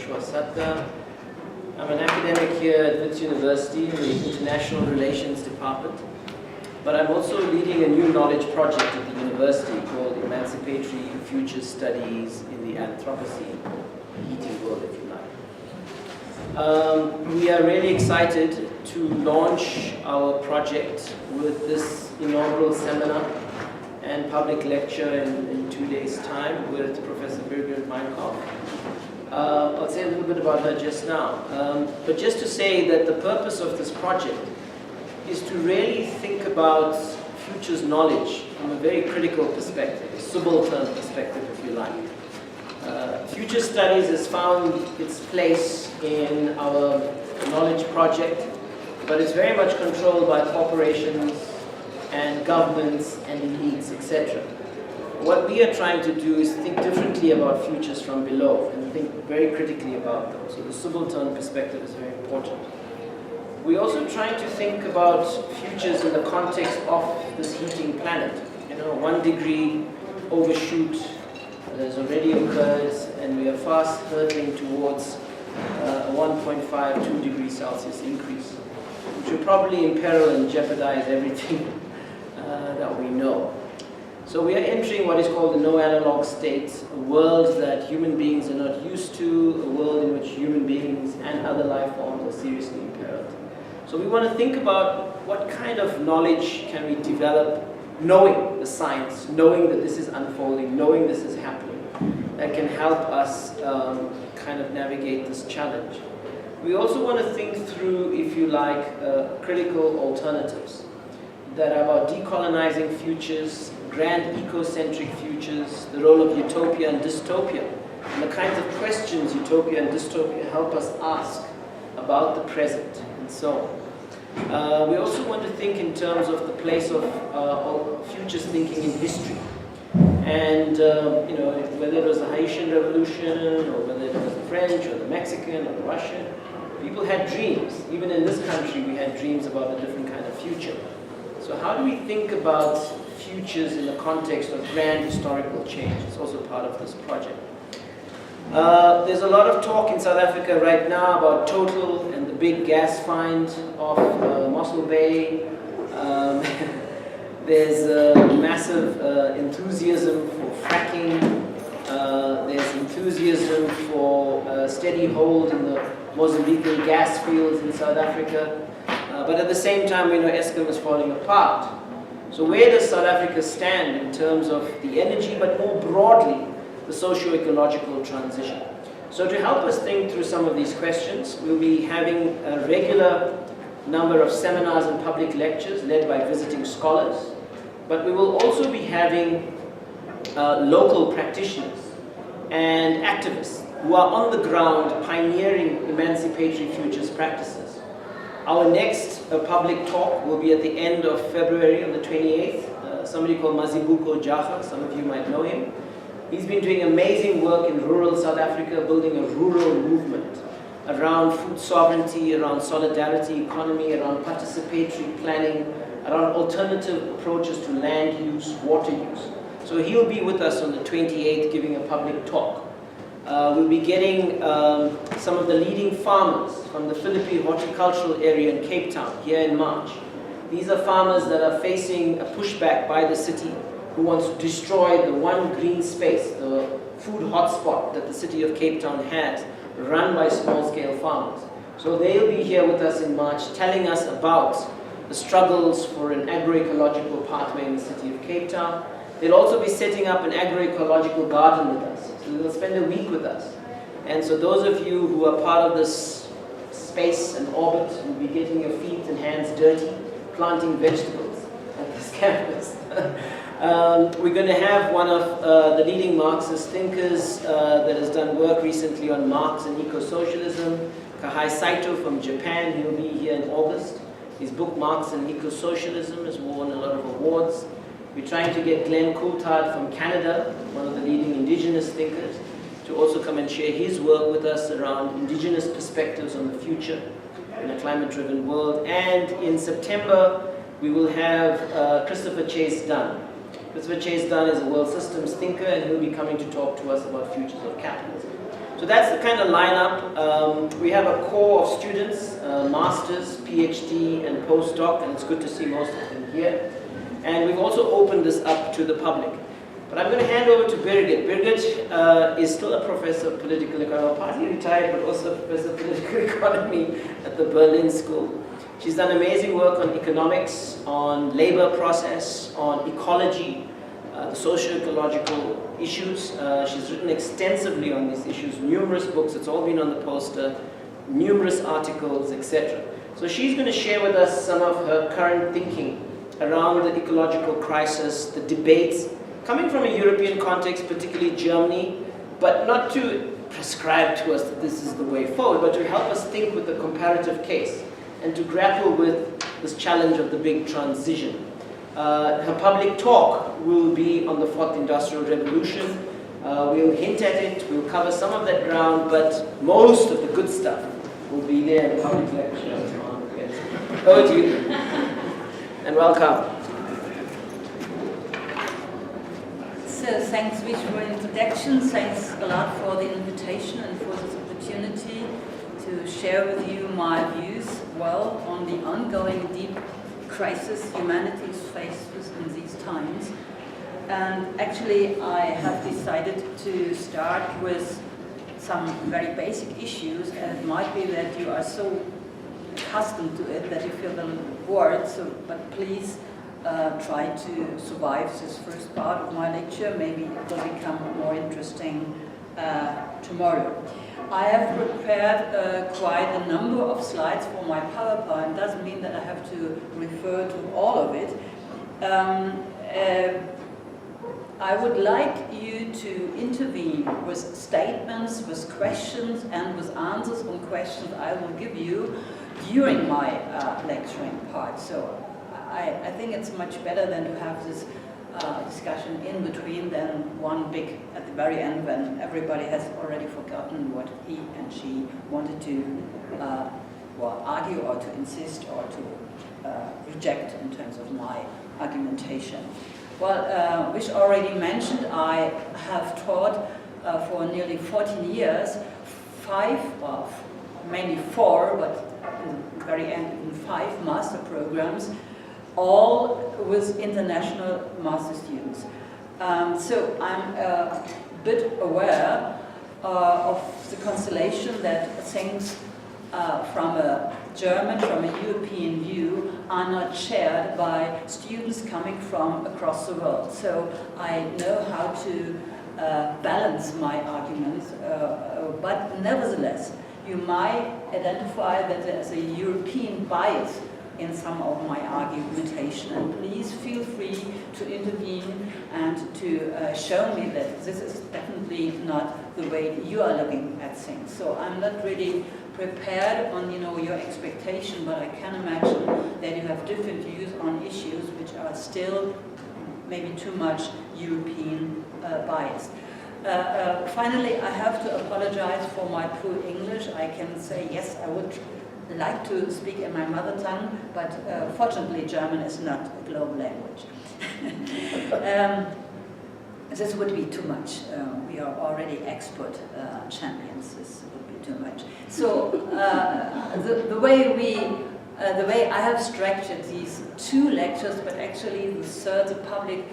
Joshua Satta. I'm an academic here at Wits University in the International Relations Department, but I'm also leading a new knowledge project at the university called Emancipatory Future Studies in the Anthropocene, the heating world, if you like. We are really excited to launch our project with this inaugural seminar and public lecture in 2 days' time with Professor Birgit Mahnkopf. I'll say a little bit about her just now. But just to say that the purpose of this project is to really think about futures knowledge from a very critical perspective, a subaltern perspective, if you like. Future studies has found its place in our knowledge project, but it's very much controlled by corporations and governments and elites, etc. What we are trying to do is think differently about futures from below and think very critically about them. So the subaltern perspective is very important. We're also trying to think about futures in the context of this heating planet. 1 degree overshoot has already occurred, and we are fast hurtling towards a 1.5, 2 degrees Celsius increase, which will probably imperil and jeopardize everything that we know. So we are entering what is called the no-analog state, a world that human beings are not used to, a world in which human beings and other life forms are seriously imperiled. So we want to think about what kind of knowledge can we develop, knowing the science, knowing that this is unfolding, knowing this is happening, that can help us kind of navigate this challenge. We also want to think through, if you like, critical alternatives that are about decolonizing futures, grand ecocentric futures, the role of utopia and dystopia, and the kinds of questions utopia and dystopia help us ask about the present, and so on. We also want to think in terms of the place of futures thinking in history. And whether it was the Haitian Revolution, or whether it was the French, or the Mexican, or the Russian, people had dreams. Even in this country, we had dreams about a different kind of future. So how do we think about futures in the context of grand historical change? It's also part of this project. There's a lot of talk in South Africa right now about Total and the big gas find off Mossel Bay. There's massive enthusiasm for fracking. There's enthusiasm for steady hold in the Mozambican gas fields in South Africa. But at the same time, we know Eskom is falling apart. So where does South Africa stand in terms of the energy, but more broadly, the socio-ecological transition? So to help us think through some of these questions, we'll be having a regular number of seminars and public lectures led by visiting scholars. But we will also be having local practitioners and activists who are on the ground pioneering emancipatory futures practices. Our next public talk will be at the end of February, on the 28th. Somebody called Mazibuko Jaha, some of you might know him. He's been doing amazing work in rural South Africa, building a rural movement around food sovereignty, around solidarity economy, around participatory planning, around alternative approaches to land use, water use. So he'll be with us on the 28th giving a public talk. We'll be getting some of the leading farmers from the Philippine horticultural area in Cape Town here in March. These are farmers that are facing a pushback by the city who wants to destroy the one green space, the food hotspot that the city of Cape Town has, run by small-scale farmers. So they'll be here with us in March telling us about the struggles for an agroecological pathway in the city of Cape Town. They'll also be setting up an agroecological garden with us. So they'll spend a week with us. And so those of you who are part of this space and orbit will be getting your feet and hands dirty, planting vegetables at this campus. We're going to have one of the leading Marxist thinkers that has done work recently on Marx and eco-socialism, Kahai Saito from Japan. He'll be here in August. His book, Marx and Eco-Socialism, has won a lot of awards. We're trying to get Glenn Coulthard from Canada, one of the leading indigenous thinkers, to also come and share his work with us around indigenous perspectives on the future in a climate-driven world. And in September, we will have Christopher Chase Dunn. Christopher Chase Dunn is a world systems thinker, and he'll be coming to talk to us about futures of capitalism. So that's the kind of lineup. We have a core of students, masters, PhD, and postdoc, and it's good to see most of them here. And we've also opened this up to the public. But I'm going to hand over to Birgit. Birgit is still a professor of political economy, partly retired, but also a professor of political economy at the Berlin School. She's done amazing work on economics, on labor process, on ecology, the socio-ecological issues. She's written extensively on these issues, numerous books, it's all been on the poster, numerous articles, etc. So she's going to share with us some of her current thinking around the ecological crisis, the debates, coming from a European context, particularly Germany, but not to prescribe to us that this is the way forward, but to help us think with a comparative case and to grapple with this challenge of the big transition. Her public talk will be on the Fourth Industrial Revolution. We'll hint at it, we'll cover some of that ground, but most of the good stuff will be there in the public lecture. Over to you, and welcome. So thanks, Rich, for the introduction. Thanks a lot for the invitation and for this opportunity to share with you my views, well, on the ongoing deep crisis humanity is faced with in these times. And actually, I have decided to start with some very basic issues, and it might be that you are so accustomed to it that you feel a little bored, so, but please try to survive this first part of my lecture. Maybe it will become more interesting tomorrow. I have prepared quite a number of slides for my PowerPoint. Doesn't mean that I have to refer to all of it. I would like you to intervene with statements, with questions, and with answers on questions I will give you during my lecturing part. So I think it's much better than to have this discussion in between than one big at the very end when everybody has already forgotten what he and she wanted to argue or to insist or to reject in terms of my argumentation. Well, which already mentioned, I have taught for nearly 14 years, mainly 4, but in the very end even 5 master programs, all with international master students. So I'm a bit aware of the constellation that things from a German, from a European view, are not shared by students coming from across the world. So I know how to balance my arguments, but nevertheless, you might identify that there's a European bias in some of my argumentation, and please feel free to intervene and to show me that this is definitely not the way you are looking at things. So I'm not really prepared on your expectation, but I can imagine that you have different views on issues which are still maybe too much European biased. Finally, I have to apologize for my poor English. I can say yes, I would like to speak in my mother tongue, but fortunately German is not a global language. This would be too much. We are already expert champions. This would be too much. So the way I have structured these 2 lectures, but actually the third, the public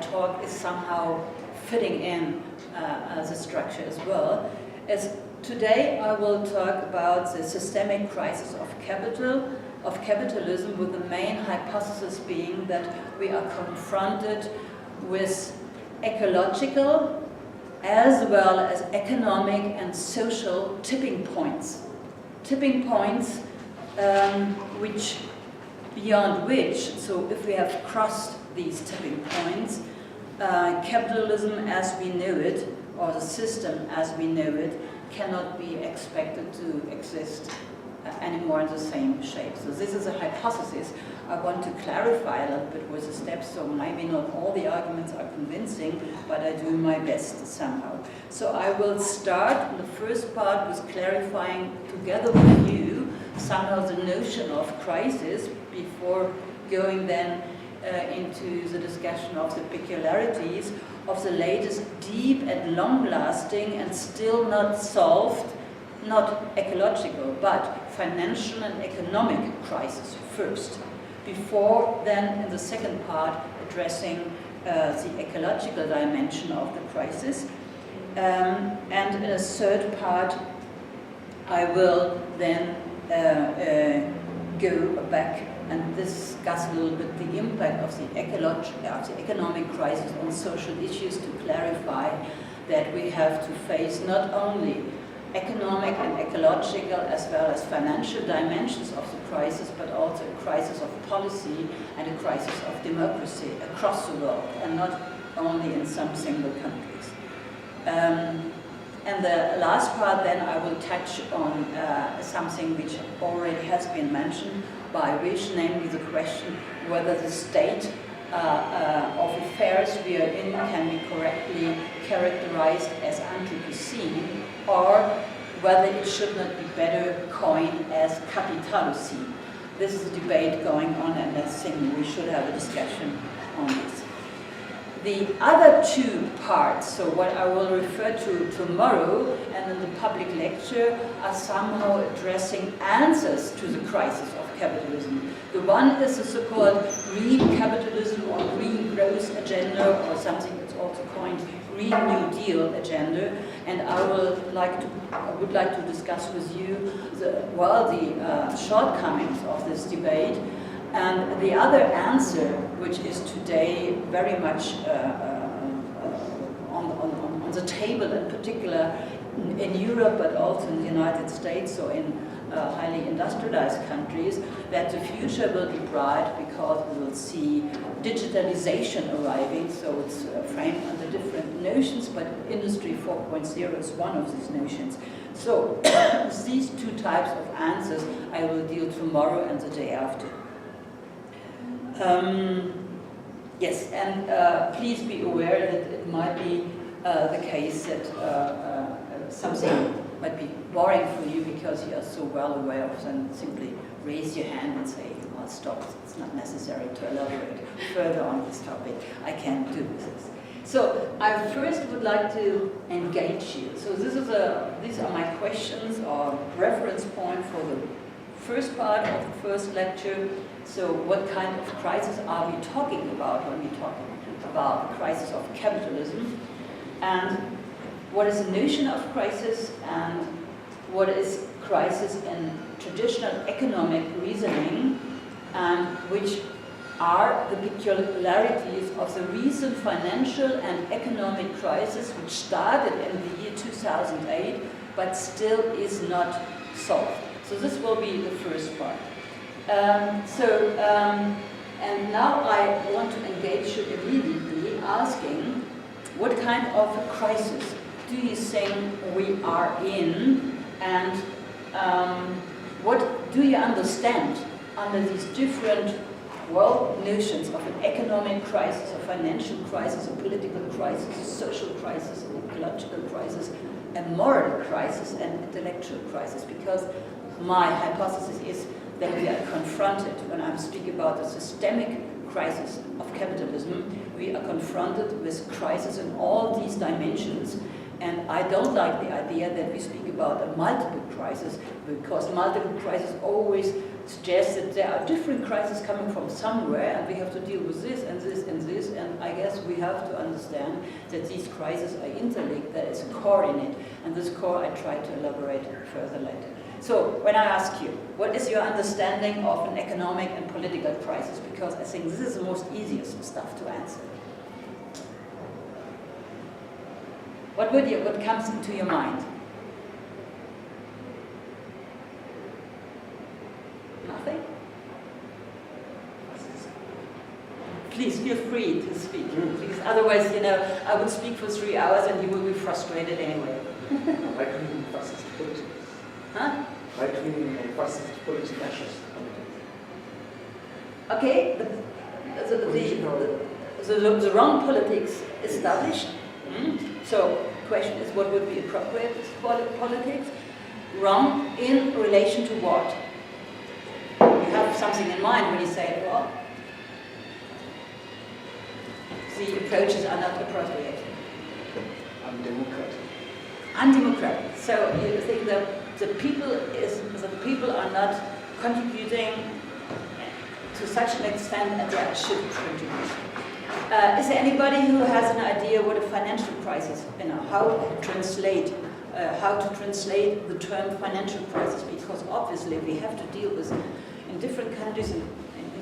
talk, is somehow fitting in the structure as well. As today I will talk about the systemic crisis of capitalism, with the main hypothesis being that we are confronted with ecological as well as economic and social tipping points. Tipping points beyond which, so if we have crossed these tipping points, capitalism as we know it, or the system as we know it, cannot be expected to exist anymore in the same shape. So this is a hypothesis. I want to clarify a little bit with the steps, so maybe not all the arguments are convincing, but I do my best somehow. So I will start in the first part with clarifying together with you somehow the notion of crisis before going then into the discussion of the peculiarities of the latest deep and long-lasting and still not solved, not ecological, but financial and economic crisis first, before then in the second part addressing the ecological dimension of the crisis. And in a third part, I will then go back and discuss a little bit the impact of the economic crisis on social issues, to clarify that we have to face not only economic and ecological as well as financial dimensions of the crisis, but also a crisis of policy and a crisis of democracy across the world, and not only in some single countries. And the last part then I will touch on something which already has been mentioned by Rich, namely the question whether the state of affairs we are in can be correctly characterized as Anthropocene, or whether it should not be better coined as Capitalism. This is a debate going on, and I think we should have a discussion on this. The other two parts, so what I will refer to tomorrow and in the public lecture, are somehow addressing answers to the crisis of capitalism. The one is the so-called green capitalism or green growth agenda, or something that's also coined Green New Deal agenda, and I would like to discuss with you the shortcomings of this debate. And the other answer, which is today very much on the table, in particular in Europe, but also in the United States, so in highly industrialized countries, that the future will be bright because we will see digitalization arriving. So it's framed under different notions, but Industry 4.0 is one of these notions. So these two types of answers I will deal tomorrow and the day after. Yes, and please be aware that it might be the case that something might be boring for you because you are so well aware of, then simply raise your hand and say, "I'll stop. It's not necessary to elaborate further on this topic. I can't do this." So I first would like to engage you. So these are my questions or reference point for the first part of the first lecture. So what kind of crisis are we talking about when we talk about the crisis of capitalism? And what is the notion of crisis, and what is crisis in traditional economic reasoning, and which are the peculiarities of the recent financial and economic crisis which started in the year 2008 but still is not solved. So this will be the first part. And now I want to engage you immediately asking, what kind of a crisis do you think we are in, and what do you understand under these different notions of an economic crisis, a financial crisis, a political crisis, a social crisis, an ecological crisis, a moral crisis, and intellectual crisis? Because my hypothesis is that we are confronted, when I speak about the systemic crisis of capitalism, we are confronted with crisis in all these dimensions. And I don't like the idea that we speak about a multiple crisis, because multiple crisis always suggests that there are different crises coming from somewhere, and we have to deal with this and this and this. And I guess we have to understand that these crises are interlinked. There is a core in it, and this core I try to elaborate further later. So when I ask you, what is your understanding of an economic and political crisis? Because I think this is the most easiest stuff to answer. What comes into your mind? Nothing? Please feel free to speak. Please, otherwise, I would speak for 3 hours and you will be frustrated anyway. Right-wing fascist politics. Huh? Right-wing fascist politics. Okay, the wrong politics established. So the question is, what would be appropriate politics? Wrong in relation to what? You have something in mind when you say, well, the approaches are not appropriate. Undemocratic. Undemocratic. So you think that the people are not contributing to such an extent as they should contribute. Is there anybody who has an idea what a financial crisis, how to translate the term financial crisis? Because obviously we have to deal with, in different countries, in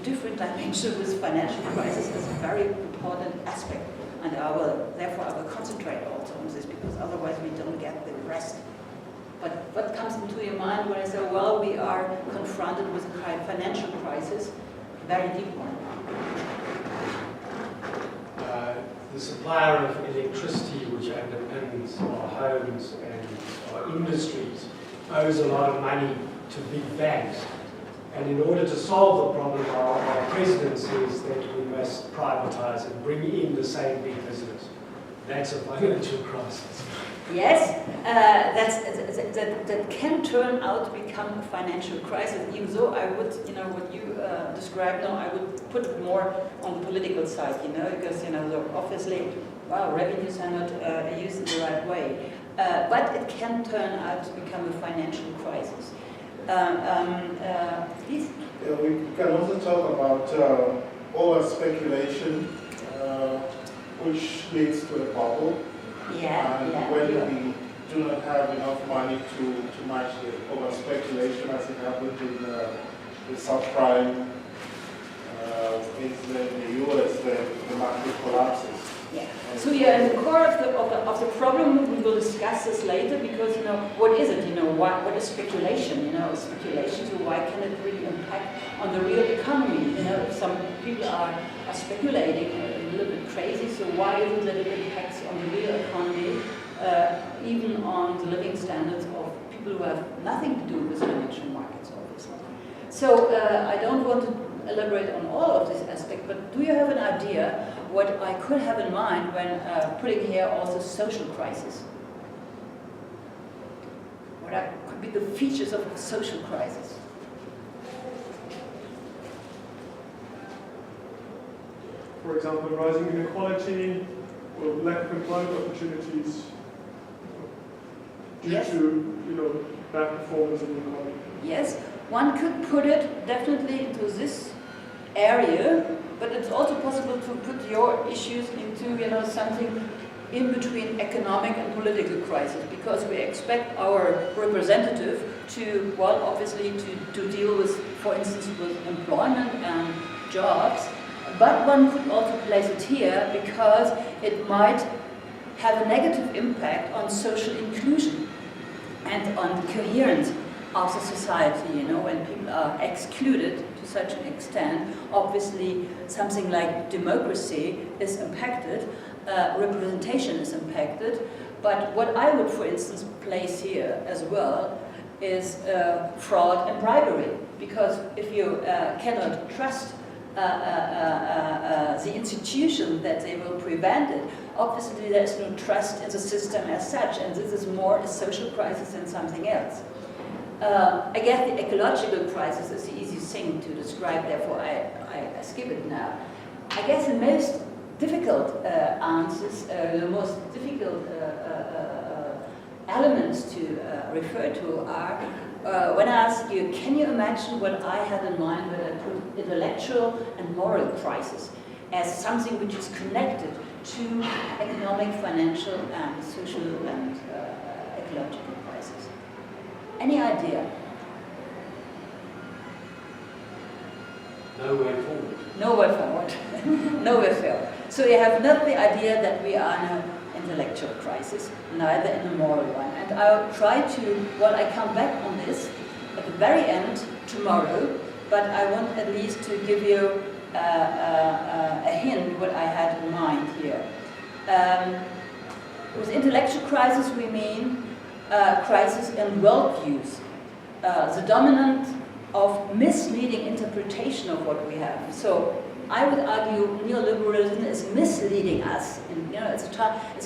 different dimensions, with financial crisis as a very important aspect. And therefore I will concentrate also on this, because otherwise we don't get the rest. But what comes into your mind when I say, well, we are confronted with a financial crisis, very deep one? The supplier of electricity, which underpins our homes and our industries, owes a lot of money to big banks. And in order to solve the problem, our president says that we must privatize and bring in the same big business. That's a financial crisis. Yes, that can turn out to become a financial crisis, even though I would, what you described now, I would put it more on the political side, because, obviously, revenues are not used in the right way. But it can turn out to become a financial crisis. Please? Yeah, we can also talk about over speculation, which leads to a bubble. And when we do not have enough money to match the over speculation, as it happened in the subprime incident in the US, then the market collapses. Yeah. So in the core of the problem, we will discuss this later, because what is it? What is speculation? Speculation. So why can it really impact on the real economy? Some people are speculating a little bit crazy. So why is it that it impacts on the real economy, even on the living standards of people who have nothing to do with financial markets, obviously? So I don't want to elaborate on all of this aspect, but do you have an idea what I could have in mind when putting here also social crisis? What could be the features of a social crisis? For example, rising inequality or lack of employment opportunities due to bad performance in the economy. Yes, one could put it definitely into this area, but it's also possible to put your issues into something in between economic and political crisis, because we expect our representative to, obviously to deal with, for instance, with employment and jobs, but one could also place it here because it might have a negative impact on social inclusion and on coherence of the society, when people are excluded to such an extent. Obviously, something like democracy is impacted, representation is impacted, but what I would, for instance, place here as well is fraud and bribery, because if you cannot trust the institution that they will prevent it, obviously there is no trust in the system as such, and this is more a social crisis than something else. I guess the ecological crisis is the easiest thing to describe, therefore I skip it now. I guess the most difficult answers, the most difficult elements to refer to are, when I ask you, can you imagine what I had in mind when I put intellectual and moral crisis as something which is connected to economic, financial, and social and ecological crisis? Any idea? Nowhere forward. Nowhere forward. Nowhere forward. So you have not the idea that we are in an intellectual crisis, neither in a moral one. And I'll try to, I come back on this at the very end tomorrow, but I want at least to give you a hint what I had in mind here. With intellectual crisis we mean crisis in worldviews, the dominant of misleading interpretation of what we have. So I would argue neoliberalism is misleading us. It's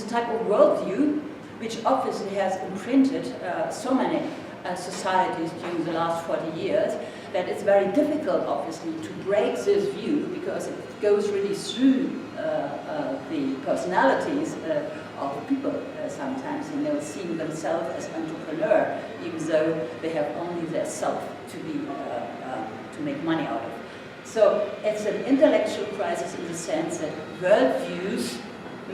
a type of worldview which obviously has imprinted so many societies during the last 40 years, that it's very difficult, obviously, to break this view because it goes really through the personalities of people sometimes, seeing themselves as entrepreneur, even though they have only their self to make money out of. So it's an intellectual crisis in the sense that worldviews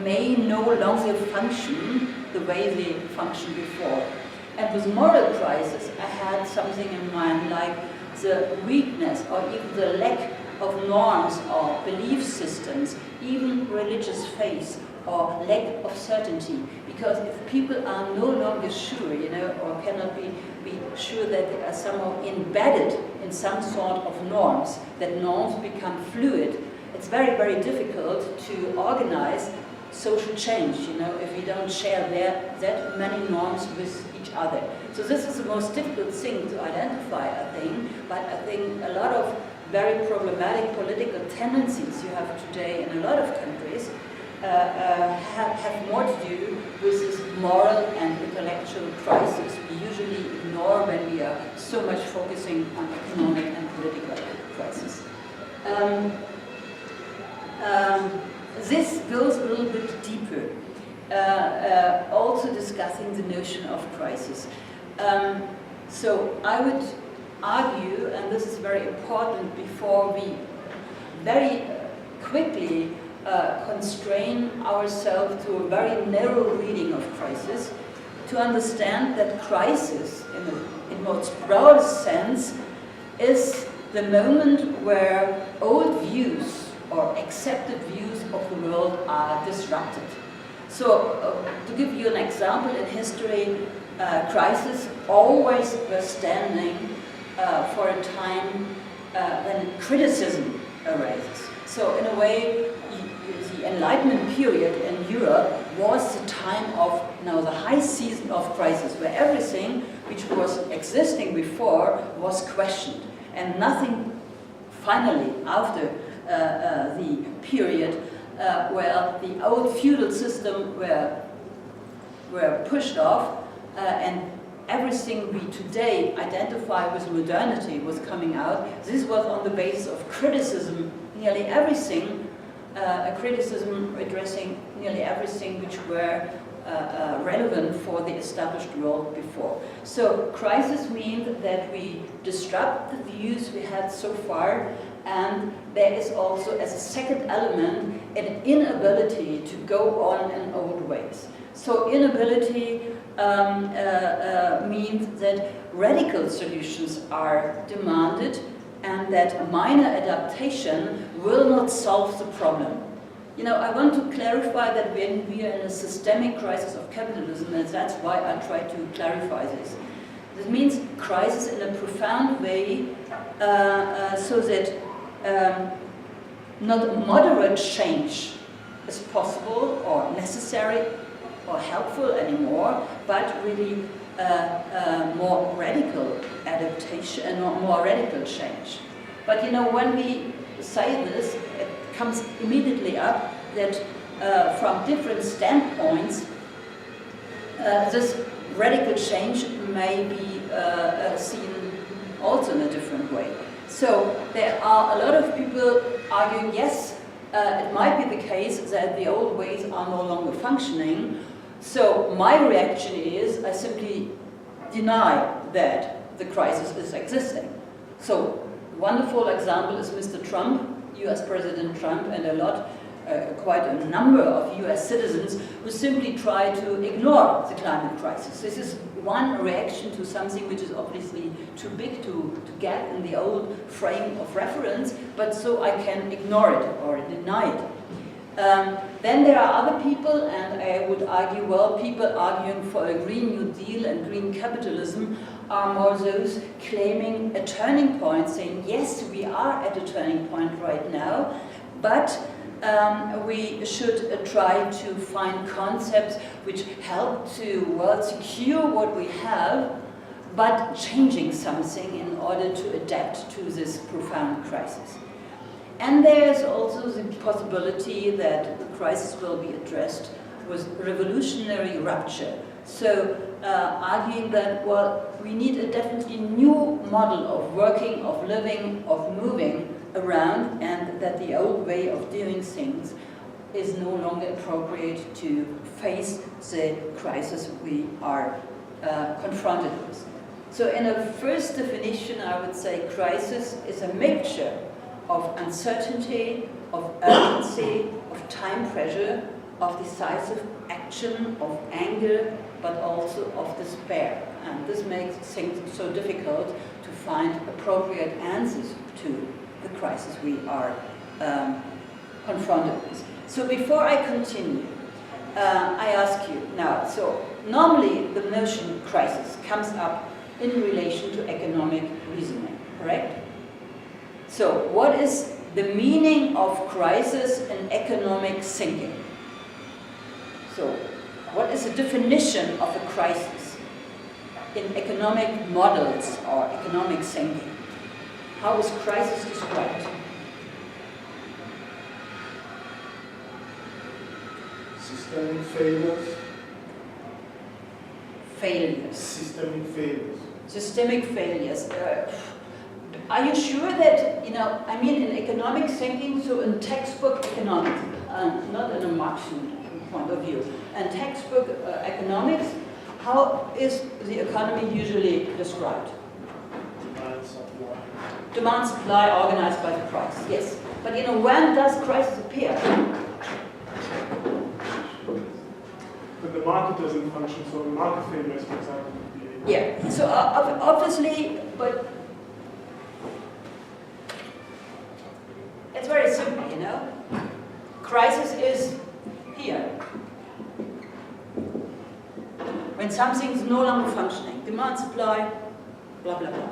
may no longer function the way they functioned before. And with moral crisis, I had something in mind like the weakness or even the lack of norms or belief systems, even religious faith or lack of certainty. Because if people are no longer sure, or cannot be sure that they are somehow embedded in some sort of norms, that norms become fluid, it's very, very difficult to organize social change, if we don't share that many norms with each other. So this is the most difficult thing to identify, I think, but I think a lot of very problematic political tendencies you have today in a lot of countries have more to do with this moral and intellectual crisis we usually ignore when we are so much focusing on economic and political crisis. This goes a little bit deeper, also discussing the notion of crisis. So I would argue, and this is very important before we very quickly constrain ourselves to a very narrow reading of crisis, to understand that crisis, in most broad sense, is the moment where old views or accepted views of the world are disrupted. So, to give you an example, in history, crisis always was standing for a time when criticism arises. So, in a way, the Enlightenment period in Europe was the time of the high season of crisis, where everything which was existing before was questioned, and nothing finally after the period where the old feudal system were pushed off and everything we today identify with modernity was coming out. This was on the basis of criticism, nearly everything, a criticism addressing nearly everything which were relevant for the established world before. So crisis means that we disrupt the views we had so far, and there is also, as a second element, an inability to go on in old ways. So inability means that radical solutions are demanded and that a minor adaptation will not solve the problem. I want to clarify that when we are in a systemic crisis of capitalism, and that's why I try to clarify this. This means crisis in a profound way, so that not moderate change is possible or necessary or helpful anymore, but really more radical adaptation and more radical change. But when we say this, it comes immediately up that from different standpoints, this radical change may be seen also in a different way. So there are a lot of people arguing, yes, it might be the case that the old ways are no longer functioning. So my reaction is I simply deny that the crisis is existing. So wonderful example is Mr. Trump, US President Trump, and quite a number of US citizens who simply try to ignore the climate crisis. This is one reaction to something which is obviously too big to get in the old frame of reference, but so I can ignore it or deny it. Then there are other people, and I would argue, people arguing for a Green New Deal and green capitalism are more those claiming a turning point, saying, yes, we are at a turning point right now, but we should try to find concepts which help to secure what we have, but changing something in order to adapt to this profound crisis. And there's also the possibility that the crisis will be addressed with revolutionary rupture, So arguing that, well, we need a definitely new model of working, of living, of moving around, and that the old way of doing things is no longer appropriate to face the crisis we are confronted with. So in a first definition, I would say crisis is a mixture of uncertainty, of urgency, of time pressure, of decisive action, of anger, but also of despair. And this makes things so difficult to find appropriate answers to the crisis we are confronted with. So before I continue, I ask you now, so normally the notion crisis comes up in relation to economic reasoning, correct? So what is the meaning of crisis in economic thinking? So what is the definition of a crisis in economic models or economic thinking? How is crisis described? Systemic failures. Failures. Systemic failures. Systemic failures. Are you sure that, I mean in economic thinking, so in textbook economics, not in a Marxian point of view, and textbook economics, how is the economy usually described? Demand supply. Demand supply organized by the price, yes. But when does crisis appear? But the market doesn't function, so market failures, for example, would be... Yeah, so obviously, but it's very simple, Crisis is here. When something is no longer functioning, demand, supply, blah, blah, blah.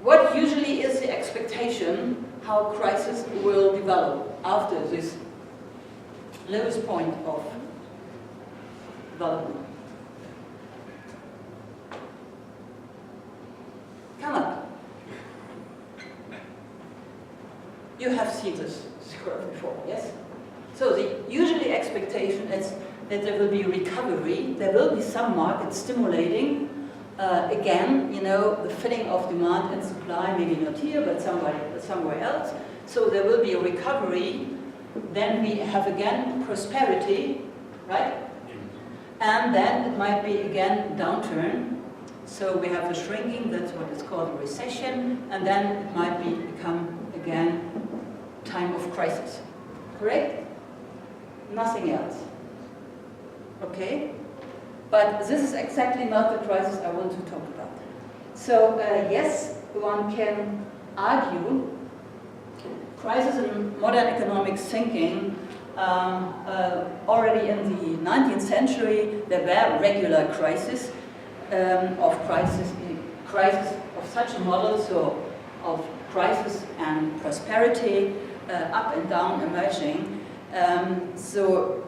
What usually is the expectation how crisis will develop after this lowest point of development? Come up. You have seen this curve before, yes? So the usually expectation is that there will be recovery, there will be some market stimulating, again, the filling of demand and supply, maybe not here, but somewhere else. So there will be a recovery, then we have again prosperity, right? And then it might be again downturn. So we have a shrinking, that's what is called a recession, and then it might become again time of crisis. Correct? Nothing else. Okay? But this is exactly not the crisis I want to talk about. So yes, one can argue crisis in modern economic thinking. Already in the 19th century, there were regular crises crisis of such a model, so of crisis and prosperity, up and down emerging. So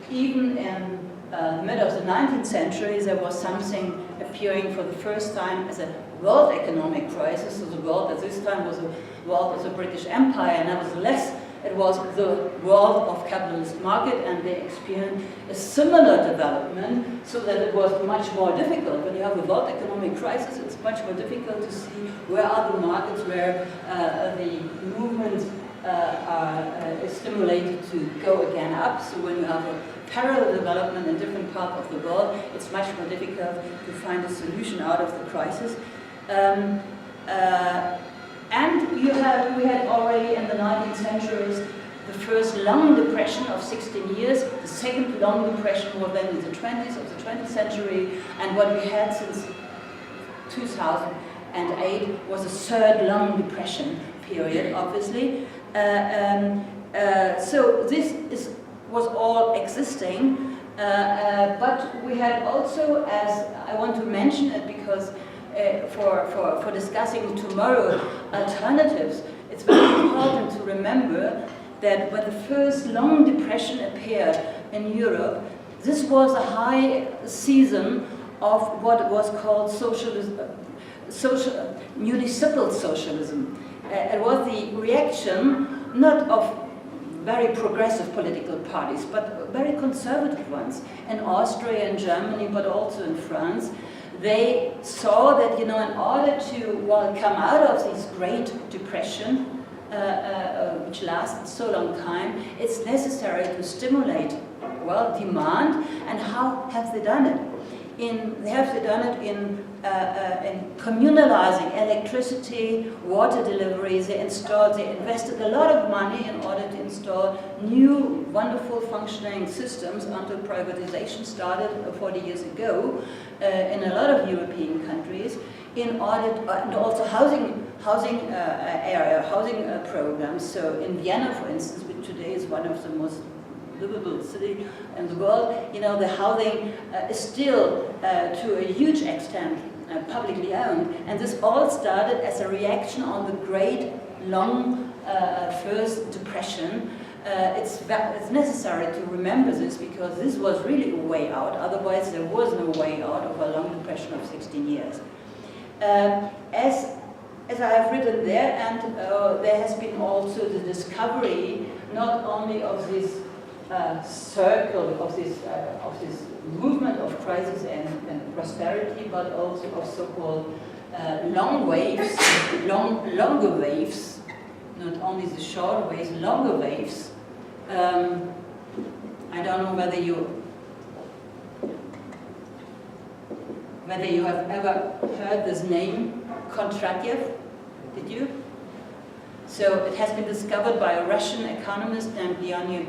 even in the middle of the 19th century, there was something appearing for the first time as a world economic crisis. So the world at this time was a world of the British Empire, and nevertheless it was the world of capitalist market, and they experienced a similar development, so that it was much more difficult. When you have a world economic crisis, it's much more difficult to see where are the markets where the movement is stimulated to go again up. So when you have a parallel development in different parts of the world, it's much more difficult to find a solution out of the crisis. And we had already in the 19th centuries the first long depression of 16 years, the second long depression was then in the 20s of the 20th century, and what we had since 2008 was a third long depression period, obviously. So this was all existing, but we had also, as I want to mention it because for discussing tomorrow alternatives, it's very important to remember that when the first long depression appeared in Europe, this was a high season of what was called municipal socialism. It was the reaction not of very progressive political parties, but very conservative ones, in Austria and Germany, but also in France. They saw that, in order to, come out of this Great Depression, which lasted so long time, it's necessary to stimulate, demand. And how have they done it? They have done it in communalizing electricity, water deliveries. They invested a lot of money in order to install new, wonderful functioning systems until privatization started 40 years ago in a lot of European countries. And also housing programs. So in Vienna, for instance, which today is one of the most livable city in the world, the housing is still to a huge extent publicly owned, and this all started as a reaction on the great, long First Depression. It's necessary to remember this because this was really a way out, otherwise there was no way out of a long depression of 16 years. As I have written there, and there has been also the discovery not only of this circle, of this movement of crisis and prosperity, but also of so-called long waves, longer waves, not only the short waves, longer waves. I don't know whether you have ever heard this name, Kondratiev. Did you? So it has been discovered by a Russian economist named Leonid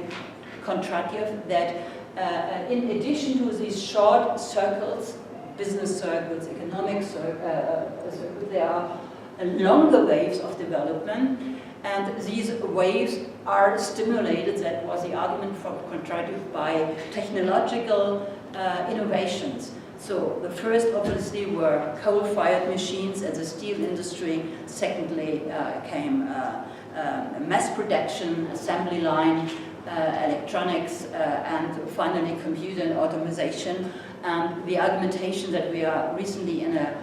Kondratiev that in addition to these short circles, business circles, economic circles, there are longer waves of development, and these waves are stimulated, that was the argument from Kondratiev, by technological innovations. So the first obviously were coal-fired machines and the steel industry. Secondly came mass production, assembly line, electronics, and finally computer and automation. And the argumentation that we are recently in a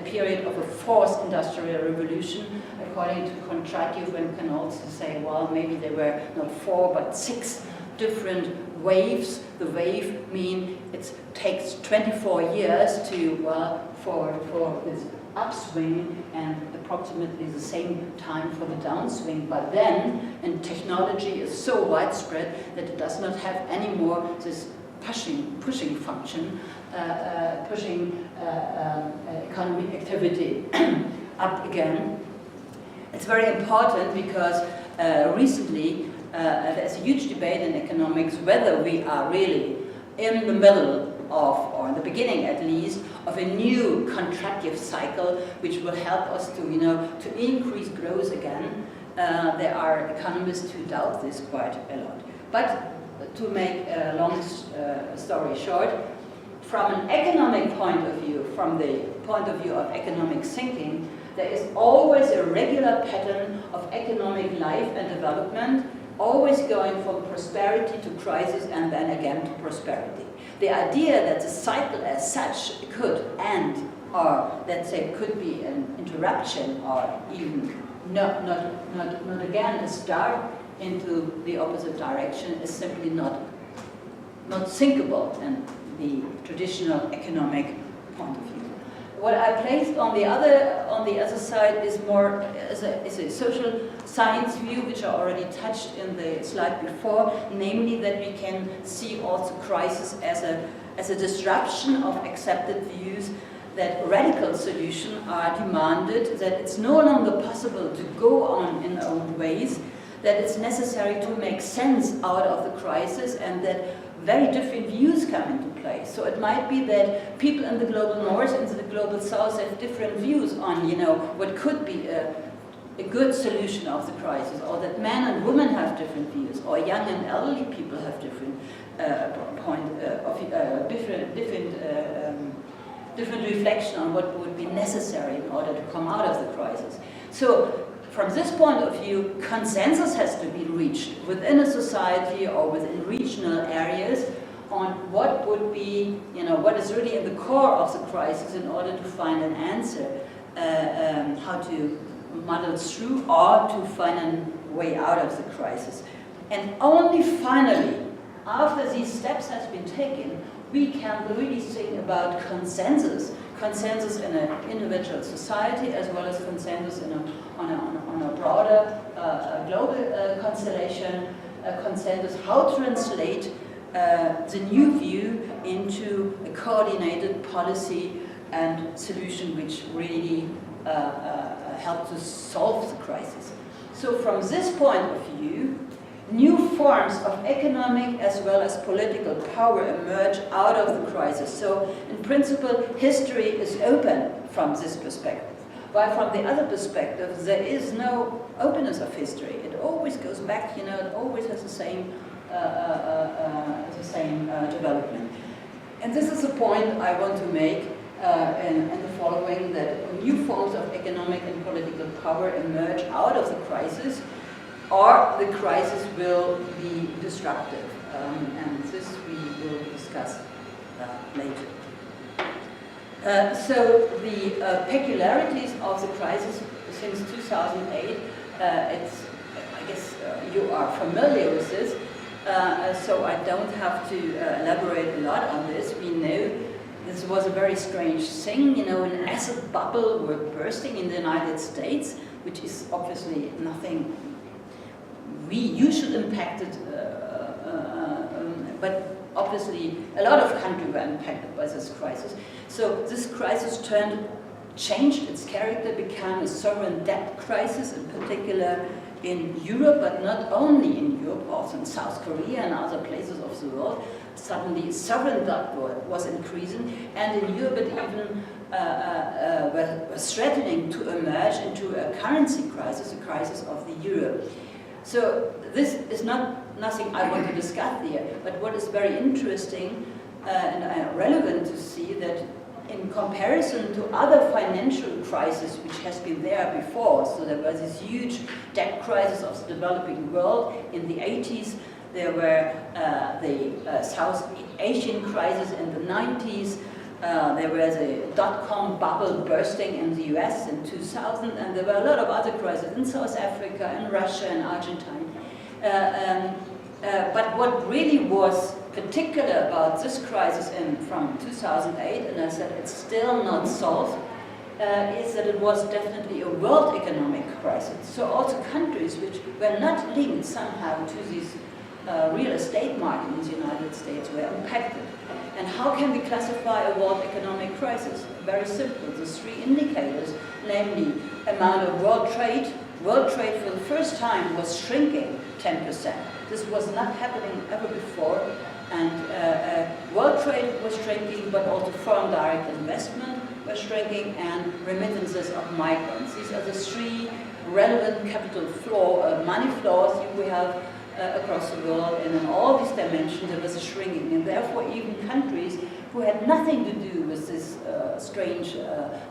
period of a fourth industrial revolution, according to Kondratiev, one can also say, well, maybe there were not 4 but 6 different waves. The wave mean it takes 24 years to for this upswing, and approximately the same time for the downswing. But then, and technology is so widespread that it does not have any more this pushing function, pushing economic activity up again. It's very important because recently there's a huge debate in economics whether we are really in the middle of, or in the beginning at least, of a new contractive cycle which will help us to, to increase growth again. There are economists who doubt this quite a lot. But to make a long story short, from an economic point of view, from the point of view of economic thinking, there is always a regular pattern of economic life and development, always going from prosperity to crisis and then again to prosperity. The idea that the cycle as such could end, or let's say could be an interruption, or even not again a start into the opposite direction, is simply not thinkable in the traditional economic point of view. What I placed on the other side is more as a social science view, which I already touched in the slide before, namely that we can see also crisis as a disruption of accepted views, that radical solutions are demanded, that it's no longer possible to go on in old ways, that it's necessary to make sense out of the crisis, and that very different views come into play. So it might be that people in the global north and the global south have different views on, what could be a good solution of the crisis, or that men and women have different views, or young and elderly people have different different reflection on what would be necessary in order to come out of the crisis. So from this point of view, consensus has to be reached within a society or within regional areas on what would be, what is really in the core of the crisis, in order to find an answer, how to muddle through, or to find way out of the crisis. And only finally, after these steps has been taken, we can really think about consensus in an individual society as well as consensus on a broader global constellation, consensus, how to translate the new view into a coordinated policy and solution which really help to solve the crisis. So from this point of view, new forms of economic as well as political power emerge out of the crisis. So in principle, history is open from this perspective. While from the other perspective, there is no openness of history. It always goes back, it always has the same development. And this is the point I want to make in the following, that new forms of economic and political power emerge out of the crisis, or the crisis will be disruptive. And this we will discuss later. So the peculiarities of the crisis since 2008, I guess you are familiar with this, so I don't have to elaborate a lot on this. We know this was a very strange thing, an asset bubble were bursting in the United States, which is obviously nothing usually impacted, but obviously a lot of countries were impacted by this crisis. So this crisis changed its character, became a sovereign debt crisis, in particular in Europe, but not only in Europe, also in South Korea and other places of the world. Suddenly sovereign debt was increasing, and in Europe it even was threatening to emerge into a currency crisis, a crisis of the euro. So this is nothing I want to discuss here, but what is very interesting and relevant to see that in comparison to other financial crises which has been there before, so there was this huge debt crisis of the developing world in the 80s, there were the South Asian crisis in the 90s, there was a dot-com bubble bursting in the US in 2000, and there were a lot of other crises in South Africa, in Russia, and Argentina. But what really was particular about this crisis from 2008, and I said it's still not solved, is that it was definitely a world economic crisis. So also countries which were not linked somehow to this real estate market in the United States were impacted. And how can we classify a world economic crisis? Very simple, the three indicators, namely amount of world trade. World trade for the first time was shrinking 10%. This was not happening ever before. And world trade was shrinking, but also foreign direct investment was shrinking, and remittances of migrants. These are the three relevant capital money flows we have across the world, and in all these dimensions there was a shrinking, and therefore even countries who had nothing to do with this strange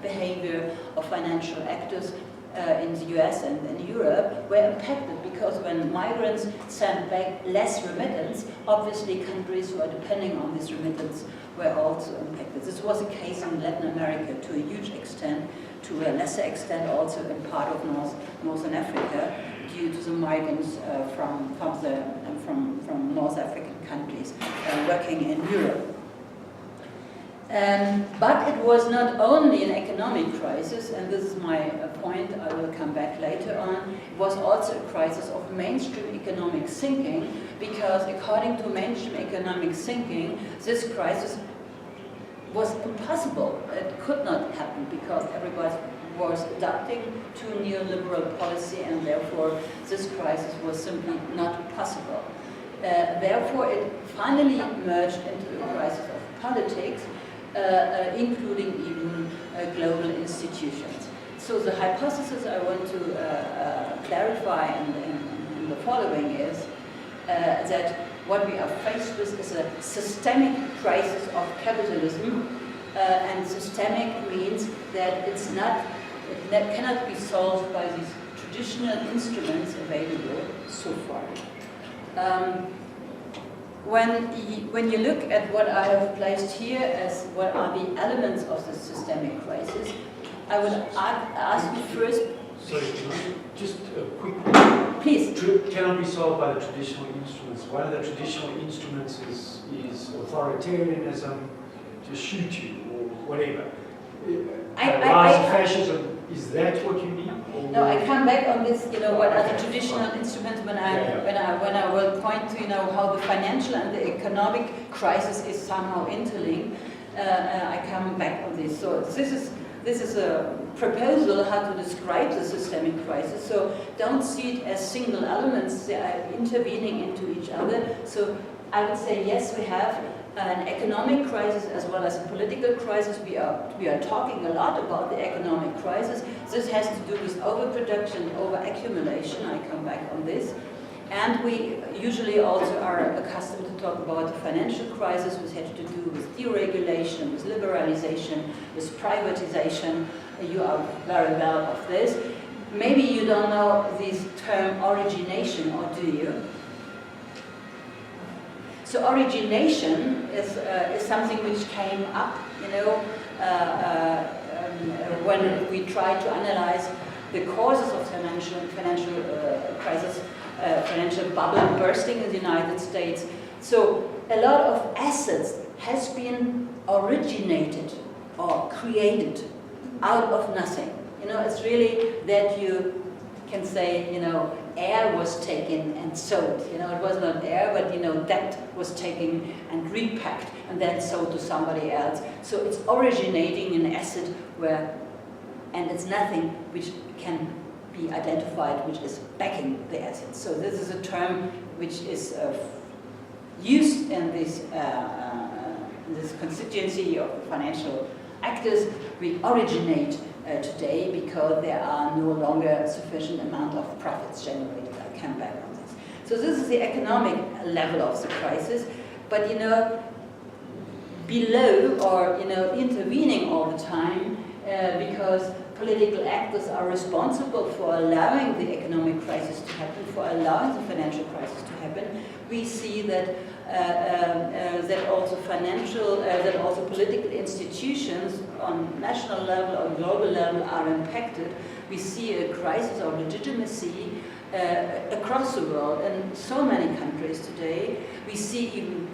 behavior of financial actors in the US and in Europe were impacted, because when migrants sent back less remittance, obviously countries who are depending on this remittance were also impacted. This was the case in Latin America to a huge extent, to a lesser extent also in part of Northern Africa, due to the migrants from North African countries working in Europe. But it was not only an economic crisis, and this is my point, I will come back later on. It was also a crisis of mainstream economic thinking, because according to mainstream economic thinking, this crisis was impossible. It could not happen because everybody was adapting to neoliberal policy, and therefore this crisis was simply not possible. Therefore, it finally merged into a crisis of politics, including even global institutions. So the hypothesis I want to clarify in the following is that what we are faced with is a systemic crisis of capitalism, and systemic means that it cannot be solved by these traditional instruments available so far. When you look at what I have placed here as what are the elements of the systemic crisis, I would ask you first So, just a quick. Please. Cannot be solved by the traditional instruments. One of the traditional instruments is authoritarianism, to shoot you or whatever. Rise of fascism. Is that what you mean? No, I come back on this. What are the traditional instruments when I will point to how the financial and the economic crisis is somehow interlinked. I come back on this. So this is a proposal how to describe the systemic crisis. So don't see it as single elements. They are intervening into each other. So I would say yes, we have an economic crisis as well as a political crisis. We are talking a lot about the economic crisis. This has to do with overproduction, overaccumulation. I come back on this. And we usually also are accustomed to talk about the financial crisis, which has to do with deregulation, with liberalization, with privatization. You are very well of this. Maybe you don't know this term origination, or do you? So origination is something which came up, when we try to analyze the causes of financial crisis, financial bubble bursting in the United States. So a lot of assets has been originated or created out of nothing. It's really that you can say, air was taken and sold. It was not air, but debt was taken and repacked and then sold to somebody else. So it's originating an asset and it's nothing which can be identified, which is backing the asset. So this is a term which is used in this constituency of financial actors. We originate today because there are no longer sufficient amount of profits generated. I come back on this. So this is the economic level of the crisis, but below or intervening all the time because political actors are responsible for allowing the economic crisis to happen, for allowing the financial crisis to happen. We see that that also political institutions on national level or global level are impacted. We see a crisis of legitimacy across the world in so many countries today. We see even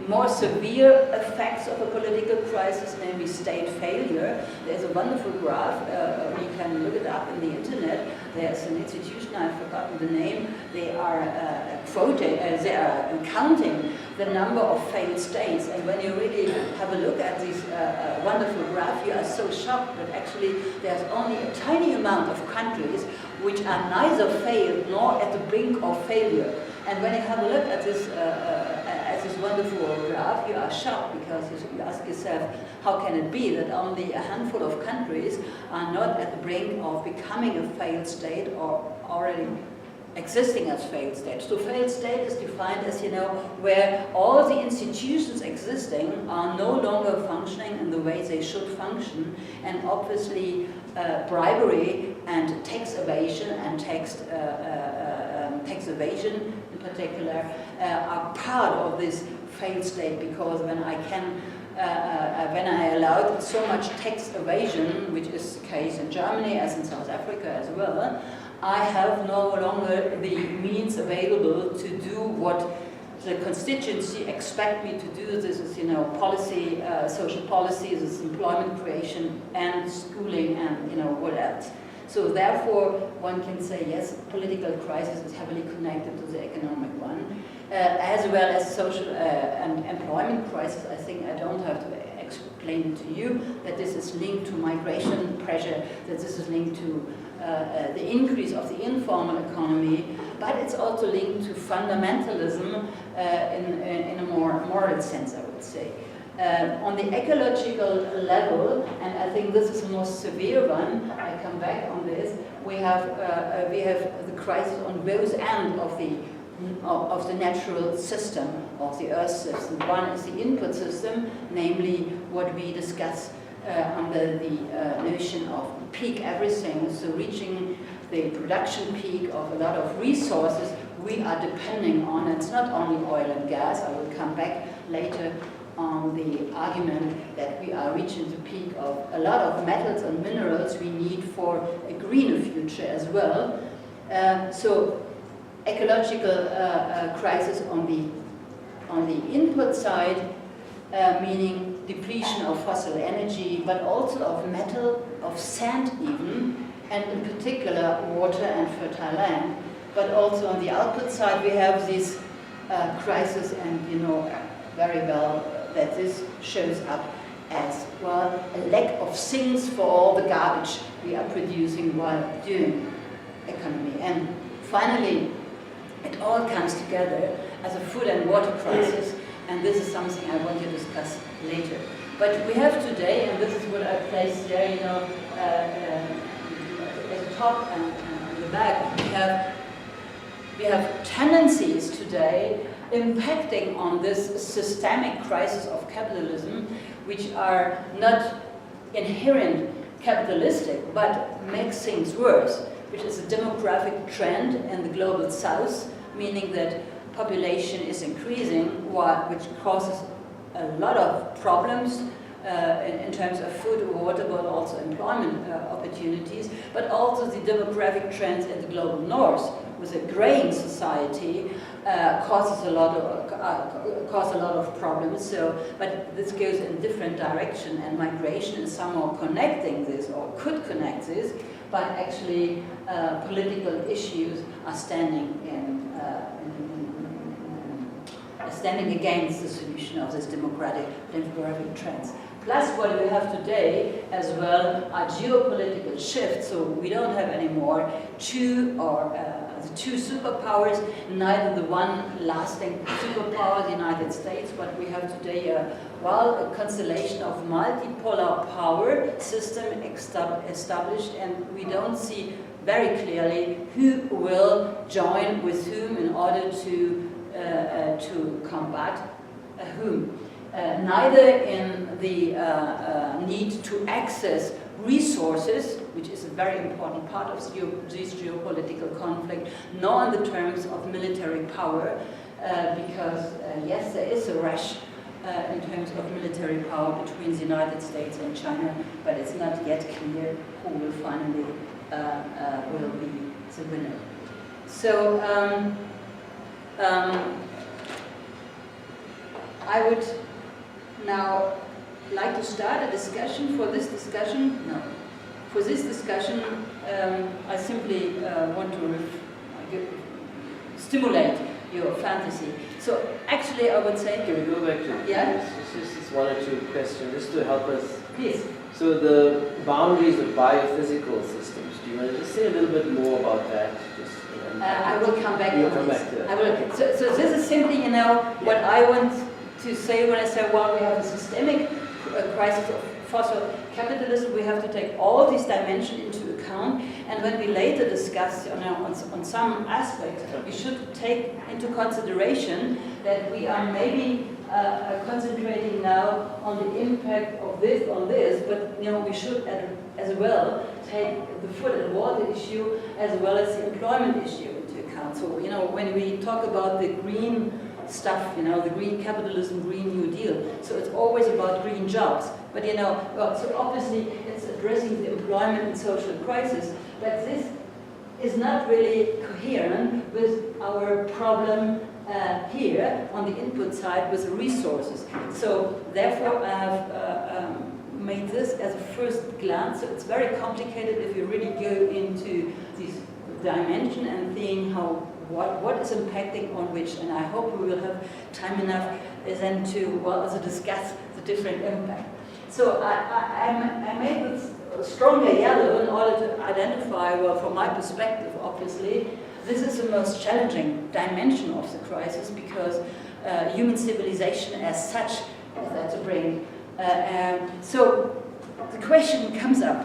more severe effects of a political crisis, namely state failure. There's a wonderful graph, you can look it up in the internet. There's an institution, I've forgotten the name, they are counting the number of failed states. And when you really have a look at this wonderful graph, you are so shocked that actually there's only a tiny amount of countries which are neither failed nor at the brink of failure. And when you have a look at this wonderful graph, you are shocked because you ask yourself, how can it be that only a handful of countries are not at the brink of becoming a failed state or already existing as failed state? So failed state is defined as, where all the institutions existing are no longer functioning in the way they should function, and obviously bribery and tax evasion and tax evasion in particular are part of this failed state, because when I allowed so much tax evasion, which is the case in Germany as in South Africa as well, I have no longer the means available to do what the constituency expect me to do. This is, policy, social policy, this is employment creation and schooling and, what else. So therefore, one can say, yes, political crisis is heavily connected to the economic one, as well as social and employment crisis. I think I don't have to explain to you that this is linked to migration pressure, that this is linked to the increase of the informal economy, but it's also linked to fundamentalism in a more moral sense, I would say. On the ecological level, and I think this is the most severe one, I come back on this, we have the crisis on both ends of the natural system, of the Earth system. One is the input system, namely what we discuss under the notion of peak everything, so reaching the production peak of a lot of resources we are depending on. It's not only oil and gas, I will come back later on the argument that we are reaching the peak of a lot of metals and minerals we need for a greener future as well. So ecological crisis on the input side, meaning depletion of fossil energy, but also of metal, of sand even, and in particular water and fertile land. But also on the output side we have this crisis, and you know very well that this shows up as, well, a lack of sinks for all the garbage we are producing while doing economy. And finally, it all comes together as a food and water crisis, and this is something I want to discuss later. But we have today, and this is what I placed there, you know, at the top and the back, we have tendencies today impacting on this systemic crisis of capitalism, which are not inherent capitalistic, but make things worse, which is a demographic trend in the global south, meaning that population is increasing, which causes a lot of problems in terms of food, water, but also employment opportunities, but also the demographic trends in the global north, with a graying society, cause a lot of problems. So, but this goes in different direction, and migration is somehow connecting this, or could connect this, but actually political issues are standing standing against the solution of this demographic trends. Plus, what we have today as well are geopolitical shifts. So we don't have anymore two superpowers, neither the one lasting superpower, the United States, but we have today a constellation of multipolar power system established, and we don't see very clearly who will join with whom in order to combat whom. Neither in the need to access resources, which is a very important part of this geopolitical conflict, nor in the terms of military power, because yes, there is a rush in terms of military power between the United States and China, but it's not yet clear who will finally will be the winner. So I would now like to start a discussion. For this discussion, I simply want to stimulate your fantasy. So actually I would say... Can we go back to just one or two questions, just to help us? Please. So the boundaries of biophysical systems, do you want to just say a little bit more about that? I will come back to this. I will. So this is simply, what I want to say when I say, well, we have a systemic crisis of fossil capitalism. We have to take all these dimensions into account, and when we later discuss on some aspects, we should take into consideration that we are maybe concentrating now on the impact of this on this, but we should as well take the food and water issue as well as the employment issue into account. So when we talk about the green stuff, the green capitalism, Green New Deal, so it's always about green jobs. But so obviously it's addressing the employment and social crisis, but this is not really coherent with our problem here on the input side with the resources. So therefore I have made this as a first glance. So it's very complicated if you really go into this dimension and seeing what is impacting on which, and I hope we will have time enough then to discuss the different impact. So I made this stronger yellow in order to identify, from my perspective, obviously, this is the most challenging dimension of the crisis, because human civilization as such is at the brink. So the question comes up.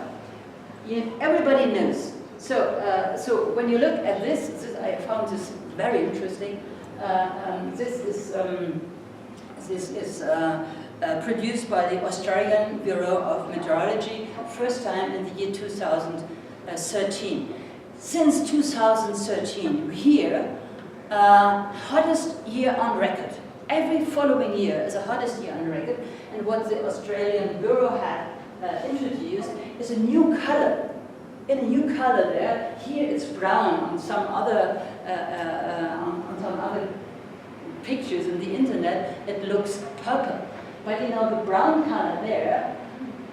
Everybody knows. So when you look at this, I found this very interesting. This is produced by the Australian Bureau of Meteorology, first time in the year 2013. Since 2013, we hear hottest year on record every following year is the hottest year on record, and what the Australian Bureau had introduced is a new color. In a new color there, here it's brown on some other pictures in the internet, it looks purple. But you know, the brown color there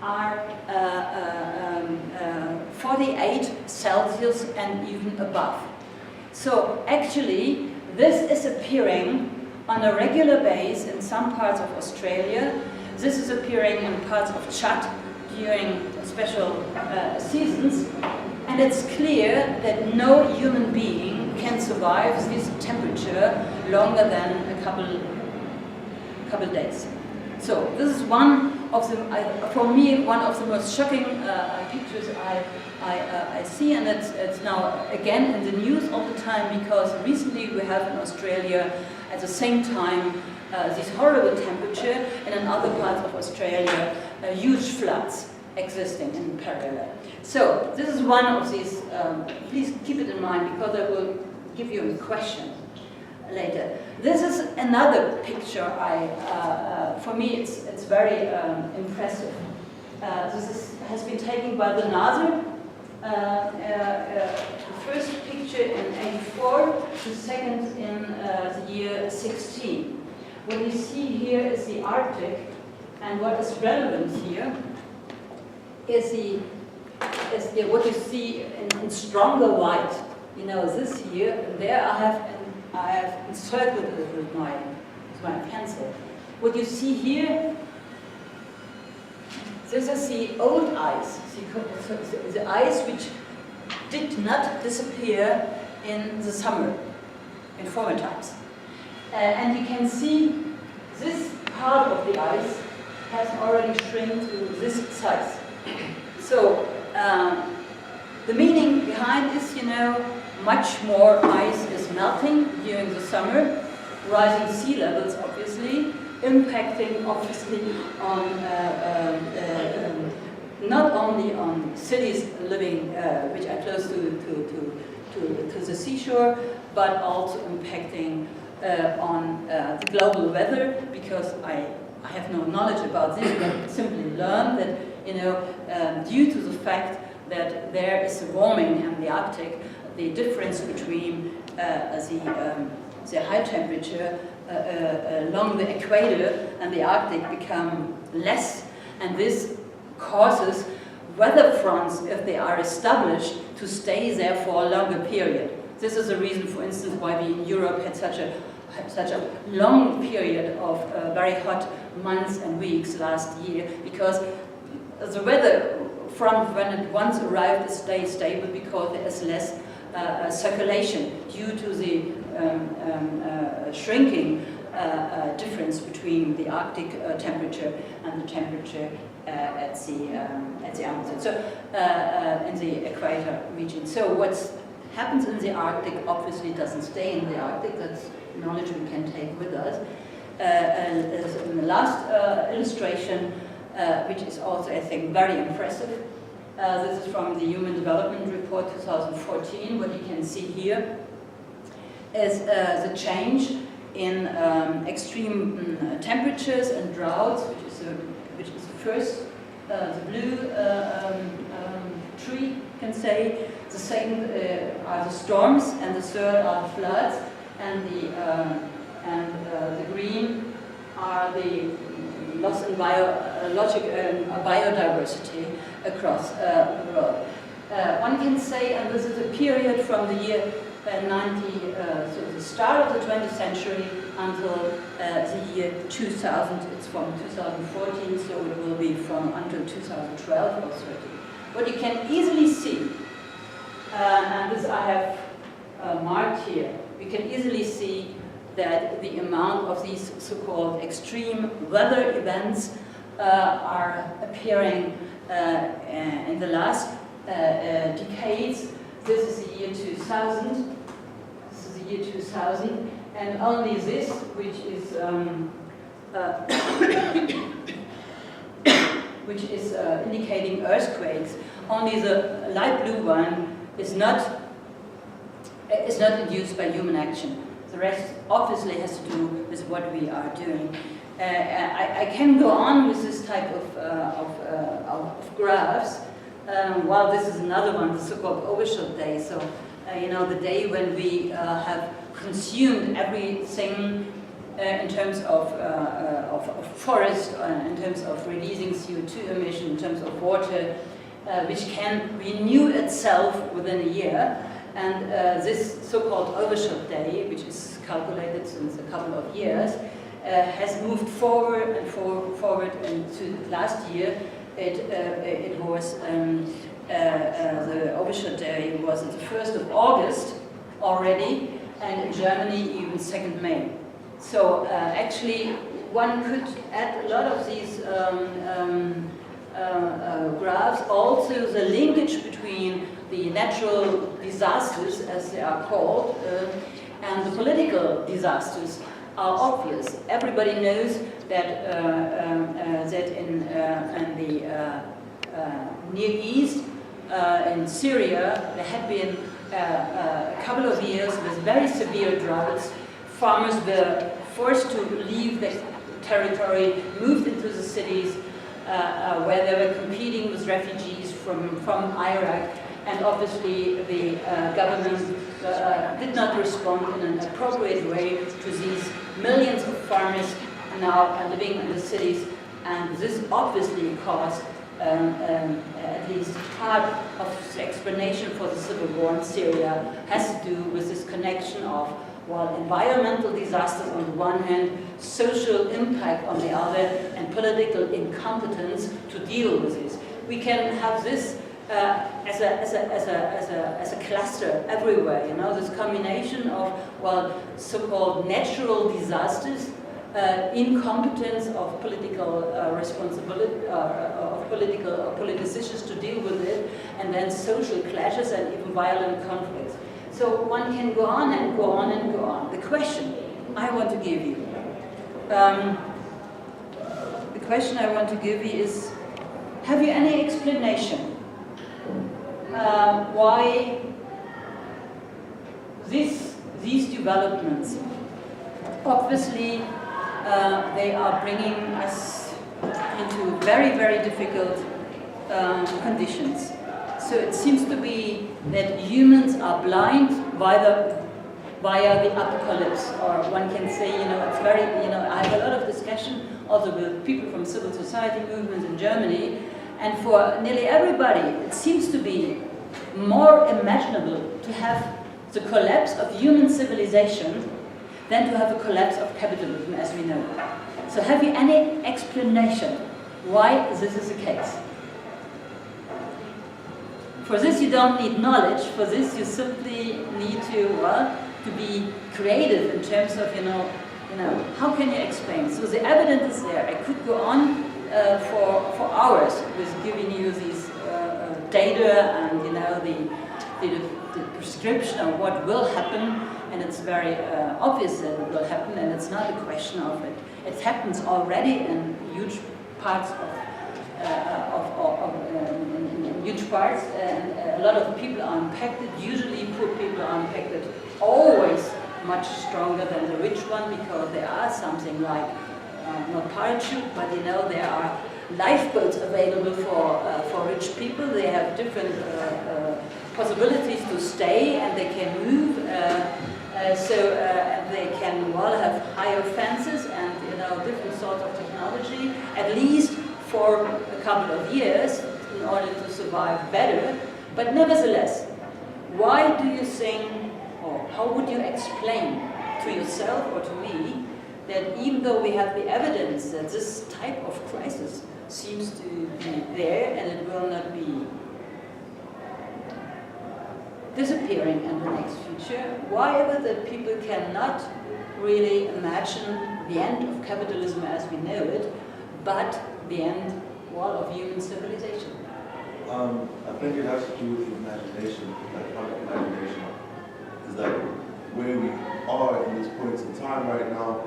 are 48 Celsius and even above. So actually, this is appearing on a regular basis in some parts of Australia. This is appearing in parts of Chad during special seasons. And it's clear that no human being can survive this temperature longer than a couple days. So this is one of the, for me, one of the most shocking pictures I see, and it's now again in the news all the time, because recently we have in Australia at the same time this horrible temperature, and in other parts of Australia huge floods existing in parallel. So this is one of these, please keep it in mind, because I will give you a question later. This is another picture for me it's very impressive. This has been taken by the NASA. The first picture in '84, the second in the year 16. What you see here is the Arctic, and what is relevant here is what you see in stronger white. You know, this here and there I have encircled it with my pencil. What you see here, this is the old ice, the ice which did not disappear in the summer, in former times. And you can see this part of the ice has already shrunk to this size. So the meaning behind is, you know, much more ice is melting during the summer, rising sea levels obviously, impacting obviously on not only on cities living which are close to the seashore, but also impacting on the global weather, because I have no knowledge about this, but simply learned that, you know, due to the fact that there is a warming in the Arctic, the difference between the high temperature along the equator and the Arctic become less, and this causes weather fronts, if they are established, to stay there for a longer period. This is the reason, for instance, why we in Europe had such a long period of very hot months and weeks last year, because the weather front, when it once arrived, stays stable because there is less circulation due to the shrinking difference between the Arctic temperature and the temperature at the Amazon, so in the equator region. So what happens in the Arctic obviously doesn't stay in the Arctic. That's knowledge we can take with us. In the last illustration, which is also, I think, very impressive. This is from the Human Development Report 2014. What you can see here is the change in extreme temperatures and droughts, which is the first, the blue tree, you can say. The second are the storms, and the third are the floods, and the green are the loss in biodiversity across the world. One can say, and this is a period from the year so the start of the 20th century until the year 2000. It's from 2014, so it will be from until 2012 or 13. What you can easily see, and this I have marked here, we can easily see that the amount of these so-called extreme weather events are appearing in the last decades. This is the year 2000. This is the year 2000, and only this, which is indicating earthquakes. Only the light blue one is not induced by human action. The rest obviously has to do with what we are doing. I can go on with this type of graphs. Well, this is another one, the so-called overshot day. So, you know, the day when we have consumed everything in terms of forest, in terms of releasing CO2 emission, in terms of water, which can renew itself within a year. And this so-called overshot day, which is calculated since a couple of years, has moved forward and forward. And to last year, it was the overshot day was the 1st of August already, and in Germany even 2nd May. So actually, one could add a lot of these graphs. Also, the linkage between the natural disasters, as they are called, and the political disasters are obvious. Everybody knows that that in the Near East, in Syria, there had been a couple of years with very severe droughts. Farmers were forced to leave their territory, moved into the cities, where they were competing with refugees from Iraq. And obviously the government did not respond in an appropriate way to these millions of farmers now living in the cities. And this obviously caused at least part of the explanation for the civil war in Syria has to do with this connection of, well, environmental disasters on the one hand, social impact on the other, and political incompetence to deal with this. We can have this as a cluster everywhere, you know, this combination of, well, so-called natural disasters, incompetence of political responsibility, of politicians to deal with it, and then social clashes and even violent conflicts. So one can go on and go on and go on. The question I want to give you, is, have you any explanation why these developments, obviously they are bringing us into very, very difficult conditions. So it seems to be that humans are blind via the apocalypse, or one can say, you know, it's very, you know, I have a lot of discussion also with people from civil society movements in Germany, and for nearly everybody, it seems to be more imaginable to have the collapse of human civilization than to have a collapse of capitalism as we know it. So have you any explanation why this is the case? For this you don't need knowledge, for this you simply need to, well, to be creative in terms of, you know, how can you explain? So the evidence is there. I could go on for hours with giving you these data and, you know, the prescription of what will happen, and it's very obvious that it will happen, and it's not a question of it. It happens already in huge parts in huge parts, and a lot of people are impacted. Usually poor people are impacted always much stronger than the rich one, because there are something like, not parachute, but you know, there are lifeboats available for rich people. They have different possibilities to stay, and they can move, so they can, well, have higher fences and, you know, different sorts of technology, at least for a couple of years, in order to survive better. But nevertheless, why do you think, or how would you explain to yourself or to me, that even though we have the evidence that this type of crisis seems to be there and it will not be disappearing in the next future, why is it that people cannot really imagine the end of capitalism as we know it, but the end, well, of human civilization? I think it has to do with the imagination, that part of imagination. Is that where we are in this point in time right now,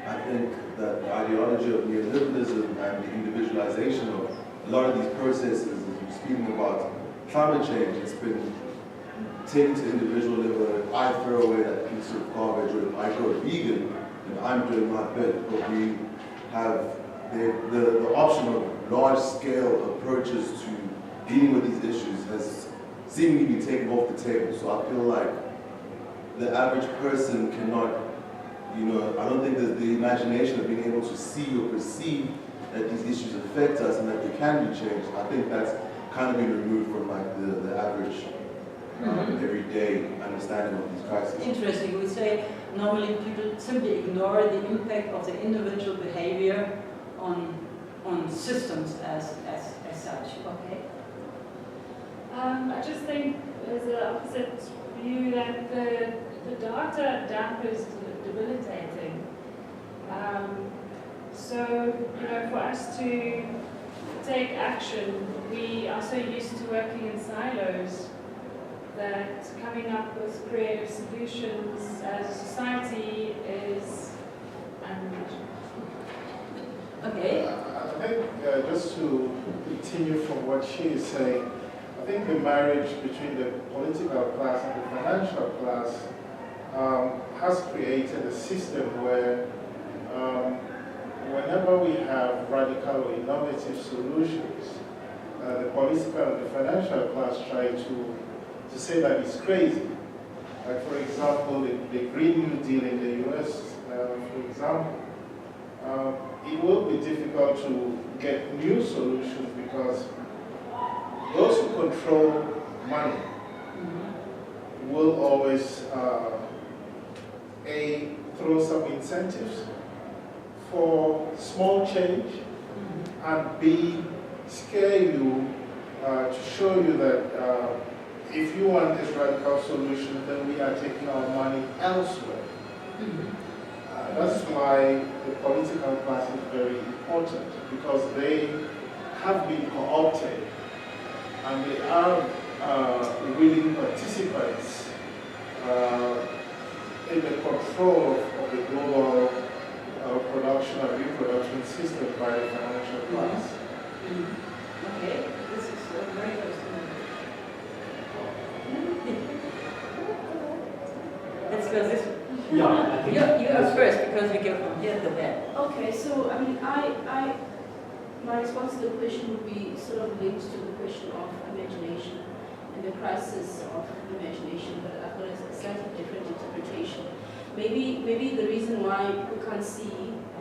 I think that the ideology of neoliberalism and the individualization of a lot of these processes, as we're speaking about climate change, it's been taken to the individual level. If I throw away that piece of garbage, or if I go vegan, then I'm doing my bit. But we have the option of large-scale approaches to dealing with these issues has seemingly been taken off the table. So I feel like the average person cannot, I don't think there's the imagination of being able to see or perceive that these issues affect us and that they can be changed. I think that's kind of been removed from like the average everyday understanding of these crises. Interesting. We say normally people simply ignore the impact of the individual behavior on systems as such. Okay. I just think there's an opposite view that the data dump is debilitating. So, for us to take action, we are so used to working in silos that coming up with creative solutions as a society is unimaginable. Okay. I think just to continue from what she is saying, I think the marriage between the political class and the financial class has created a system where whenever we have radical or innovative solutions, the political and the financial class try to say that it's crazy. Like, for example, the Green New Deal in the US, for example, it will be difficult to get new solutions because those who control money will always throw some incentives for small change, and B, scare you to show you that if you want this radical solution, then we are taking our money elsewhere. That's why the political class is very important, because they have been co-opted and they are willing participants in the control of the global production and reproduction system by the financial class. Okay, this is very interesting. Let's go this way. Yeah, I think you go first, because we go from here to there. Okay, so my response to the question would be sort of linked to the question of imagination and the crisis of imagination, but I've got a slightly different interpretation. Maybe the reason why we can't see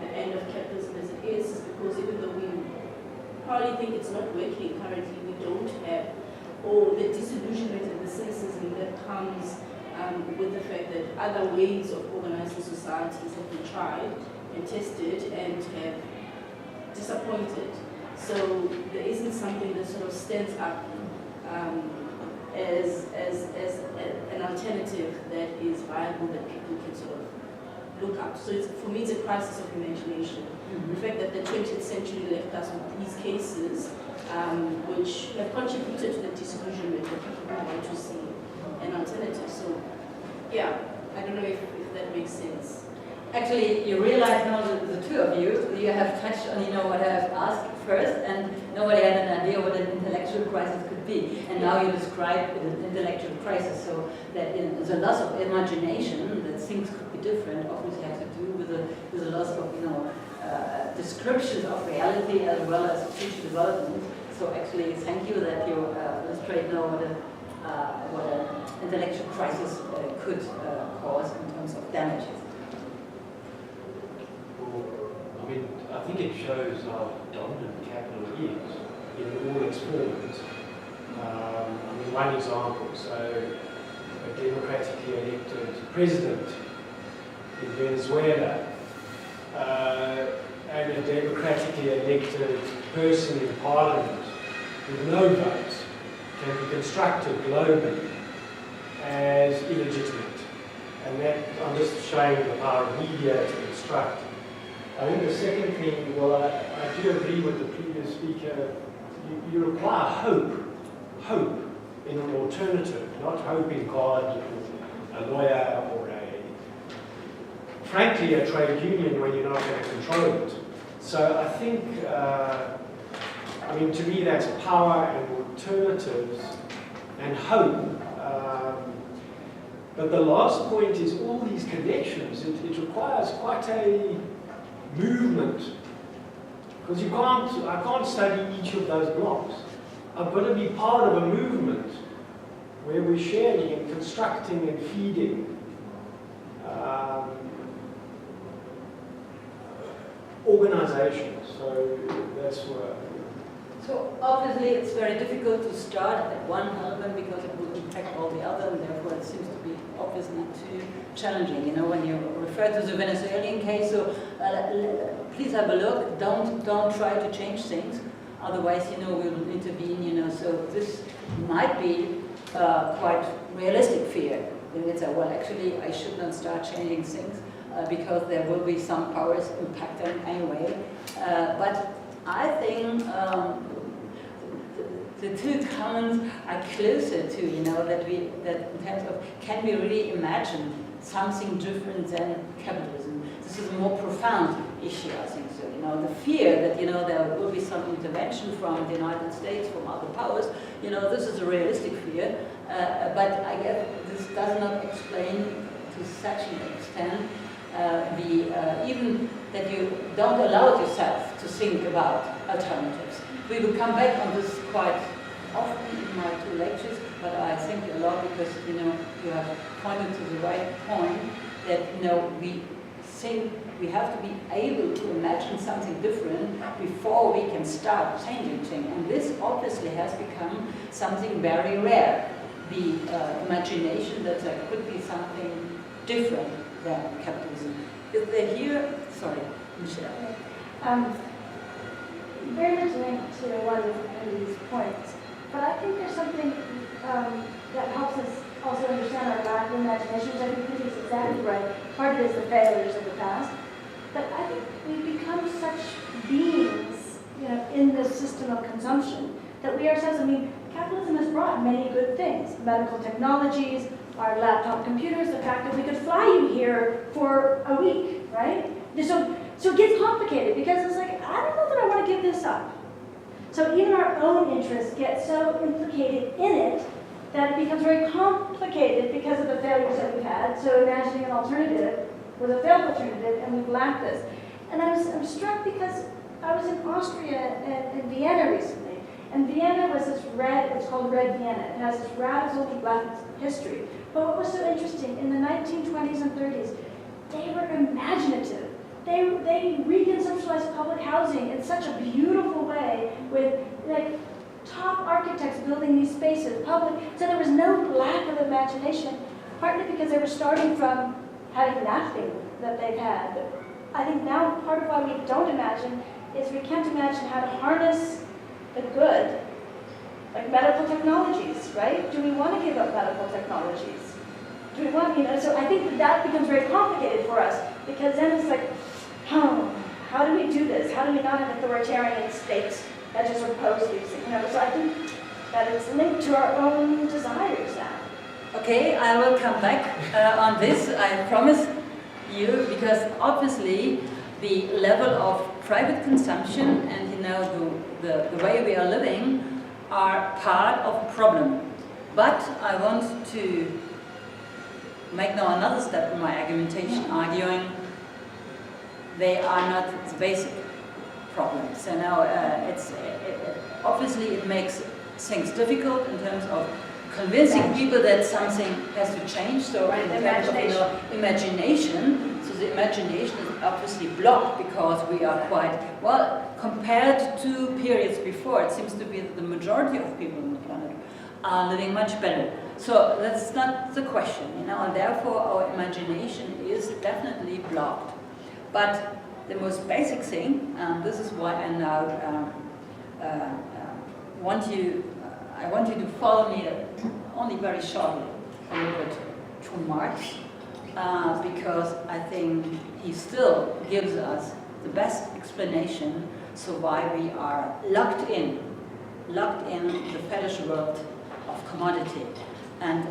the end of capitalism as it is because even though we probably think it's not working currently, we don't have the disillusionment and the cynicism that comes with the fact that other ways of organizing societies have been tried and tested and have disappointed. So there isn't something that sort of stands up as an alternative that is viable that people can sort of look up. So for me, it's a crisis of imagination. The fact that the 20th century left us with these cases which have contributed to the disillusionment that people want to see an alternative. So, yeah, I don't know if that makes sense. Actually, you realize now the two of you have touched on, what I have asked first, and nobody had an idea what an intellectual crisis could be. And now you describe an intellectual crisis, so that the loss of imagination, that things could be different, obviously has to do with the loss of, descriptions of reality as well as future development. So actually, thank you that you illustrate now what an intellectual crisis could cause in terms of damages. I think it shows how dominant capital is in all its forms. One example, so a democratically elected president in Venezuela and a democratically elected person in parliament with no vote can be constructed globally as illegitimate. And that, I'm just showing the power of media to construct. I think the second thing, I do agree with the previous speaker, you require hope in an alternative, not hope in God or a lawyer or frankly, a trade union when you're not going to control it. So I think, to me that's power and alternatives and hope But the last point is all these connections. It requires quite a movement, because I can't study each of those blocks. I've got to be part of a movement where we're sharing and constructing and feeding organizations. So that's where. So obviously it's very difficult to start at one element because it will impact all the other, and therefore it seems to be obviously too challenging. You know, when you refer to the Venezuelan case, so please have a look. Don't try to change things, otherwise, you know, we will intervene. You know, so this might be quite realistic fear. Then it's well, actually, I should not start changing things because there will be some powers impact them anyway. But I think the two comments are closer to, you know, that in terms of, can we really imagine something different than capitalism? This is a more profound issue, I think so. You know, the fear that, you know, there will be some intervention from the United States, from other powers, you know, this is a realistic fear, but I guess this does not explain to such an extent even that you don't allow yourself to think about alternatives. We will come back on this quite often in my two lectures, but I think a lot because, you know, you have pointed to the right point that, you know, we think we have to be able to imagine something different before we can start changing things. And this obviously has become something very rare, the imagination that there could be something different than capitalism. Is there here, sorry, Michelle. Very much linked to one of Andy's points, but I think there's something that helps us also understand our lack of imagination, which I think Peter's exactly right. Part of it is the failures of the past, but I think we've become such beings, you know, in this system of consumption that we ourselves, I mean, capitalism has brought many good things, medical technologies, our laptop computers, the fact that we could fly you here for a week, right? So it gets complicated because it's like, I don't know that I want to give this up. So even our own interests get so implicated in it that it becomes very complicated because of the failures that we've had. So imagining an alternative was a failed alternative, and we've lacked this. And I'm struck because I was in Austria and in Vienna recently, and Vienna was this it's called Red Vienna. It has this radical left history. But what was so interesting, in the 1920s and 30s, they were imaginative. They reconceptualized public housing in such a beautiful way with like top architects building these spaces, public. So there was no lack of imagination, partly because they were starting from having nothing that they've had. But I think now part of why we don't imagine is we can't imagine how to harness the good, like medical technologies, right? Do we want to give up medical technologies? Do we want, you know, so I think that becomes very complicated for us because then it's like, how do we do this? How do we not have authoritarian states that just oppose these things? You know, so I think that it's linked to our own desires now. Okay, I will come back on this, I promise you, because obviously the level of private consumption and, you know, the way we are living are part of the problem. But I want to make now another step in my argumentation, arguing they are not the basic problem. So now obviously it makes things difficult in terms of convincing people that something has to change. So in terms of, you know, imagination, so the imagination is obviously blocked because we are quite, well, compared to periods before, it seems to be that the majority of people on the planet are living much better. So that's not the question, you know, and therefore our imagination is definitely blocked. But the most basic thing, this is why I now want you to follow me only very shortly a little bit to Marx, because I think he still gives us the best explanation so why we are locked in the fetish world of commodity. And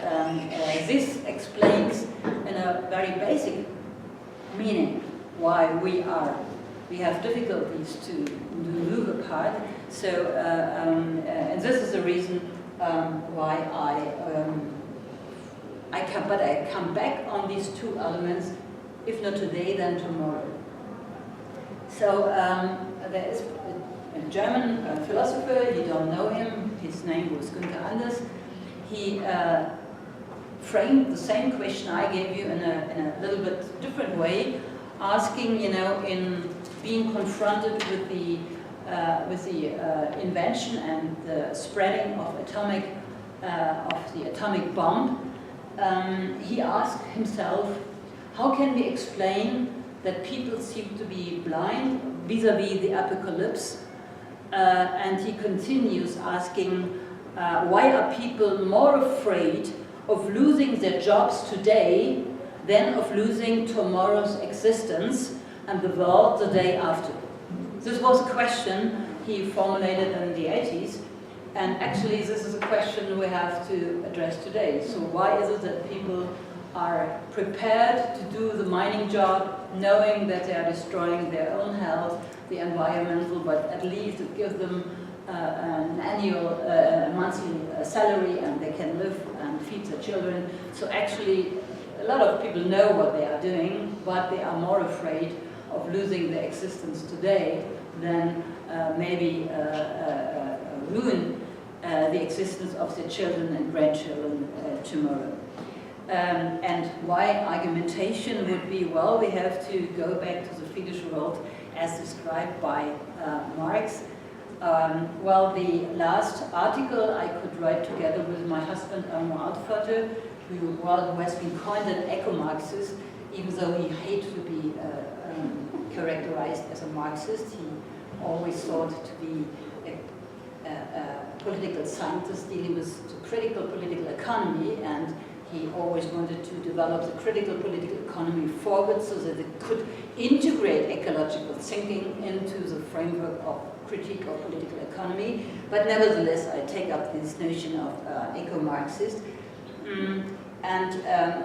this explains in a very basic meaning why we have difficulties to move apart. So, and this is the reason why but I come back on these two elements, if not today, then tomorrow. So there is a German philosopher, you don't know him, his name was Günther Anders. He framed the same question I gave you in a little bit different way, asking, in being confronted with the invention and the spreading of the atomic bomb, he asked himself, how can we explain that people seem to be blind vis-a-vis the apocalypse? And he continues asking, why are people more afraid of losing their jobs today than of losing tomorrow's existence and the world the day after? This was a question he formulated in the 80s, and actually this is a question we have to address today. So why is it that people are prepared to do the mining job, knowing that they are destroying their own health, the environmental, but at least it gives them an annual, monthly salary, and they can live and feed their children. So actually, a lot of people know what they are doing, but they are more afraid of losing their existence today than maybe ruin the existence of their children and grandchildren tomorrow. And why argumentation would be, well, we have to go back to the Friedrich world as described by Marx. Well, the last article I could write together with my husband, Arno Altvater, who has been coined an eco-Marxist, even though he hated to be characterized as a Marxist. He always thought to be a political scientist dealing with the critical political economy, and he always wanted to develop the critical political economy forward so that it could integrate ecological thinking into the framework of critique of political economy. But nevertheless, I take up this notion of eco-Marxist. And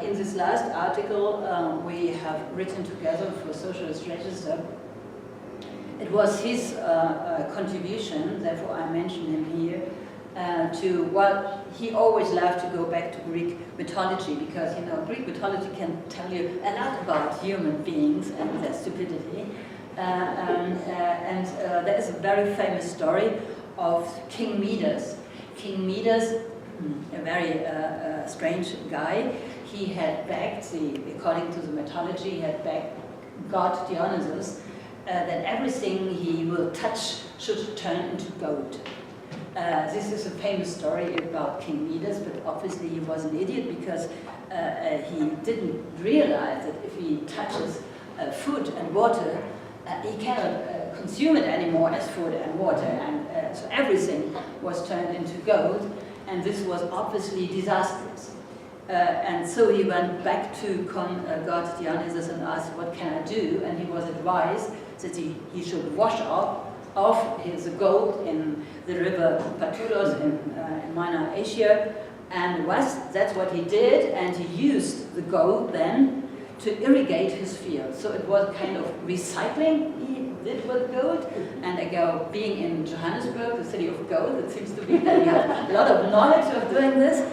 in this last article, we have written together for Socialist Register. It was his contribution, therefore I mention him here, he always loved to go back to Greek mythology, because Greek mythology can tell you a lot about human beings and their stupidity. There is a very famous story of King Midas. King Midas, a very strange guy, he had begged, according to the mythology, he had begged God Dionysus that everything he will touch should turn into gold. This is a famous story about King Midas, but obviously he was an idiot, because he didn't realize that if he touches food and water, he cannot consume it anymore as food and water, and so everything was turned into gold, and this was obviously disastrous. And so he went back to God Dionysus and asked, what can I do? And he was advised that he should wash off his gold in the river Patulos in Minor Asia, and that's what he did, and he used the gold then to irrigate his field. So it was kind of recycling he did with gold, and being in Johannesburg, the city of gold, it seems to be that he had a lot of knowledge of doing this.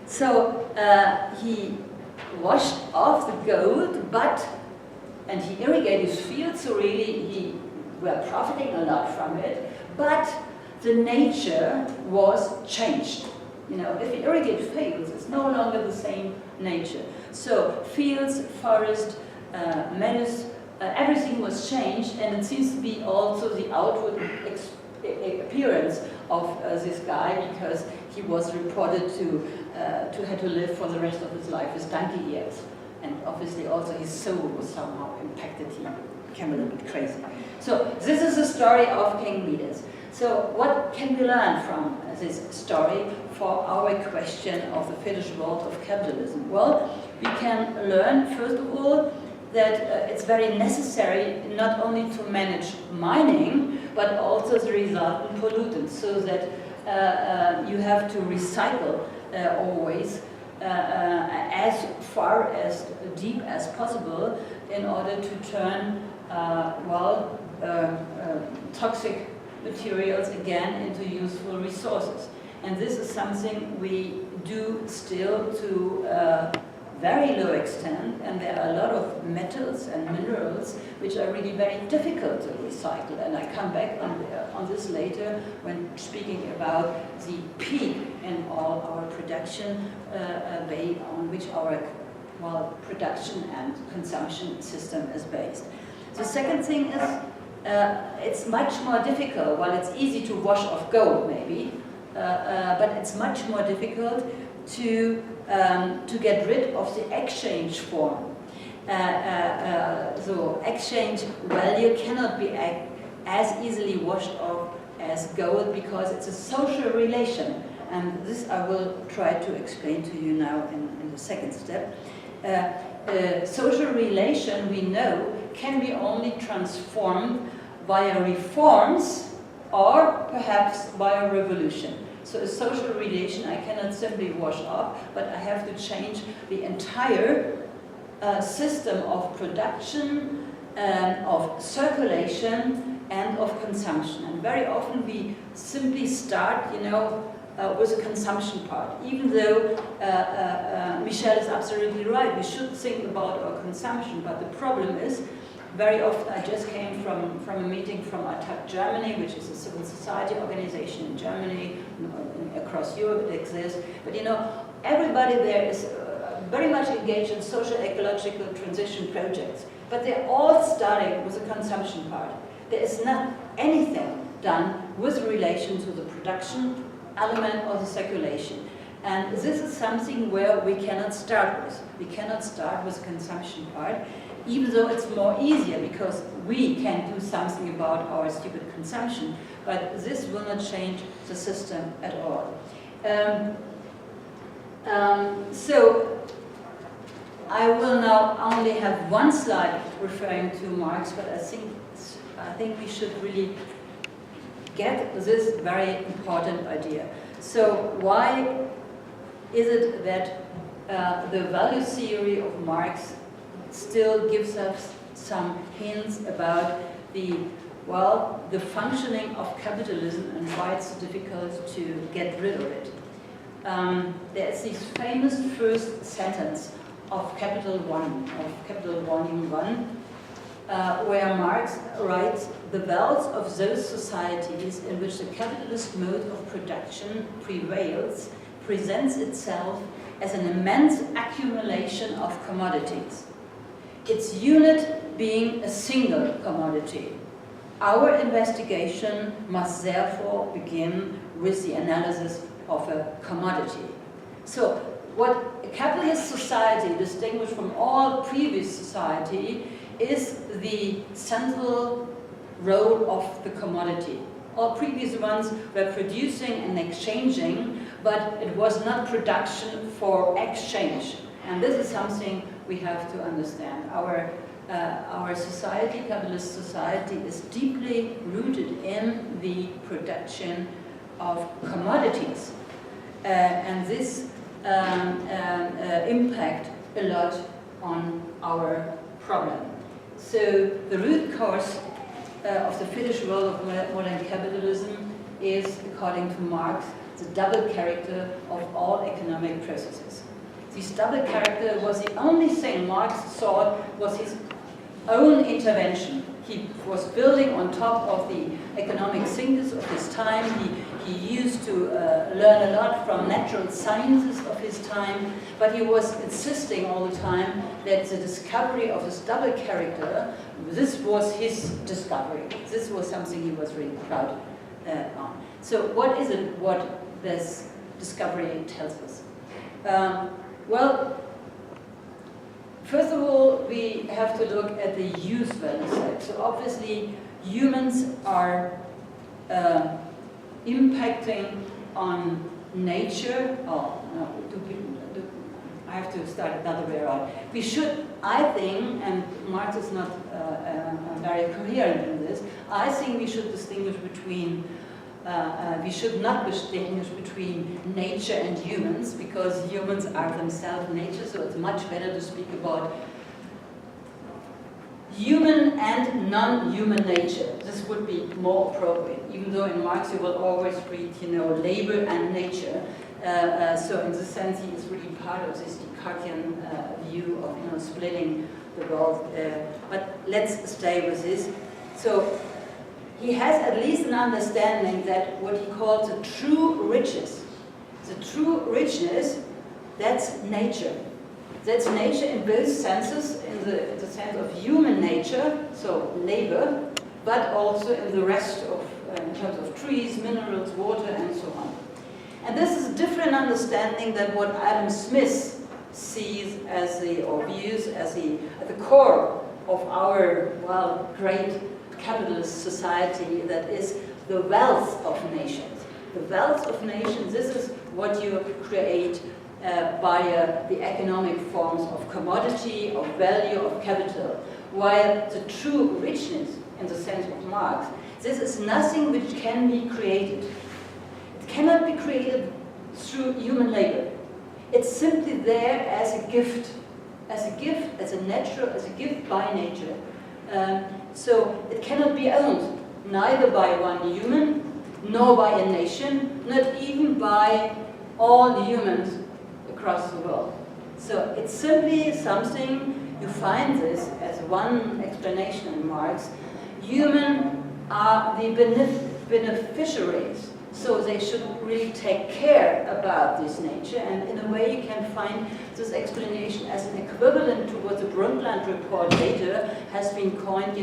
So he washed off the gold, and he irrigated his field, so really he were profiting a lot from it, but the nature was changed. If you irrigate fields, it's no longer the same nature. So fields, forest, meadows, everything was changed, and it seems to be also the outward appearance of this guy, because he was reported to have to live for the rest of his life with donkey ears. And obviously also his soul was somehow impacted. He became a little bit crazy. So this is the story of King Midas. So what can we learn from this story for our question of the finished world of capitalism? Well, we can learn, first of all, that it's very necessary not only to manage mining, but also the resultant pollutants, so that you have to recycle always as far as deep as possible in order to turn toxic materials again into useful resources. And this is something we do still to a very low extent, and there are a lot of metals and minerals which are really very difficult to recycle. And I come back on this later when speaking about the peak in all our production way on which our production and consumption system is based. The second thing is it's much more difficult. Well, it's easy to wash off gold, maybe, but it's much more difficult to get rid of the exchange form. So exchange value cannot be as easily washed off as gold because it's a social relation. And this I will try to explain to you now in the second step. Social relation, we know, can be only transformed via reforms or perhaps via revolution. So a social relation I cannot simply wash off, but I have to change the entire system of production, of circulation, and of consumption. And very often we simply start, with the consumption part. Even though Michel is absolutely right, we should think about our consumption, but the problem is, very often, I just came from a meeting from Untitled Germany, which is a civil society organization in Germany, across Europe it exists, but everybody there is very much engaged in social ecological transition projects, but they're all starting with the consumption part. There is not anything done with relation to the production element or the circulation. And this is something where we cannot start with. We cannot start with the consumption part, even though it's more easier because we can do something about our stupid consumption, but this will not change the system at all. So I will now only have one slide referring to Marx, but I think we should really get this very important idea. So why is it that the value theory of Marx still gives us some hints about the functioning of capitalism and why it's so difficult to get rid of it? There's this famous first sentence of Capital Volume 1, where Marx writes, "The wealth of those societies in which the capitalist mode of production prevails presents itself as an immense accumulation of commodities, its unit being a single commodity. Our investigation must therefore begin with the analysis of a commodity." So what a capitalist society, distinguished from all previous society, is the central role of the commodity. All previous ones were producing and exchanging, but it was not production for exchange. And this is something we have to understand. Our society, capitalist society, is deeply rooted in the production of commodities. And this impact a lot on our problem. So the root cause of the Finnish world of modern capitalism is, according to Marx, the double character of all economic processes. This double character was the only thing Marx thought was his own intervention. He was building on top of the economic thinkers of his time. He used to learn a lot from natural sciences of his time, but he was insisting all the time that the discovery of this double character, this was his discovery. This was something he was really proud on. So what is it what this discovery tells us? Well, first of all, we have to look at the use value side. So obviously, humans are impacting on nature. Oh, no, I have to start another way around. We should, I think, and Marx is not very coherent in this, I think we should distinguish between we should not distinguish between nature and humans, because humans are themselves nature, so it's much better to speak about human and non-human nature. This would be more appropriate, even though in Marx you will always read, labor and nature. So in this sense, he is really part of this Descartesian view of splitting the world. But let's stay with this. So he has at least an understanding that what he calls the true riches. The true richness, that's nature. That's nature in both senses, in the sense of human nature, so labor, but also in the rest of, in terms of trees, minerals, water, and so on. And this is a different understanding than what Adam Smith sees as or views as at the core of our, great capitalist society, that is the wealth of nations. The wealth of nations, this is what you create by the economic forms of commodity, of value, of capital. While the true richness, in the sense of Marx, this is nothing which can be created. It cannot be created through human labor. It's simply there as a gift, as a natural, as a gift by nature. So it cannot be owned, neither by one human, nor by a nation, not even by all humans across the world. So it's simply something, you find this as one explanation in Marx, human are the beneficiaries, so they should really take care about this nature, and in a way you can find this explanation as an equivalent to what the Brundtland report later has been coined,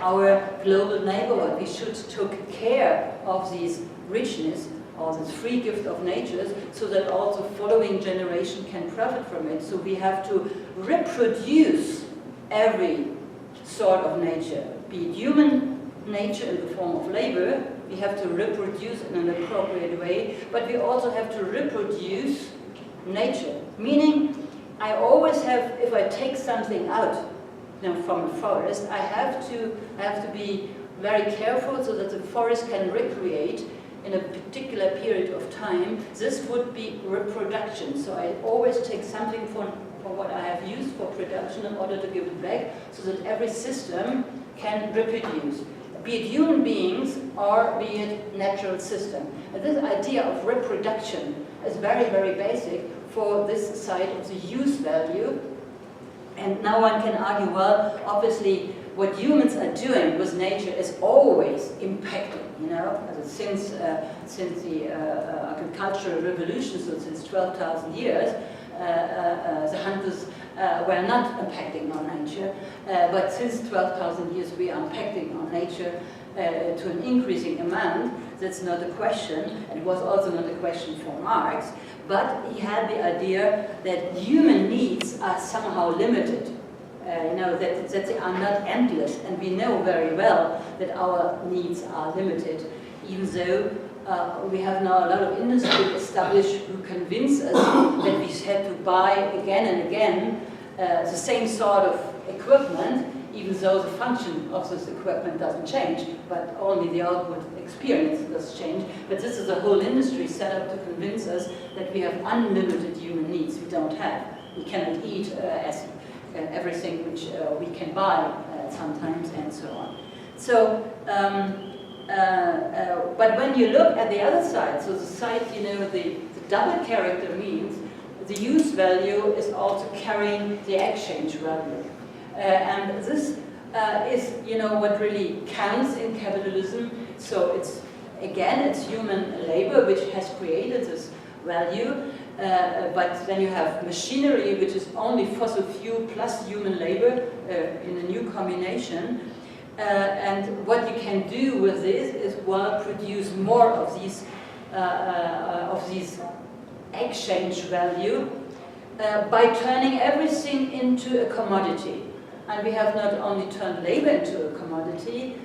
our global neighborhood. We should take care of these richness, or this free gift of nature, so that also following generation can profit from it. So we have to reproduce every sort of nature, be it human nature in the form of labor, we have to reproduce in an appropriate way, but we also have to reproduce nature. Meaning, I always have, if I take something out from a forest, I have to be very careful so that the forest can recreate in a particular period of time. This would be reproduction. So I always take something for what I have used for production in order to give it back, so that every system can reproduce, be it human beings or be it natural system. And this idea of reproduction is very, very basic for this side of the use value. And now one can argue, well, obviously what humans are doing with nature is always impacting, since the agricultural revolution, so since 12,000 years, the hunters were not impacting on nature, but since 12,000 years we are impacting on nature to an increasing amount. That's not a question, and it was also not a question for Marx, but he had the idea that human needs are somehow limited. That they are not endless, and we know very well that our needs are limited, even though we have now a lot of industry established who convince us that we have to buy again and again the same sort of equipment, even though the function of this equipment doesn't change, but only the output experience does change. But this is a whole industry set up to convince us that we have unlimited human needs. We don't have. We cannot eat everything which we can buy sometimes, and so on. So, but when you look at the other side, so the side, the double character means the use value is also carrying the exchange value. And this is, what really counts in capitalism. So it's human labor which has created this value. But then you have machinery, which is only fossil fuel plus human labor in a new combination. And what you can do with this is, produce more of these exchange value by turning everything into a commodity. And we have not only turned labor into a commodity,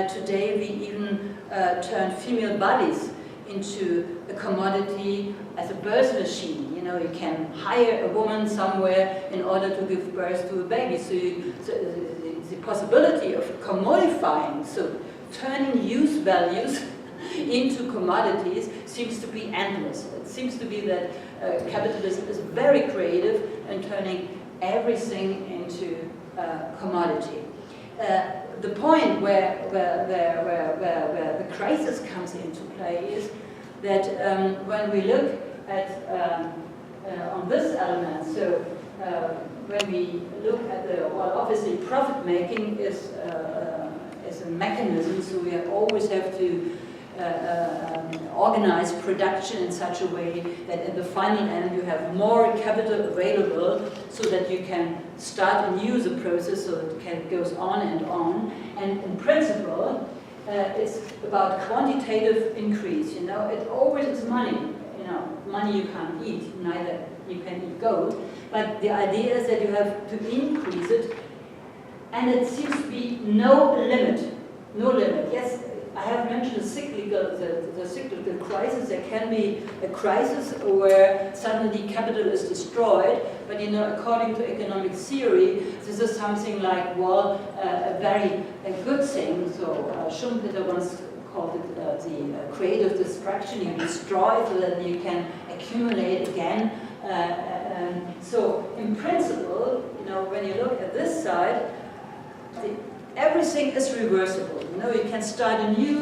today we even turn female bodies into a commodity as a birth machine. You can hire a woman somewhere in order to give birth to a baby. So the possibility of commodifying, so turning use values into commodities, seems to be endless. It seems to be that capitalism is very creative in turning everything into commodity. the point where the crisis comes into play is that when we look at on this element, so when we look at the, well, obviously profit making is a mechanism, so we always have to organize production in such a way that at the final end you have more capital available so that you can start and use a process so it goes on. And in principle, it's about quantitative increase. You know, it always is money. You know, money you can't eat, neither you can eat gold. But the idea is that you have to increase it, and it seems to be no limit. No limit. Yes, I have mentioned the cyclical crisis. There can be a crisis where suddenly capital is destroyed, but you know, according to economic theory, this is something like, well, a good thing. So Schumpeter once called it the creative destruction. You destroy so that you can accumulate again. So in principle, you know, when you look at this side, everything is reversible. You know, you can start anew.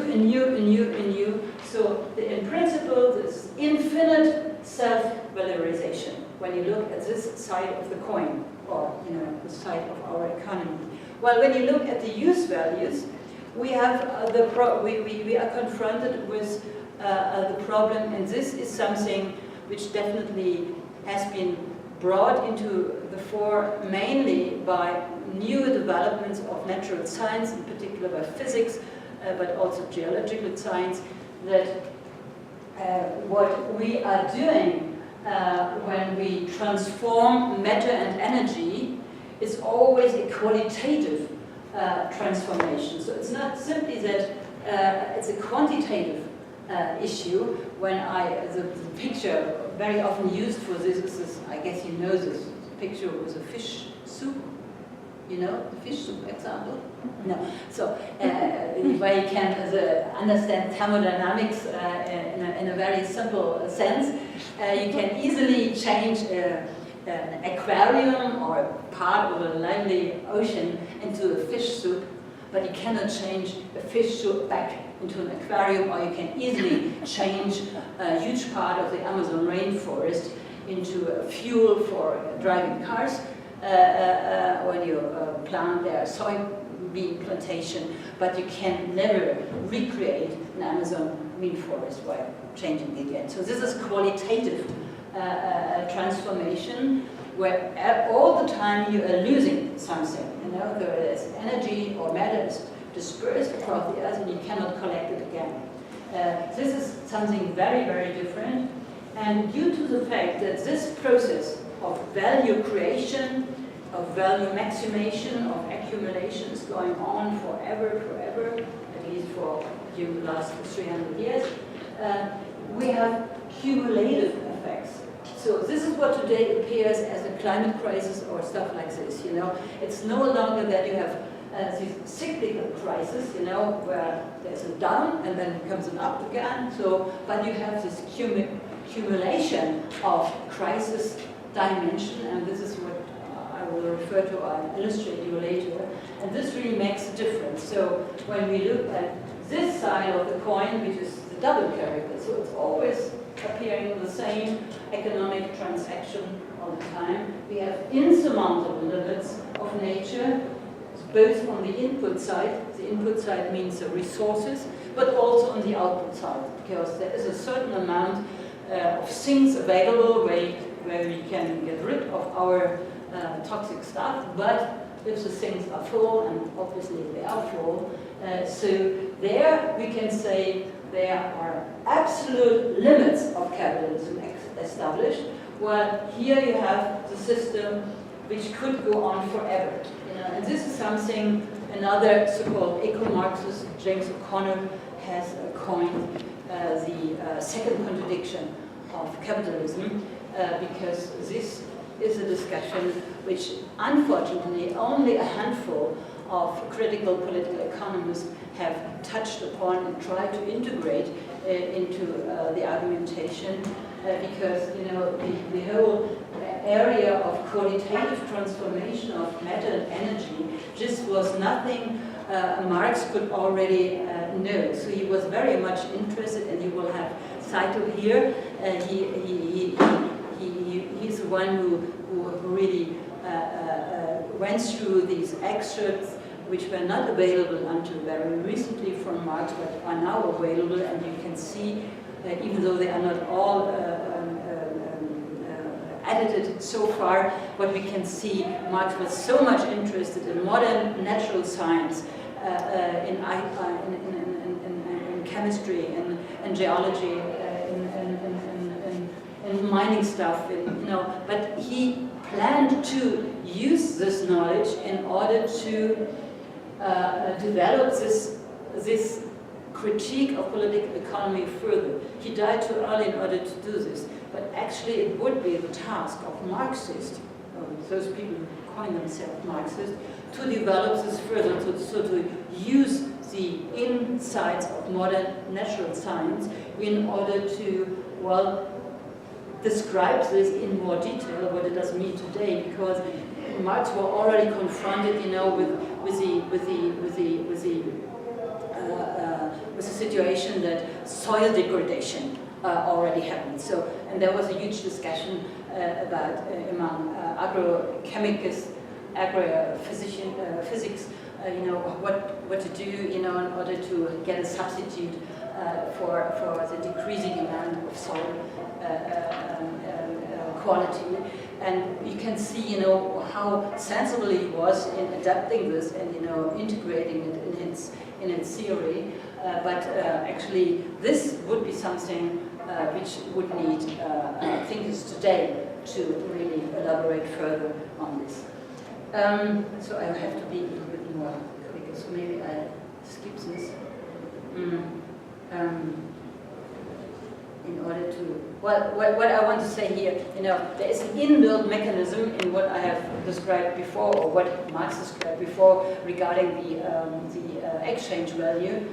So in principle, there's infinite self-valorization when you look at this side of the coin, or you know, the side of our economy. Well, when you look at the use values, we have we are confronted with the problem, and this is something which definitely has been brought into the fore mainly by new developments of natural science, in particular by physics, but also geological science, that what we are doing when we transform matter and energy is always a qualitative transformation. So it's not simply that it's a quantitative issue. When the picture very often used for this is, I guess you know this picture was a fish soup. You know, the fish soup example? No. So, where you can understand thermodynamics in a very simple sense, you can easily change an aquarium or a part of a lively ocean into a fish soup, but you cannot change a fish soup back into an aquarium, or you can easily change a huge part of the Amazon rainforest into a fuel for driving cars. When you plant their soybean plantation, but you can never recreate an Amazon rainforest by changing it again. So this is qualitative transformation, where all the time you are losing something. You know, there is energy or matter is dispersed across the earth, and you cannot collect it again. This is something very, very different, and due to the fact that this process of value creation, of value maximization, of accumulation is going on forever, at least for the last 300 years, we have cumulative effects. So this is what today appears as a climate crisis or stuff like this, you know. It's no longer that you have this cyclical crisis, you know, where there's a down and then comes an up again. So, but you have this accumulation of crisis dimension, and this is what I will refer to, I'll illustrate you later. And this really makes a difference. So when we look at this side of the coin, which is the double character, so it's always appearing in the same economic transaction all the time. We have insurmountable limits of nature, both on the input side. The input side means the resources, but also on the output side, because there is a certain amount of things available where we can get rid of our toxic stuff, but if the things are full, and obviously they are full, so there we can say there are absolute limits of capitalism established, while here you have the system which could go on forever. You know, and this is something another so-called eco-Marxist, James O'Connor, has coined the second contradiction of capitalism, because this is a discussion which unfortunately only a handful of critical political economists have touched upon and tried to integrate into the argumentation, because you know the whole area of qualitative transformation of matter and energy just was nothing Marx could already know. So he was very much interested, and you will have Saito here. He's the one who really went through these excerpts, which were not available until very recently from Marx, but are now available, and you can see, even though they are not all edited so far, what we can see, Marx was so much interested in modern natural science, in chemistry, in geology, in mining stuff, but he planned to use this knowledge in order to develop this critique of political economy further. He died too early in order to do this, but actually it would be the task of Marxists, those people who coin themselves Marxists, to develop this further, so to use the insights of modern natural science in order to, well, describe this in more detail, what it does mean today, because Marx were already confronted, with the situation that soil degradation already happened. So, and there was a huge discussion about among agrochemists, physics, what to do, in order to get a substitute for the decreasing amount of soil quality. And you can see, how sensible he was in adapting this and, integrating it in its theory. But actually, this would be something which would need thinkers today to really elaborate further on this. So I have to be a little bit more quick, so maybe I skip this. In order to, what I want to say here, there is an inbuilt mechanism in what I have described before, or what Marx described before, regarding the exchange value.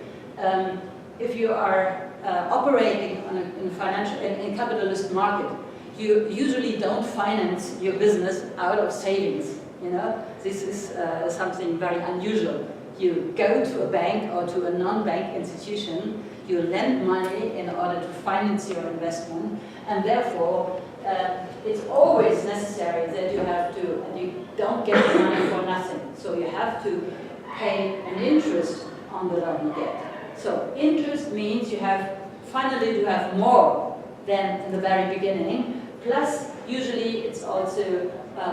If you are operating in capitalist market, you usually don't finance your business out of savings. This is something very unusual. You go to a bank or to a non-bank institution, you lend money in order to finance your investment, and therefore it's always necessary that you don't get the money for nothing. So you have to pay an interest on the loan you get. So interest means you have more than in the very beginning, plus usually it's also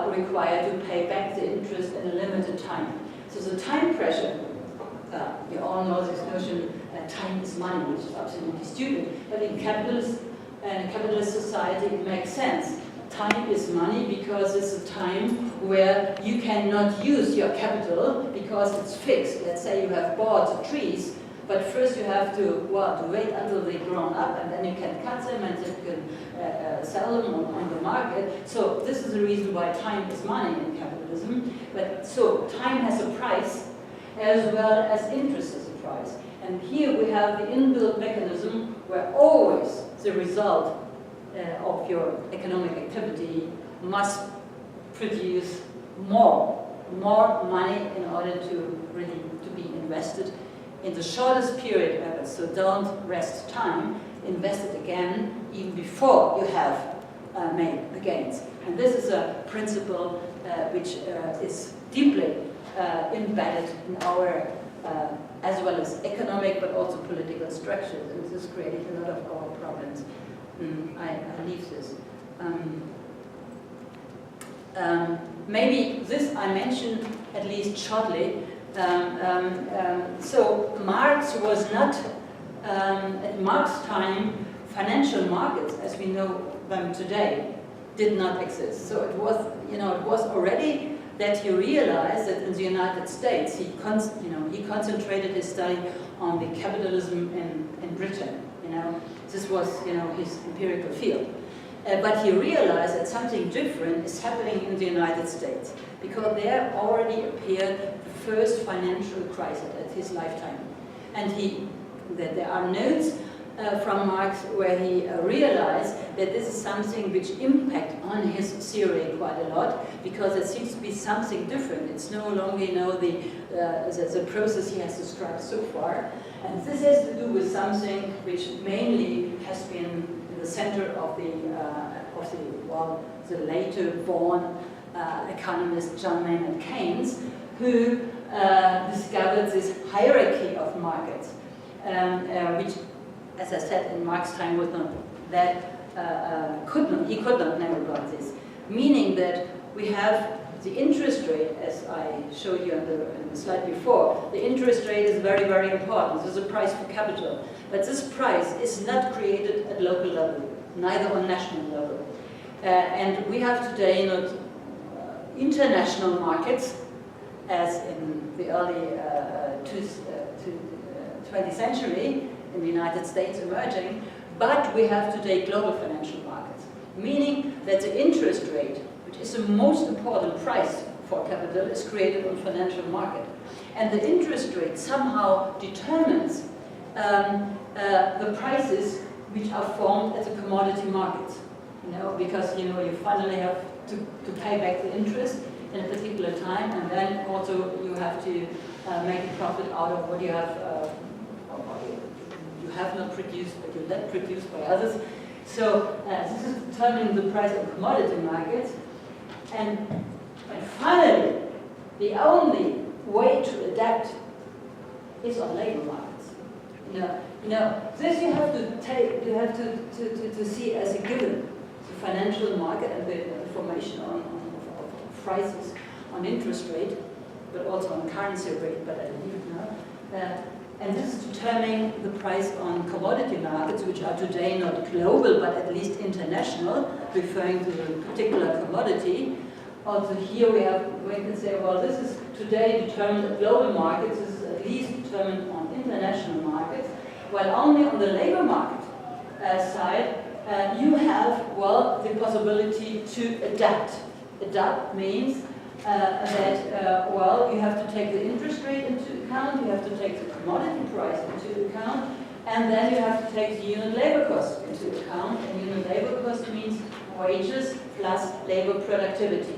required to pay back the interest in a limited time. So the time pressure, you all know this notion that time is money, which is absolutely stupid, but in capitalist society it makes sense. Time is money because it's a time where you cannot use your capital because it's fixed. Let's say you have bought the trees, but first you have to wait until they've grown up, and then you can cut them and then you can sell them on the market. So this is the reason why time is money in capitalism. But so time has a price as well as interest has a price. And here we have the inbuilt mechanism where always the result of your economic activity must produce more money in order to really to be invested in the shortest period ever. So don't rest time, invest it again even before you have made the gains. And this is a principle which is deeply embedded in our as well as economic but also political structures, and this is creating a lot of our problems. I leave this. Maybe this I mentioned at least shortly. So Marx was not, at Marx's time, financial markets as we know them today did not exist. So it was, it was already that he realized that in the United States, he concentrated his study on the capitalism in Britain. This was, his empirical field. But he realized that something different is happening in the United States, because there already appeared the first financial crisis at his lifetime. And that there are notes from Marx, where he realized that this is something which impacts on his theory quite a lot, because it seems to be something different. It's no longer, the process he has described so far, and this has to do with something which mainly has been in the center of the later born economist John Maynard Keynes, who discovered this hierarchy of markets, which, as I said, in Marx's time was not that, he could not know about this. Meaning that we have the interest rate, as I showed you in the slide before. The interest rate is very, very important. This is a price for capital. But this price is not created at local level, neither on national level. And we have today international markets, as in the early 20th century, in the United States emerging, but we have today global financial markets, meaning that the interest rate, which is the most important price for capital, is created on financial market. And the interest rate somehow determines the prices which are formed at the commodity markets. Because you finally have to pay back the interest in a particular time, and then also you have to make a profit out of what you have not produced, but you let produced by others. So this is determining the price of commodity markets. And finally, the only way to adapt is on labor markets. This you have to take, you have to see as a given. The financial market and the formation of prices on interest rate, but also on currency rate, but I leave now. And this is determining the price on commodity markets, which are today not global, but at least international, referring to the particular commodity. Also here we can say, well, this is today determined at global markets, this is at least determined on international markets, while only on the labor market side, you have, the possibility to adapt. Adapt means that, you have to take the interest rate into account, you have to take the commodity price into account, and then you have to take the unit labor cost into account. And unit labor cost means wages plus labor productivity.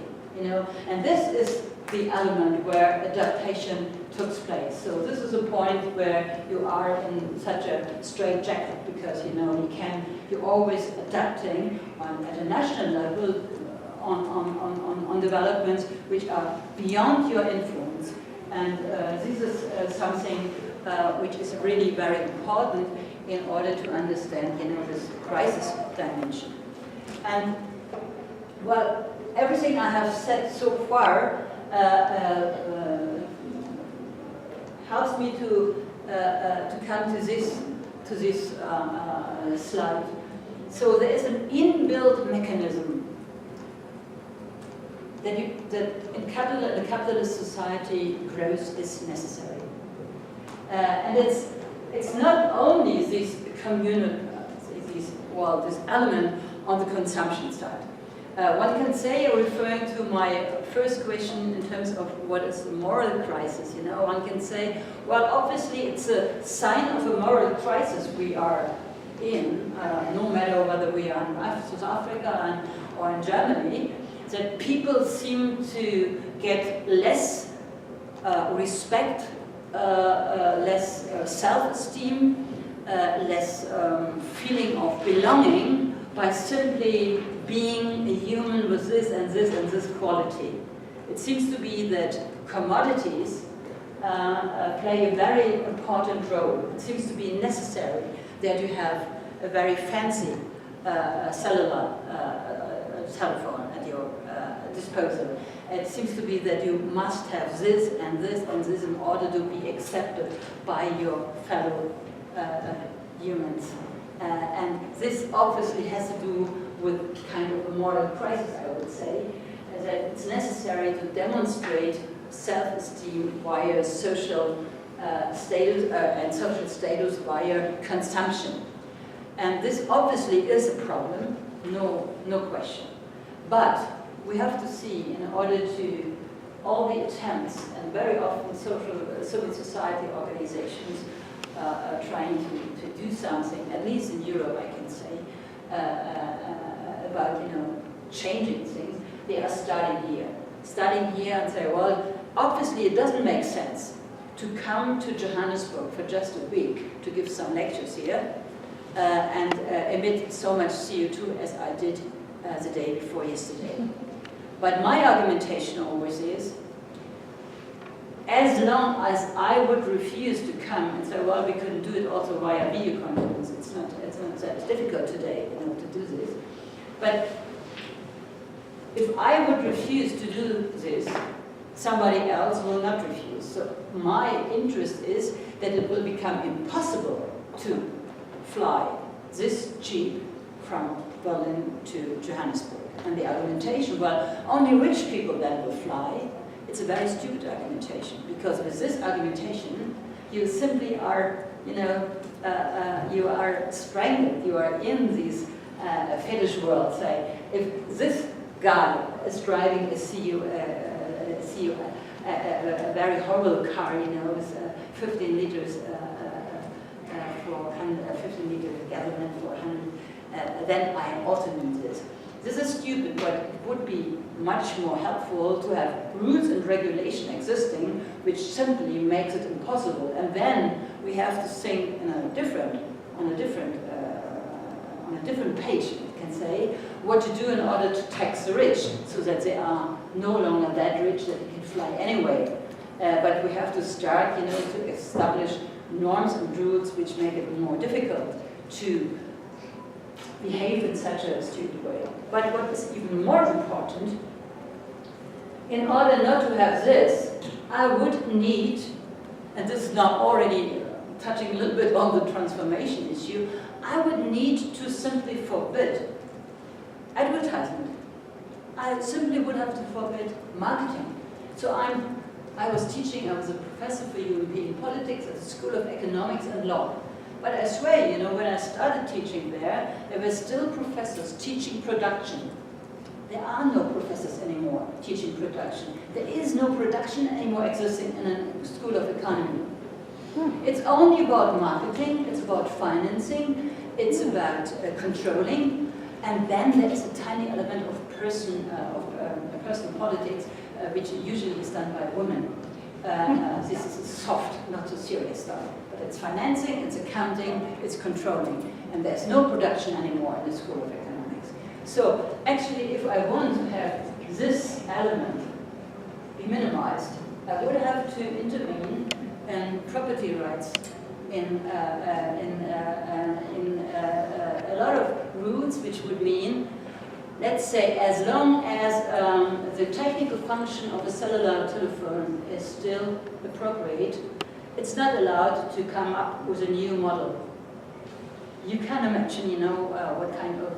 And this is the element where adaptation took place. So this is a point where you are in such a straitjacket, because you're always adapting at a national level on developments which are beyond your influence. And this is something which is really very important in order to understand this crisis dimension. And everything I have said so far helps me to come to this slide. So there is an inbuilt mechanism that in capitalist society growth is necessary, and it's not only this communal, this element on the consumption side. One can say, referring to my first question in terms of what is the moral crisis, one can say, obviously it's a sign of a moral crisis we are in, no matter whether we are in South Africa or in Germany, that people seem to get less respect, less self-esteem, less feeling of belonging by simply being a human with this and this and this quality. It seems to be that commodities play a very important role. It seems to be necessary that you have a very fancy cellular telephone at your disposal. It seems to be that you must have this and this and this in order to be accepted by your fellow humans. And this obviously has to do with kind of a moral crisis, I would say, that it's necessary to demonstrate self-esteem via social status and social status via consumption. And this obviously is a problem, no question. But we have to see, in order to all the attempts, and very often civil society organizations trying to do something, at least in Europe, I can say, about changing things. They are starting here and say, well, obviously it doesn't make sense to come to Johannesburg for just a week to give some lectures here and emit so much CO2 as I did the day before yesterday. But my argumentation always is, as long as I would refuse to come and say, well, we can do it also via video conference. It's not that difficult today, to do this. But if I would refuse to do this, somebody else will not refuse. So my interest is that it will become impossible to fly this cheap from Berlin to Johannesburg. And the argumentation, well, only rich people then will fly. It's a very stupid argumentation, because with this argumentation, you simply are, you are strangled. You are in this fetish world. Say, if this guy is driving a very horrible car, with 15 liters for 15 liters gasoline for 100, then I also need this. This is stupid, but it would be much more helpful to have rules and regulation existing, which simply makes it impossible. And then we have to think on a different page, you can say, what to do in order to tax the rich, so that they are no longer that rich that they can fly anyway. But we have to start, to establish norms and rules which make it more difficult to behave in such a stupid way. But what is even more important, in order not to have this, I would need, and this is now already touching a little bit on the transformation issue, I would need to simply forbid advertisement. I simply would have to forbid marketing. So I was a professor for European politics at the School of Economics and Law. But I swear, when I started teaching there were still professors teaching production. There are no professors anymore teaching production. There is no production anymore existing in a school of economy. It's only about marketing, it's about financing, it's about controlling, and then there is a tiny element of personal politics, which usually is done by women. This is soft, not so serious stuff. But it's financing, it's accounting, it's controlling. And there's no production anymore in the School of Economics. So actually, if I want to have this element be minimized, I would have to intervene in property rights, in a lot of rules, which would mean, let's say, as long as the technical function of a cellular telephone is still appropriate, it's not allowed to come up with a new model. You can imagine, what kind of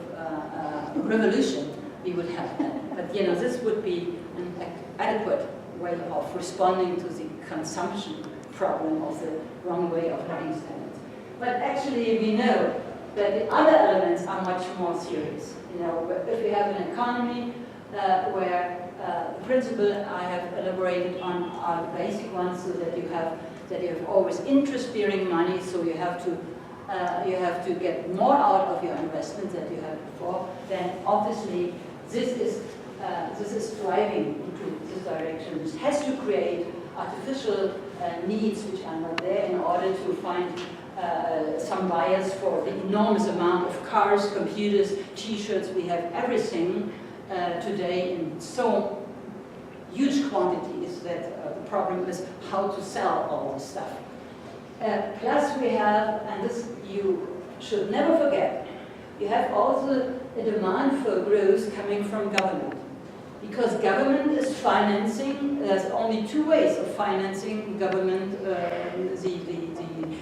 revolution we would have then. But, this would be an adequate way of responding to the consumption problem of the wrong way of living standards. But actually, we know that the other elements are much more serious. If we have an economy where the principle I have elaborated on are the basic ones, so that you have always interest-bearing money, so you have to get more out of your investments than you had before, then obviously this is driving into this direction. This has to create artificial needs which are not there in order to find some buyers for the enormous amount of cars, computers, t-shirts. We have everything today in so huge quantities that the problem is how to sell all this stuff. Plus we have, and this you should never forget, you have also a demand for growth coming from government. Because government is financing, there's only two ways of financing government,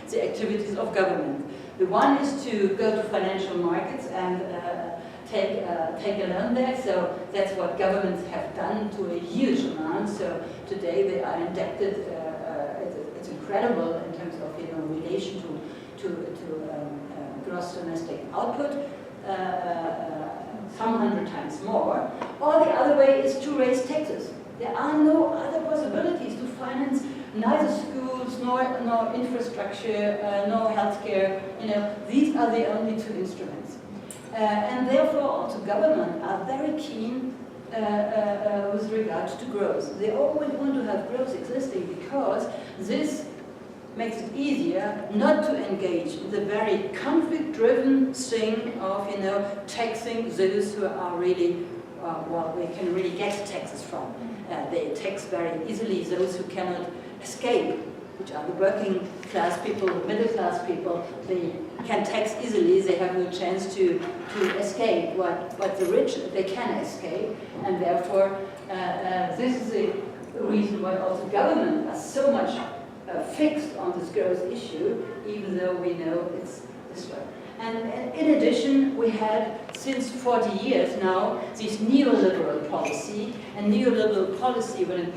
the activities of government. The one is to go to financial markets and take a loan there. So that's what governments have done to a huge amount. So today they are indebted. It's incredible in terms of relation to gross domestic output. Some 100 times more, or the other way is to raise taxes. There are no other possibilities to finance neither schools nor infrastructure, no healthcare. These are the only two instruments. And therefore also government are very keen with regard to growth. They always want to have growth existing because this makes it easier not to engage in the very conflict-driven thing of, taxing those who are really, we can really get taxes from. They tax very easily those who cannot escape, which are the working class people, middle class people. They can tax easily, they have no chance to escape. But the rich, they can escape, and therefore this is the reason why also government are so much fixed on this growth issue, even though we know it's this way. And in addition, we had, since 40 years now, this neoliberal policy. And neoliberal policy, when it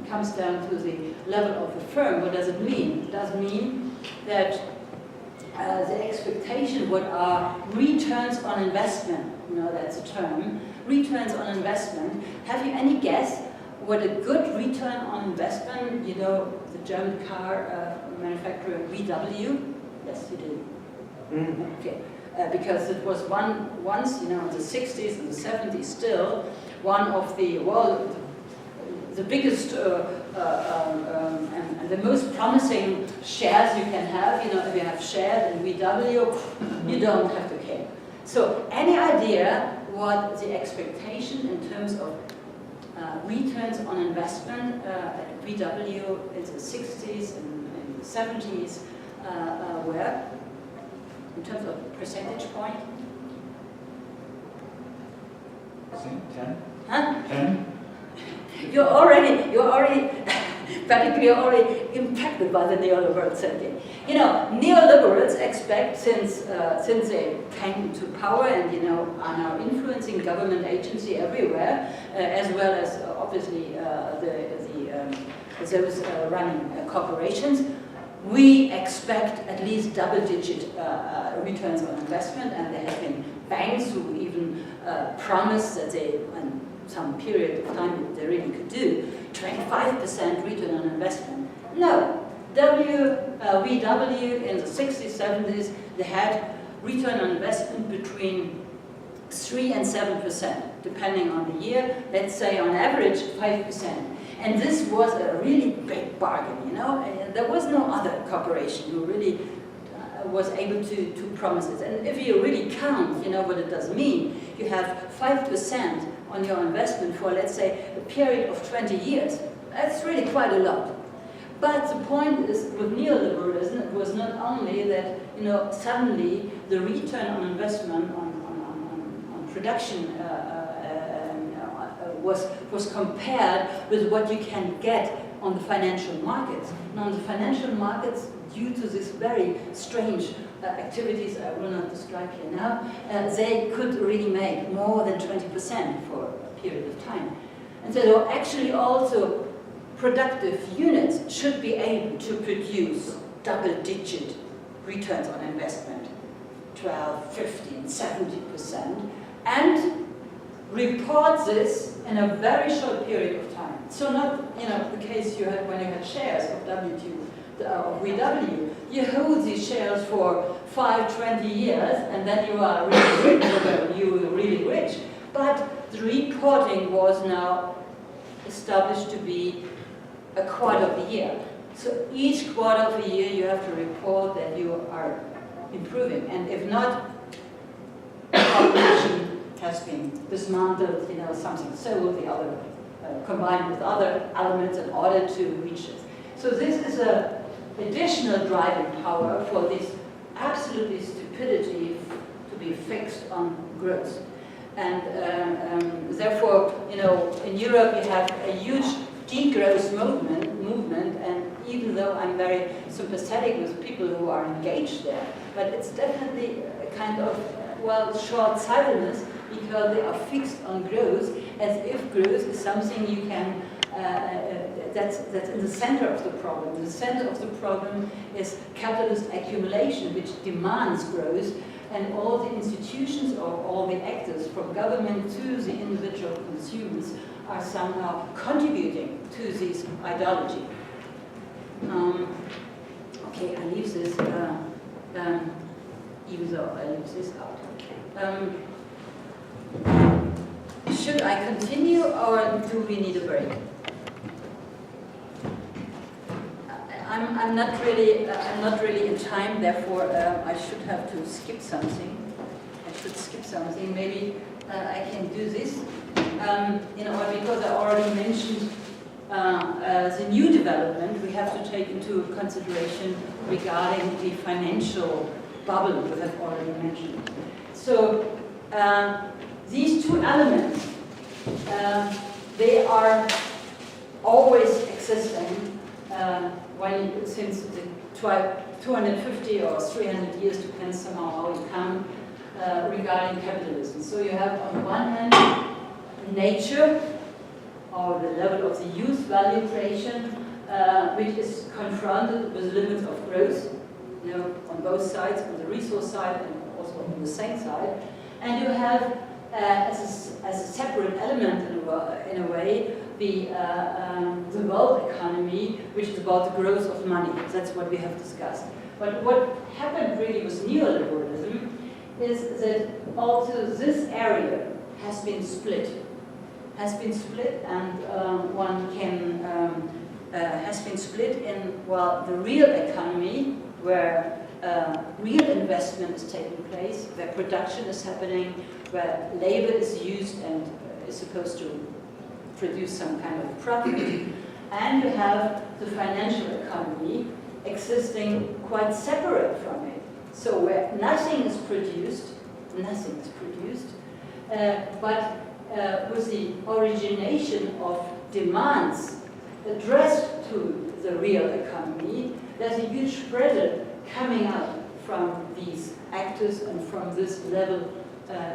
comes down to the level of the firm, what does it mean? It does mean that the expectation, what are returns on investment, that's a term, returns on investment. Have you any guess what a good return on investment, the German car manufacturer VW? Yes, you do. Okay, because it was once, in the 60s and the 70s still, one of the, the biggest and the most promising shares you can have. If you have shares in VW, you don't have to care. So any idea what the expectation in terms of returns on investment at VW in the 60s and the 70s were? In terms of percentage point? 10? Huh? 10? You're already practically already impacted by the neoliberal thinking. Neoliberals expect, since they came into power and are now influencing government agency everywhere, as well as obviously those running corporations. We expect at least double-digit returns on investment, and there have been banks who even promised that they, in some period of time, they really could do 25% return on investment. No, VW in the 60s, 70s, they had return on investment between 3 and 7%, depending on the year. Let's say on average 5%. And this was a really big bargain, There was no other corporation who really was able to promise it. And if you really count, what it does mean, you have 5% on your investment for, let's say, a period of 20 years. That's really quite a lot. But the point is, with neoliberalism, it was not only that, suddenly the return on investment on production was compared with what you can get on the financial markets. Now, on the financial markets, due to this very strange activities I will not describe here now, they could really make more than 20% for a period of time. And so actually also productive units should be able to produce double-digit returns on investment, 12, 15, 70%, and report this in a very short period of time. So not, the case you had when you had shares of VW. You hold these shares for 5, 20 years, and then you are really rich. You were really rich. But the reporting was now established to be a quarter of a year. So each quarter of a year you have to report that you are improving, and if not, competition has been dismantled, something sold, the other combined with other elements in order to reach it. So this is an additional driving power for this absolutely stupidity to be fixed on growth. And therefore, in Europe you have a huge degrowth movement, and even though I'm very sympathetic with people who are engaged there, but it's definitely a kind of, short-sightedness, because they are fixed on growth, as if growth is something you can, that's in the center of the problem. The center of the problem is capitalist accumulation, which demands growth, and all the institutions or all the actors, from government to the individual consumers, are somehow contributing to this ideology. Okay, I leave this, even though I leave this out. Should I continue or do we need a break? I'm not really in time, therefore I should have to skip something. I should skip something. Maybe I can do this. Because I already mentioned the new development we have to take into consideration regarding the financial bubble we have already mentioned. So these two elements, they are always existing since the 250 or 300 years, depends somehow how you come, regarding capitalism. So you have on the one hand nature, or the level of the use value creation, which is confronted with limits of growth, on both sides, on the resource side and also on the same side. And you have, as a separate element in a way, the world economy, which is about the growth of money. That's what we have discussed. But what happened really with neoliberalism is that also this area has been split. And one can has been split in, well, the real economy, where real investment is taking place, where production is happening, where labor is used and is supposed to produce some kind of profit. And you have the financial economy existing quite separate from it. So where nothing is produced, but with the origination of demands addressed to the real economy, there's a huge pressure coming up from these actors and from this level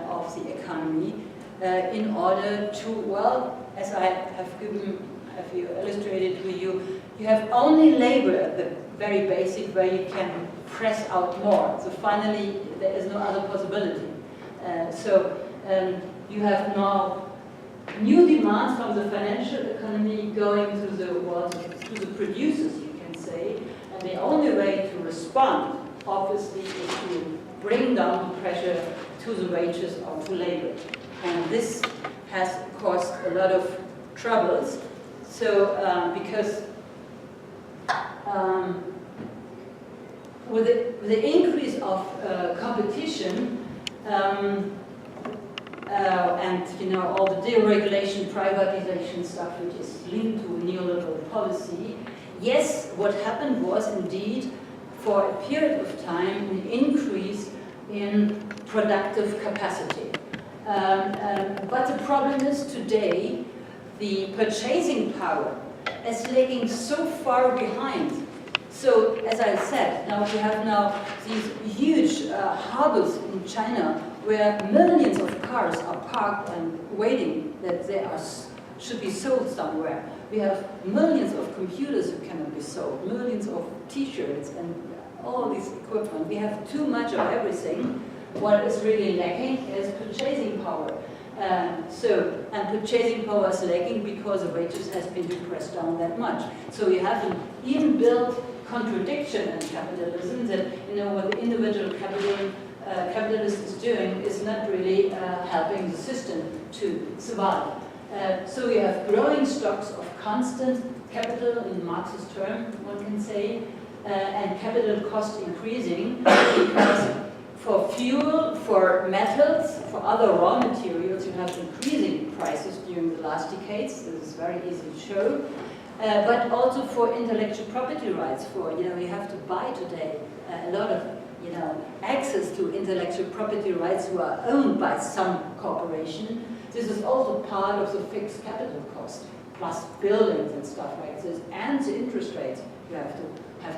of the economy in order to, well, as I have illustrated with you, you have only labor at the very basic where you can press out more. So finally, there is no other possibility. You have now new demands from the financial economy going to the producers, you can say, and the only way to respond, obviously, is to bring down the pressure to the wages or to labor. And this has caused a lot of troubles. So, because with the increase of competition, and all the deregulation, privatization stuff which is linked to neoliberal policy, yes, what happened was indeed, for a period of time, an increase in productive capacity. But the problem is today, the purchasing power is lagging so far behind. So, as I said, now we have these huge harbors in China where millions of cars are parked and waiting that they should be sold somewhere. We have millions of computers who cannot be sold, millions of t-shirts and all this equipment. We have too much of everything. What is really lacking is purchasing power. And purchasing power is lacking because the wages has been depressed down that much. So you have an inbuilt contradiction in capitalism that, what the individual capitalist is doing is not really helping the system to survive. So you have growing stocks of constant capital, in Marx's term, one can say, and capital cost increasing because for fuel, for metals, for other raw materials, you have increasing prices during the last decades. This is very easy to show. But also for intellectual property rights, you have to buy today a lot of access to intellectual property rights who are owned by some corporation. This is also part of the fixed capital cost, plus buildings and stuff like this, and the interest rates you have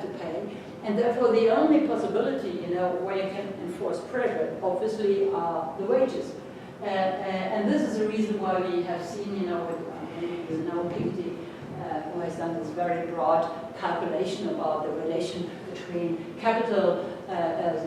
to pay. And therefore, the only possibility, where you can enforce pressure, obviously, are the wages. And this is the reason why we have seen, with Piketty, who has done this very broad calculation about the relation between capital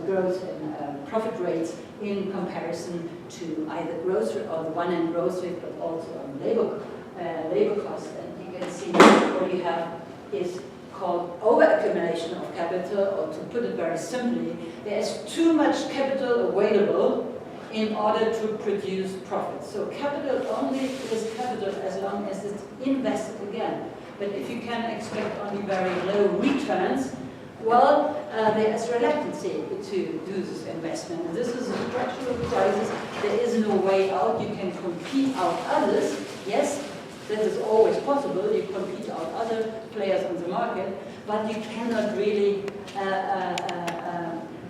growth and profit rates in comparison to either growth rate, or the one hand growth rate, but also on labor costs. And you can see what you have is called over-accumulation of capital, or to put it very simply, there is too much capital available in order to produce profits. So capital only is capital as long as it's invested again. But if you can expect only very low returns, well, there is reluctancy to do this investment. And this is a structural crisis. There is no way out. You can compete out others. Yes, that is always possible. You compete out other players on the market, but you cannot really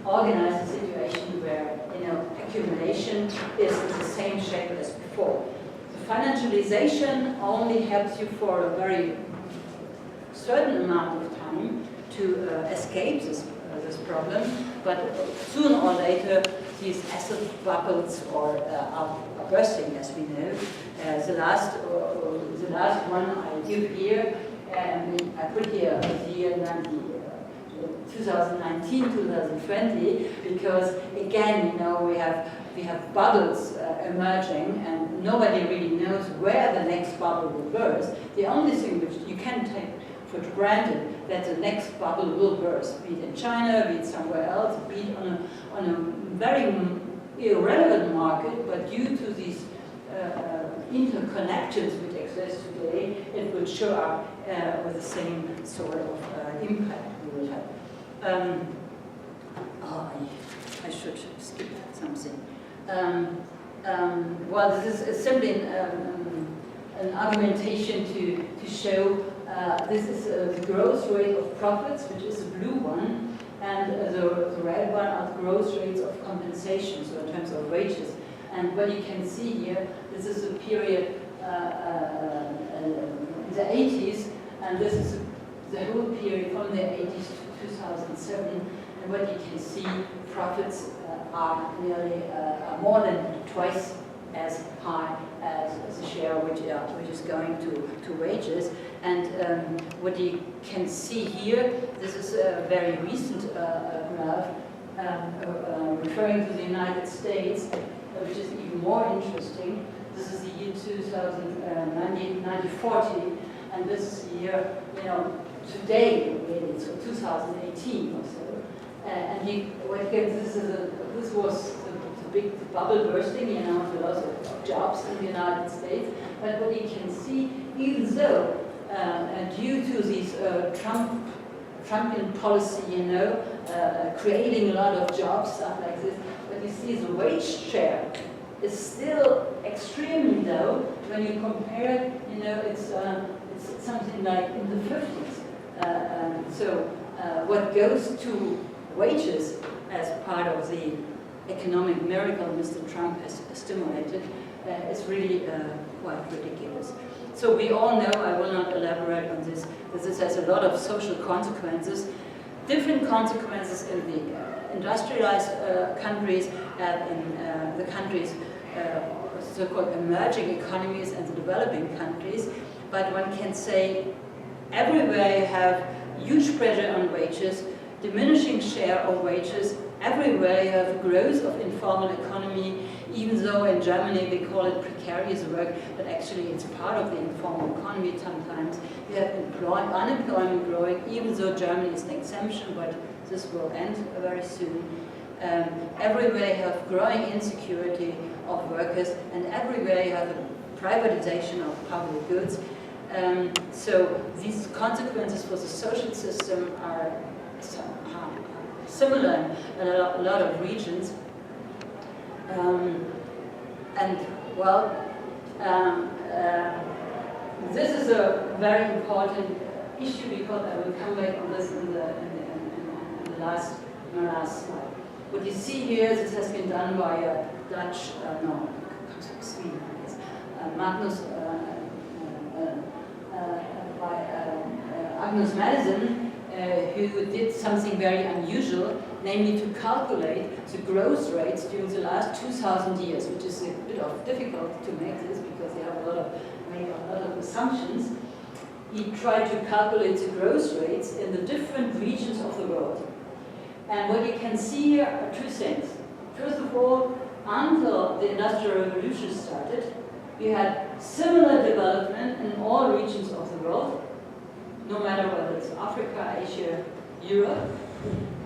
organize a situation where accumulation is in the same shape as before. The financialization only helps you for a very certain amount of time to escape this problem, but sooner or later these asset bubbles are bursting, as we know. The last one I give here, I put here the year 2019, 2020, because again, we have bubbles emerging, and nobody really knows where the next bubble will burst. The only thing which you can take for granted that the next bubble will burst, be it in China, be it somewhere else, be it on a very irrelevant market, but due to these interconnections which exist today, it will show up with the same sort of impact we will have. I should skip something. Well, this is simply an argumentation to show this is the growth rate of profits, which is the blue one, and the red one are the growth rates of compensation, so in terms of wages. And what you can see here, this is a period in the 80s, and this is the whole period from the 80s to 2007. And what you can see, profits are nearly more than twice as high as the share which is going to wages. And what you can see here, this is a very recent graph referring to the United States, which is even more interesting. This is the year 1940, and this is the year, today, really, so 2018 or so. And this was the big bubble bursting, with lots of jobs in the United States. But what you can see, even though due to this Trumpian policy, creating a lot of jobs, stuff like this, but you see the wage share is still extremely low when you compare it. It's something like in the 50s. So what goes to wages as part of the economic miracle Mr. Trump has stimulated is really quite ridiculous. So we all know, I will not elaborate on this, that this has a lot of social consequences, different consequences in the industrialized countries, in the countries, so-called emerging economies, and the developing countries. But one can say everywhere you have huge pressure on wages, diminishing share of wages. Everywhere you have growth of informal economy, even though in Germany they call it precarious work, but actually it's part of the informal economy sometimes. You have unemployment growing, even though Germany is an exemption, but this will end very soon. Everywhere you have growing insecurity of workers, and everywhere you have a privatization of public goods. So these consequences for the social system are similar in a lot of regions. This is a very important issue, because I will come back on this in the last slide. What you see here, this has been done by a Dutch, Sweden, I guess, Magnus Madsen, who did something very unusual, namely to calculate the growth rates during the last 2,000 years, which is a bit difficult to make this because they have a lot of assumptions. He tried to calculate the growth rates in the different regions of the world. And what you can see here are two things. First of all, until the Industrial Revolution started, we had similar development in all regions of the world. no matter whether it's Africa, Asia, Europe.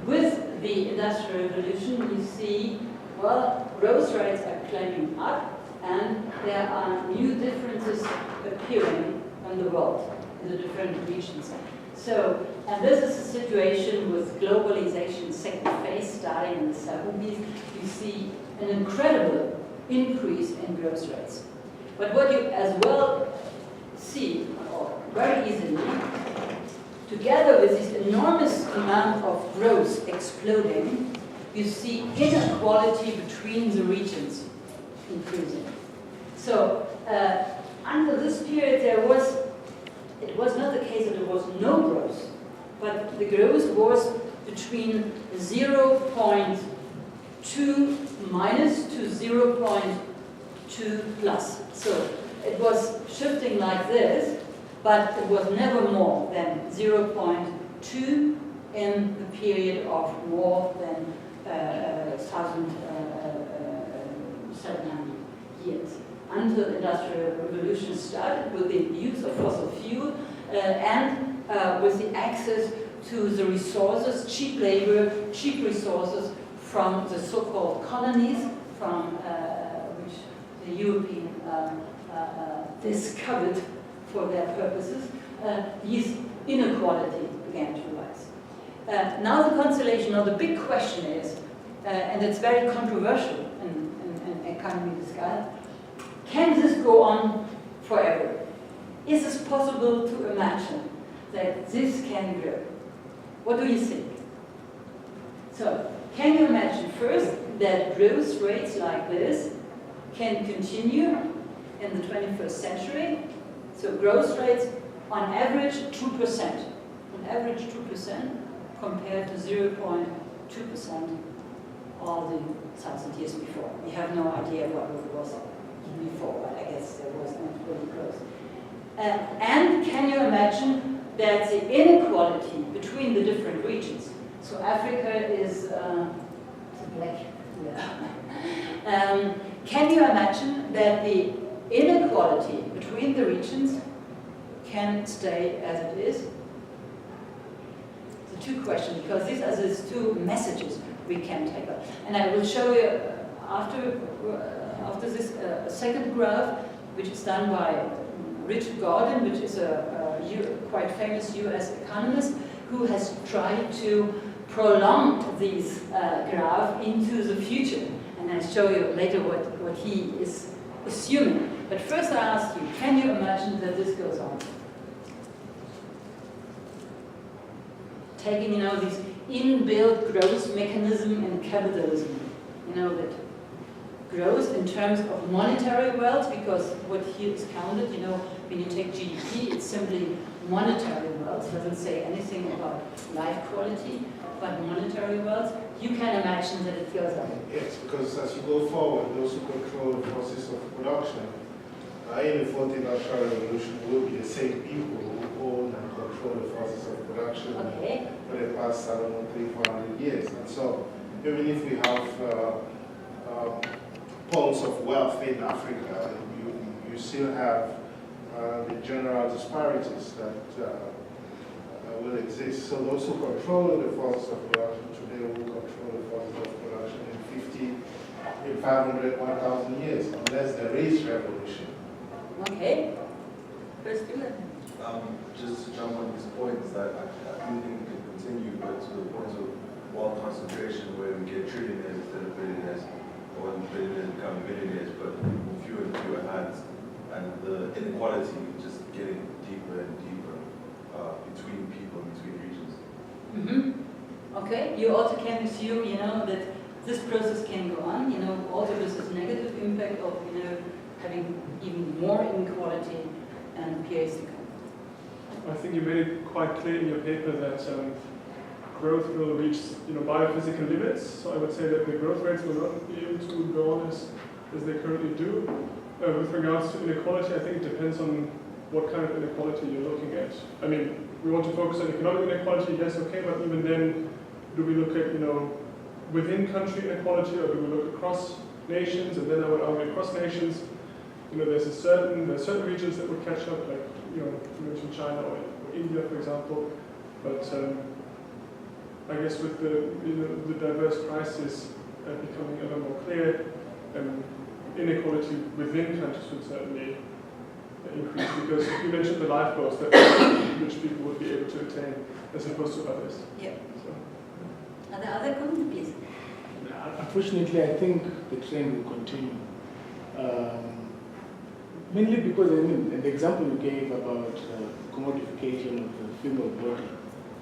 With the Industrial Revolution, you see, well, growth rates are climbing up, and there are new differences appearing in the world, in the different regions. So, and this is a situation with globalization second phase starting in the 70s. You see an incredible increase in growth rates. But what you as well see, or very easily, together with this enormous amount of growth exploding, you see inequality between the regions increasing. So, under this period it was not the case that there was no growth, but the growth was between 0.2 minus to 0.2 plus. So it was shifting like this, but it was never more than 0.2 in the period of more than 1,700 years. Until the Industrial Revolution started with the use of fossil fuel and with the access to the resources, cheap labor, cheap resources from the so-called colonies, from which the European discovered for their purposes, these inequalities began to rise. Now the constellation, or the big question is, and it's very controversial in economy discussion, can this go on forever? Is it possible to imagine that this can grow? What do you think? So, can you imagine first that growth rates like this can continue in the 21st century? So growth rates on average 2%. On average 2% compared to 0.2% all the 1,000 years before. We have no idea what it was before, but I guess there was not really growth. And can you imagine that the inequality between the different regions, so Africa is black here. Can you imagine that the inequality between the regions can stay as it is? The two questions, because these are the two messages we can take up. And I will show you after this a second graph, which is done by Richard Gordon, which is a quite famous US economist who has tried to prolong these graph into the future. And I'll show you later what he is assuming. But first I ask you, can you imagine that this goes on? Taking, this inbuilt growth mechanism in capitalism, that growth in terms of monetary wealth, because what here is counted, when you take GDP, it's simply monetary wealth. It doesn't say anything about life quality, but monetary wealth. You can imagine that it goes up. Yes, because as you go forward, those who control the process of production in the fourth industrial revolution will be the same people who own and control the process of production for the past, 300-400 years. And so, even if we have poles of wealth in Africa, you still have the general disparities that will exist. So those who control the forces of production today will control the forces of production in 500, 1,000 years, unless there is revolution. Okay. First, just to jump on these points, that I do think we can continue, but to the point of wealth concentration where we get trillionaires instead of billionaires, or billionaires become billionaires, but fewer and fewer hands, and the inequality just getting deeper and deeper between people, between regions. Okay, you also can assume, that this process can go on, also with this negative impact of, having even more inequality and periods to come. I think you made it quite clear in your paper that growth will reach, biophysical limits. So I would say that the growth rates will not be able to go on as they currently do. With regards to inequality, I think it depends on what kind of inequality you're looking at. I mean, we want to focus on economic inequality, yes, okay, but even then, do we look at, within country inequality, or do we look across nations? And then I would argue across nations, there's certain regions that would catch up, like, you mentioned China or India, for example. But I guess with the diverse crisis becoming ever more clear, inequality within countries would certainly increase, because you mentioned the life goals that rich people would be able to attain as opposed to others. Yeah. So. Are there other comments, please? Unfortunately, I think the trend will continue. Mainly because, I mean, the example you gave about commodification of the female body,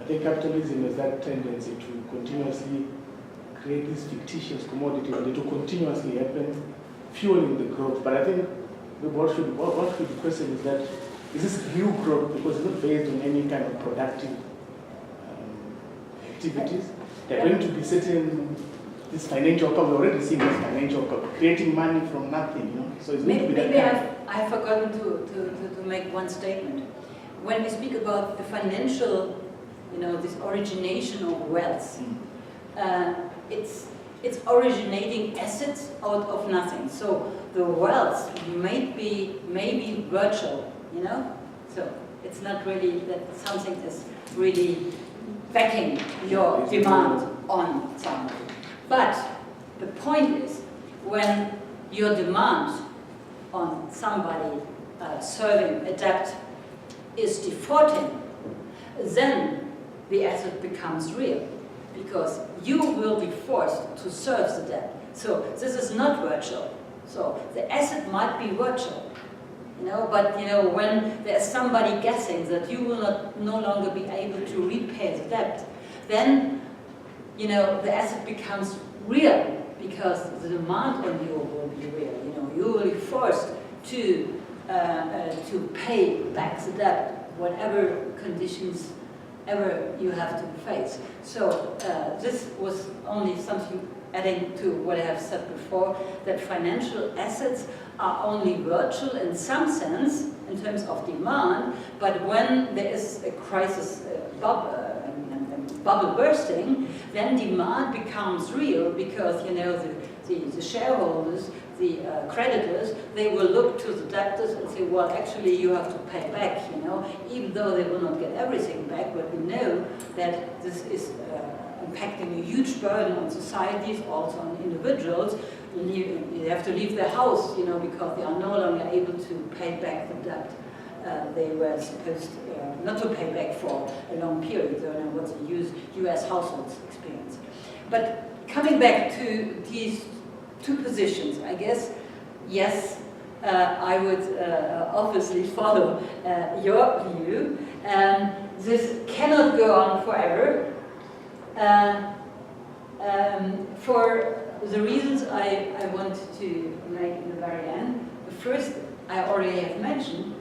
I think capitalism has that tendency to continuously create this fictitious commodity and it will continuously happen, fueling the growth. But I think what should be questioned is that, is this real growth? Because it's not based on any kind of productive activities. There are going to be certain, this financial power, we're already seeing this financial power, creating money from nothing, you know. So it's going to be that maybe I've forgotten to make one statement. When we speak about the financial, this origination of wealth, it's originating assets out of nothing. So the wealth may be virtual, So it's not really that something is really backing your demand on somebody. But the point is, when your demand on somebody serving a debt is defaulting, then the asset becomes real, because you will be forced to serve the debt. So this is not virtual. So the asset might be virtual, but when there's somebody guessing that you will no longer be able to repay the debt, then the asset becomes real, because the demand on you will be real. You will be forced to pay back the debt, whatever conditions ever you have to face. So this was only something adding to what I have said before, that financial assets are only virtual in some sense, in terms of demand, but when there is a crisis, bubble bursting, then demand becomes real, because the shareholders, the creditors, they will look to the debtors and say, well, actually you have to pay back, even though they will not get everything back, but we know that this is impacting a huge burden on societies, also on individuals. They have to leave their house, because they are no longer able to pay back the debt they were supposed not to pay back for a long period. I don't know what the US households experience. But coming back to these two positions, I guess, yes, I would obviously follow your view. This cannot go on forever. For the reasons I want to make in the very end. The first, I already have mentioned,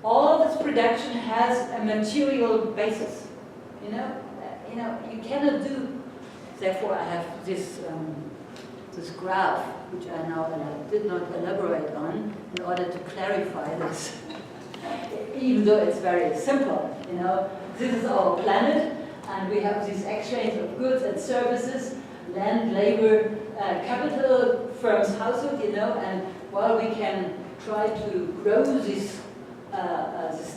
all of this production has a material basis. You cannot do. Therefore, I have this graph, which I now did not elaborate on, in order to clarify this. Even though it's very simple, this is our planet, and we have this exchange of goods and services, land, labor, capital, firms, household, and while we can try to grow this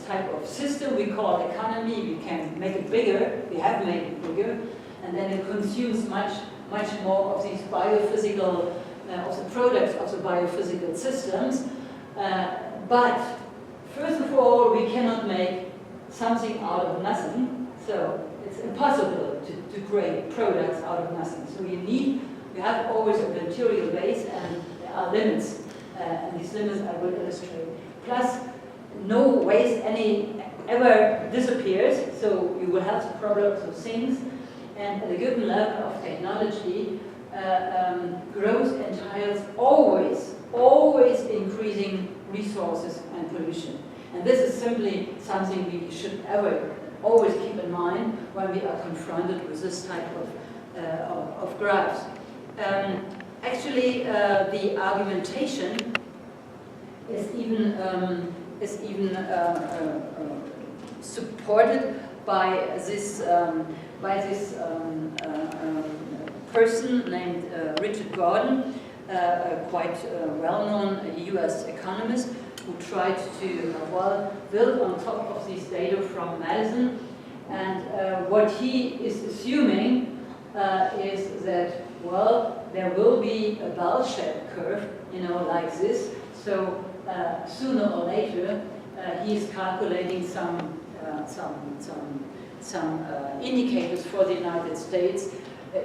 type of system we call economy, we can make it bigger, we have made it bigger, and then it consumes much more of these biophysical, of the products of the biophysical systems. But first of all, we cannot make something out of nothing, so it's impossible to create products out of nothing. So you have always a material base, and there are limits, and these limits I will illustrate. Plus, no waste ever disappears, so you will have the problems of things, and at a given level of technology, growth entails always increasing resources and pollution. And this is simply something we should always keep in mind when we are confronted with this type of graphs. Actually, the argumentation is even supported by this person named Richard Gordon, quite well-known US economist who tried to, build on top of these data from Madison. And what he is assuming is that, there will be a bell-shaped curve, like this. So sooner or later, he's calculating some indicators for the United States,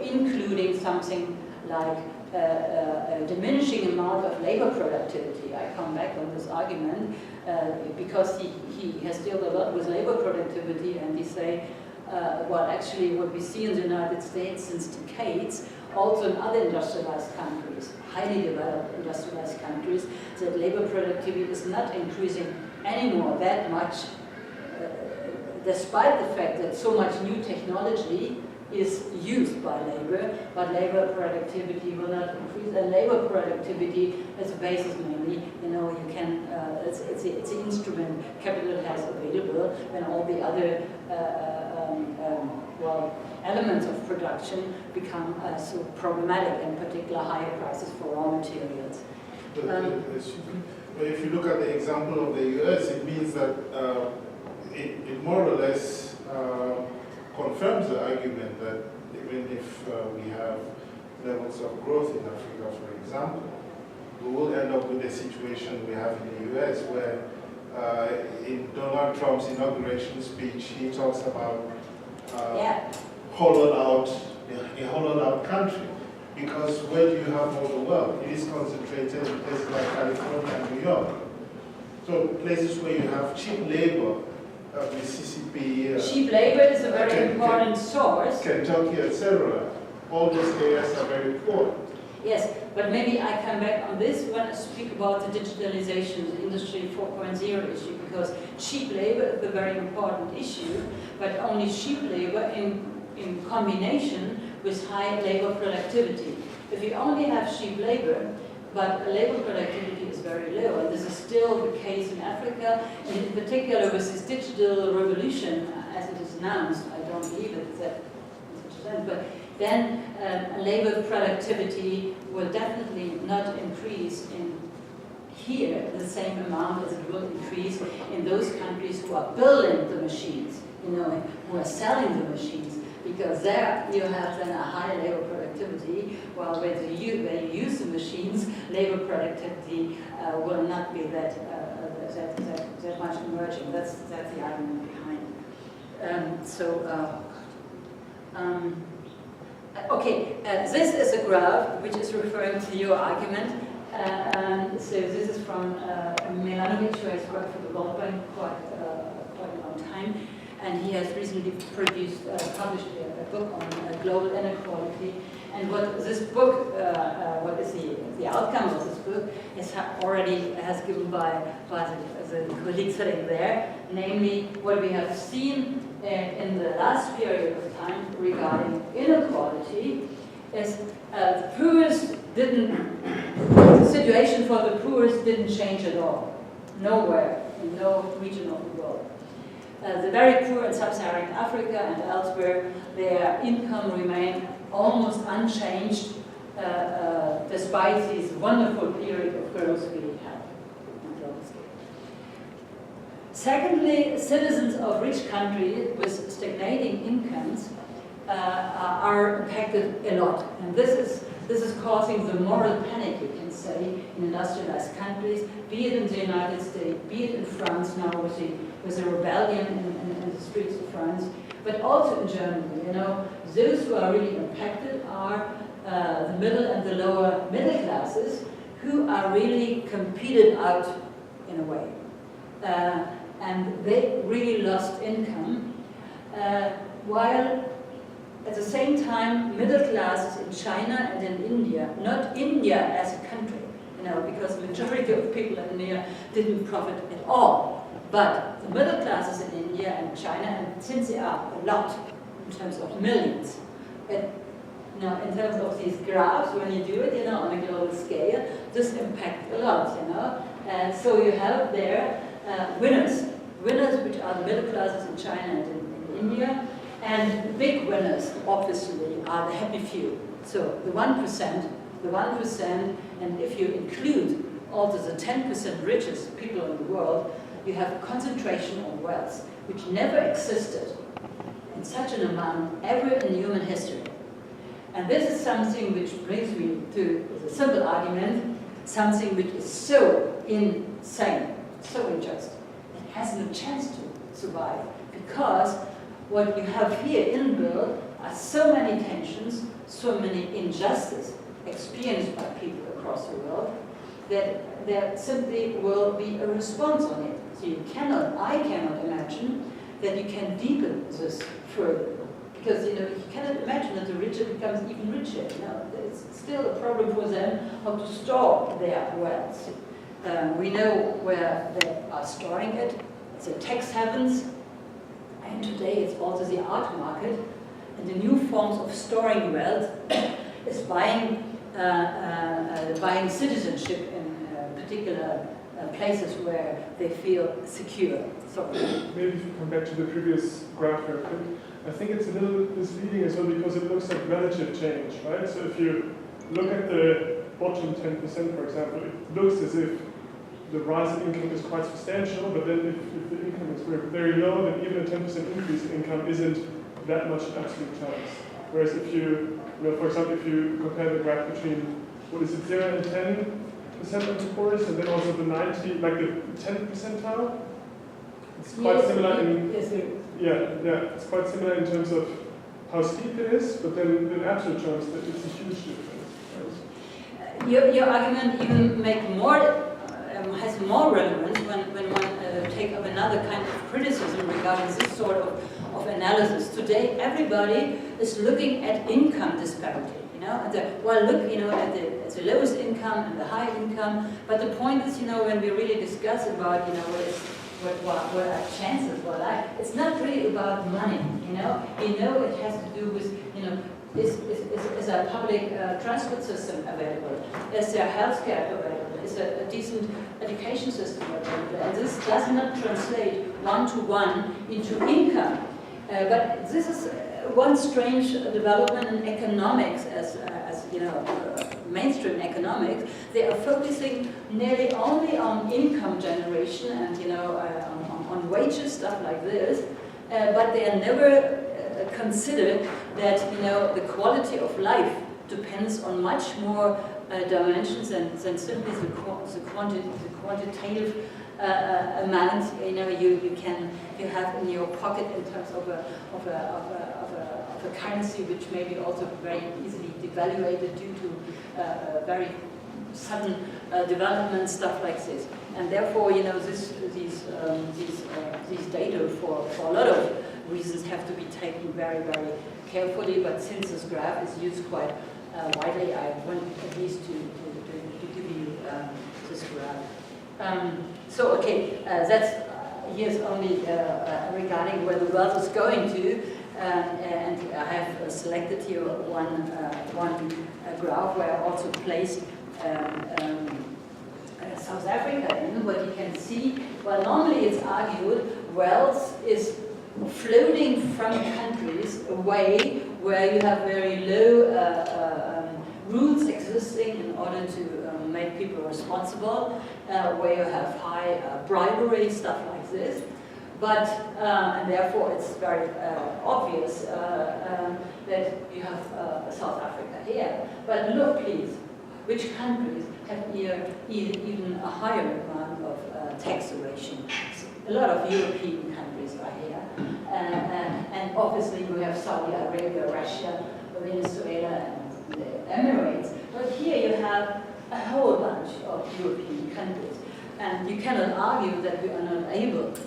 including something like a diminishing amount of labor productivity. I come back on this argument because he has dealt a lot with labor productivity, and he say, actually what we see in the United States since decades, also in other industrialized countries, highly developed industrialized countries, that labor productivity is not increasing anymore that much, despite the fact that so much new technology is used by labor, but labor productivity will not increase. And labor productivity is a basis mainly, you can, it's an instrument capital has available when all the other elements of production become so problematic, in particular higher prices for raw materials. But if you look at the example of the US, it means that it more or less confirms the argument that even if we have levels of growth in Africa, for example, we will end up with a situation we have in the US where in Donald Trump's inauguration speech, he talks about a hollowed out country. Because where do you have all the wealth? It is concentrated in places like California and New York. So places where you have cheap labor, Mississippi. Cheap labor is a very important source. Kentucky, etc. All those areas are very poor. Yes, but maybe I come back on this when I speak about the digitalization, the Industry 4.0 issue, because cheap labor is a very important issue, but only cheap labor in combination with high labor productivity. If you only have cheap labor, but labor productivity is very low, and this is still the case in Africa, and in particular with this digital revolution, as it is announced, I don't believe it, but then labor productivity will definitely not increase in here the same amount as it will increase in those countries who are building the machines, who are selling the machines, because there you have then a high labor productivity, while when you use the machines, labor productivity will not be that much emerging. That's the argument behind. This is a graph which is referring to your argument. So this is from Milanovic, who has worked for the World Bank quite a long time, and he has recently published a book on global inequality. And what this book, what is the outcome of this book, is already given by the colleagues sitting there, namely what we have seen in the last period of time regarding inequality is the situation for the poorest didn't change at all. Nowhere, in no region of the world. The very poor in sub-Saharan Africa and elsewhere, their income remained almost unchanged despite this wonderful period of growth we had on global scale. Secondly, citizens of rich countries with stagnating incomes are impacted a lot, and this is causing the moral panic, you can say, in industrialized countries, be it in the United States, be it in France now with the rebellion in the streets of France, but also in Germany. Those who are really impacted are the middle and the lower middle classes, who are really competed out in a way. And they really lost income, while at the same time, middle classes in China and in India, not India as a country, because the majority of people in India didn't profit at all, but the middle classes in India and China, and since they are a lot in terms of millions, in terms of these graphs, when you do it, on a global scale, this impacts a lot, and so you have there winners, which are the middle classes in China and in India. And the big winners, obviously, are the happy few. So the 1%, the 1%, and if you include also the 10% richest people in the world, you have a concentration of wealth which never existed in such an amount ever in human history. And this is something which brings me to the simple argument, something which is so insane, so unjust. It has no chance to survive, because what you have here inbuilt are so many tensions, so many injustices experienced by people across the world, that there simply will be a response on it. So I cannot imagine that you can deepen this further. Because you cannot imagine that the richer becomes even richer. It's still a problem for them how to store their wealth. We know where they are storing it. It's the tax havens, and today it's also the art market. And the new forms of storing wealth is buying citizenship in particular places where they feel secure. So maybe if you come back to the previous graph here, I think it's a little misleading as well, because it looks like relative change, right? So if you look at the bottom 10%, for example, it looks as if the rise in income is quite substantial, but then if the income is very low, then even a 10% increase in income isn't that much in absolute terms. Whereas if you, for example, if you compare the graph between, 0 and 10% of the poorest, and then also the 90, like the 10th percentile, it's quite similar in, it's quite similar in terms of how steep it is, but then in absolute terms, it's a huge difference. Right? Your argument even has more relevance when one take up another kind of criticism regarding this sort of analysis. Today, everybody is looking at income disparity. At the lowest income and the high income. But the point is, when we really discuss about, what are chances, it's not really about money. It has to do with, is a public transport system available? Is there healthcare available? Is there a decent education system available? And this does not translate one-to-one into income. But this is one strange development in economics, as mainstream economics. They are focusing nearly only on income generation and on wages, stuff like this, but they are never consider that the quality of life depends on much more dimensions than simply the quantitative amount you have in your pocket in terms of a currency which may be also very easily devaluated due to very sudden development, stuff like this. And therefore, these data for a lot of reasons have to be taken very, very carefully. But since this graph is used quite widely, I want at least to give you this graph. That's here's only regarding where the wealth is going to, and I have selected here one graph where I also placed South Africa in, what you can see. Well, normally it's argued wealth is floating from countries away where you have very low rules existing in order to make people responsible, where you have high bribery, stuff like this. But, and therefore it's very obvious that you have South Africa here. But look, please, which countries have even a higher amount of tax evasion? A lot of European countries are here. And obviously we have Saudi Arabia, Russia, Venezuela, and the Emirates. But here you have a whole bunch of European countries. And you cannot argue that we are not able to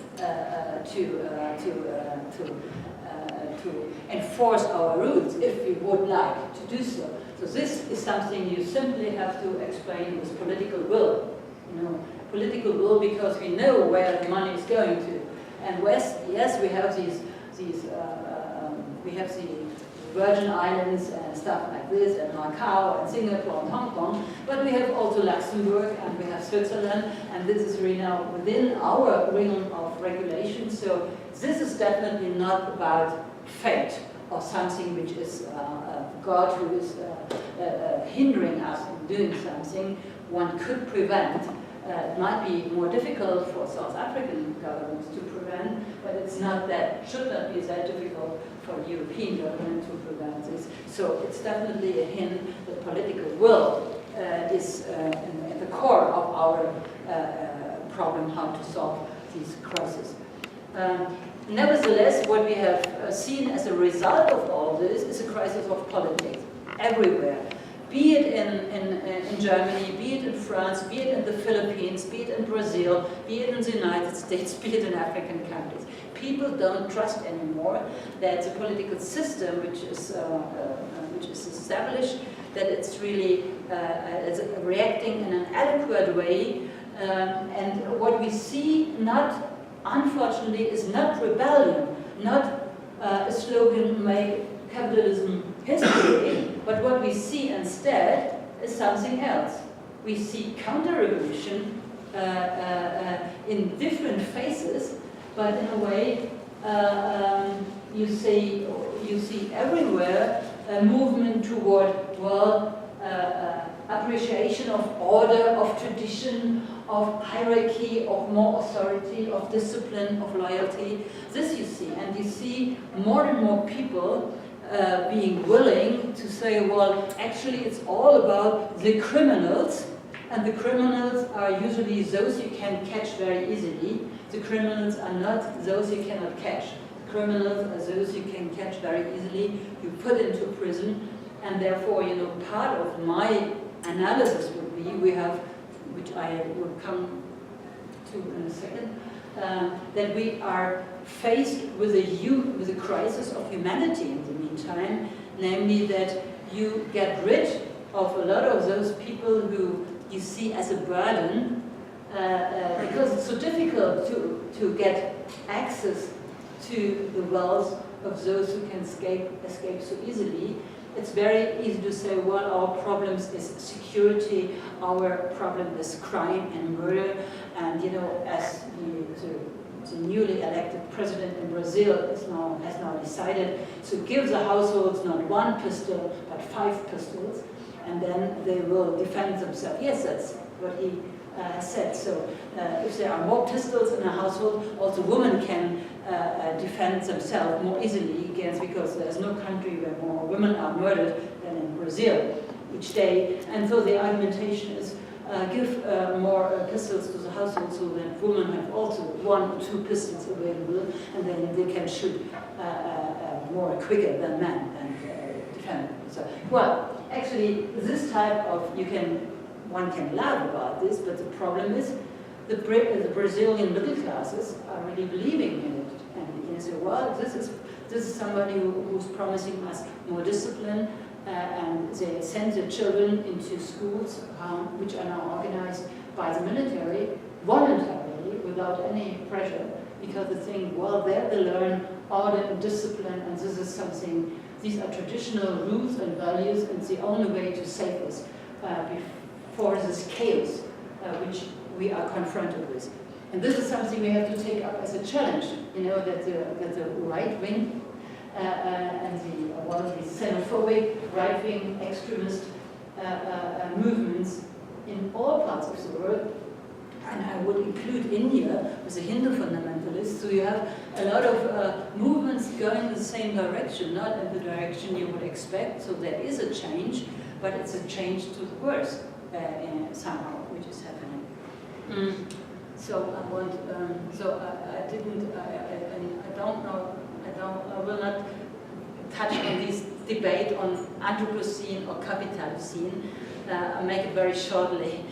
enforce our rules if we would like to do so. So this is something you simply have to explain with political will. Political will, because we know where the money is going to. And yes, we have we have the Virgin Islands and stuff like this, and Macau and Singapore and Hong Kong, but we have also Luxembourg and we have Switzerland, and this is really now within our realm of regulation. So this is definitely not about fate or something which is God who is hindering us in doing something, one could prevent. It might be more difficult for South African governments to prevent, but it's not that, should not be that difficult for European government to prevent this. So it's definitely a hint that political will is at the core of our problem, how to solve these crises. Nevertheless, what we have seen as a result of all this is a crisis of politics everywhere. Be it in Germany, be it in France, be it in the Philippines, be it in Brazil, be it in the United States, be it in African countries. People don't trust anymore that the political system which is established, that it's really reacting in an adequate way. And what we see, unfortunately, is not rebellion, not a slogan, make capitalism history, but what we see instead is something else. We see counter-revolution in different phases, but in a way you see everywhere a movement toward, appreciation of order, of tradition, of hierarchy, of more authority, of discipline, of loyalty. This you see, and you see more and more people being willing to say, well, actually it's all about the criminals, and the criminals are usually those you can catch very easily. The criminals are not those you cannot catch. Criminals are those you can catch very easily, you put into prison, and therefore, part of my analysis would be, we have, which I will come to in a second, that we are faced with a crisis of humanity in the meantime, namely that you get rid of a lot of those people who you see as a burden, because it's so difficult to get access to the wealth of those who can escape so easily. It's very easy to say, well, our problems is security, our problem is crime and murder, and as the newly elected president in Brazil has now decided to give the households not one pistol but 5 pistols, and then they will defend themselves. Yes, that's what he said. So if there are more pistols in a household, also women can defend themselves more easily against, because there's no country where more women are murdered than in Brazil each day. And so the argumentation is give more pistols to the household so that women have also 1 or 2 pistols available, and then they can shoot more quicker than men and defend. So, well, actually, this type of, one can laugh about this, but the problem is the Brazilian middle classes are really believing in it, and they say, well, this is somebody who's promising us more discipline, and they send their children into schools which are now organized by the military voluntarily, without any pressure, because they think, well, there they learn order and discipline, and this is something, these are traditional rules and values, and the only way to save us before this chaos which we are confronted with. And this is something we have to take up as a challenge, that the right wing and one of the xenophobic, right-wing extremist movements in all parts of the world, and I would include India with the Hindu fundamentalists. So you have a lot of movements going in the same direction, not in the direction you would expect. So there is a change, but it's a change to the worse somehow, which is happening. So I want. I will not touch on this debate on Anthropocene or Capitalism. I'll make it very shortly.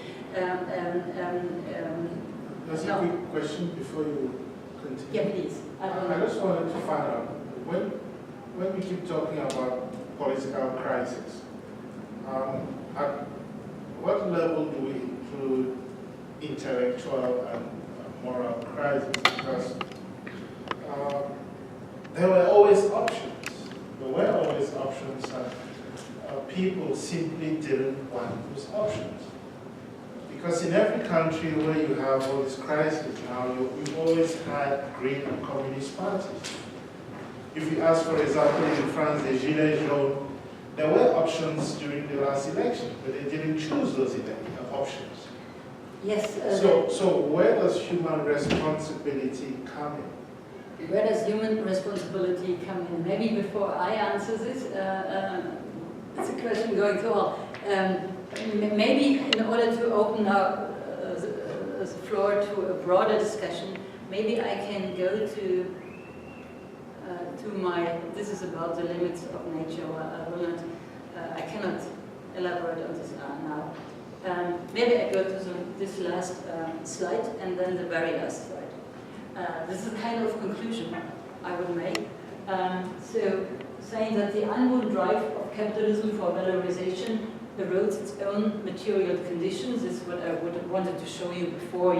That's a quick question before you continue. Yeah, please. I just wanted to find out, when we keep talking about political crisis, at what level do we include intellectual and moral crisis? Because there were always options. There were always options, and people simply didn't want those options. Because in every country where you have all this crisis now, you've always had green and communist parties. If you ask, for example, in France, the Gilets jaunes, there were options during the last election, but they didn't choose those options. Yes. So where does human responsibility come in? Where does human responsibility come in? Maybe before I answer this, it's a question going to all. Maybe in order to open up the floor to a broader discussion, maybe I can go to my, this is about the limits of nature. I cannot elaborate on this now. Maybe I go to this last slide and then the very last slide. This is a kind of conclusion I would make. So saying that the unwound drive of capitalism for valorization erodes its own material conditions. This is what I wanted to show you before,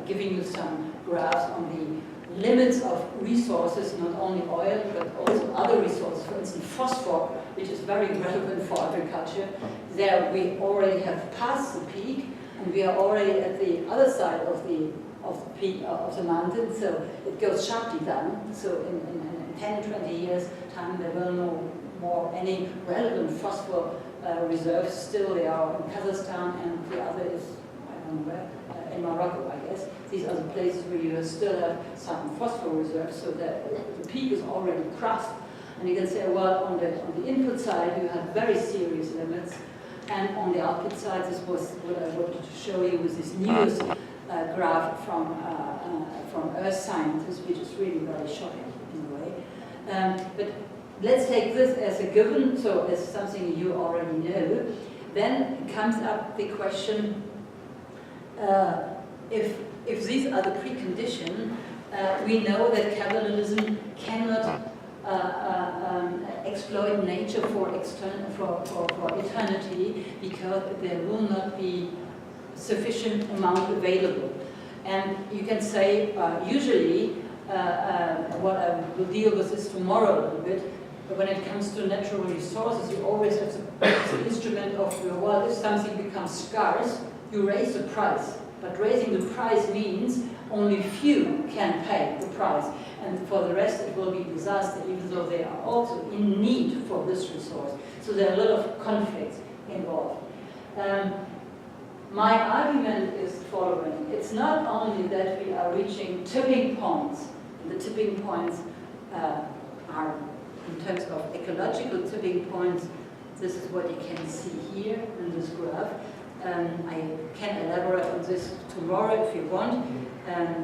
giving you some graphs on the limits of resources, not only oil, but also other resources. For instance, phosphor, which is very relevant for agriculture. There we already have passed the peak, and we are already at the other side of the peak of the mountain, so it goes sharply down. So in 10, 20 years' time, there will no more any relevant phosphor reserves. Still, they are in Kazakhstan, and the other is, I don't know where, in Morocco, I guess. These are the places where you still have some phosphor reserves, so that the peak is already crossed. And you can say, well, on the input side, you have very serious limits, and on the output side, this was what I wanted to show you with this newest graph from Earth Scientists, which is really very shocking in a way. But let's take this as a given, so as something you already know. Then comes up the question, if these are the preconditions, we know that capitalism cannot exploit nature for eternity, because there will not be sufficient amount available. And you can say, usually, what I will deal with this tomorrow a little bit, but when it comes to natural resources, you always have the instrument of, well, if something becomes scarce, you raise the price. But raising the price means only few can pay the price. And for the rest, it will be disaster, even though they are also in need for this resource. So there are a lot of conflicts involved. My argument is the following. It's not only that we are reaching tipping points. The tipping points are, in terms of ecological tipping points, this is what you can see here in this graph. I can elaborate on this tomorrow if you want,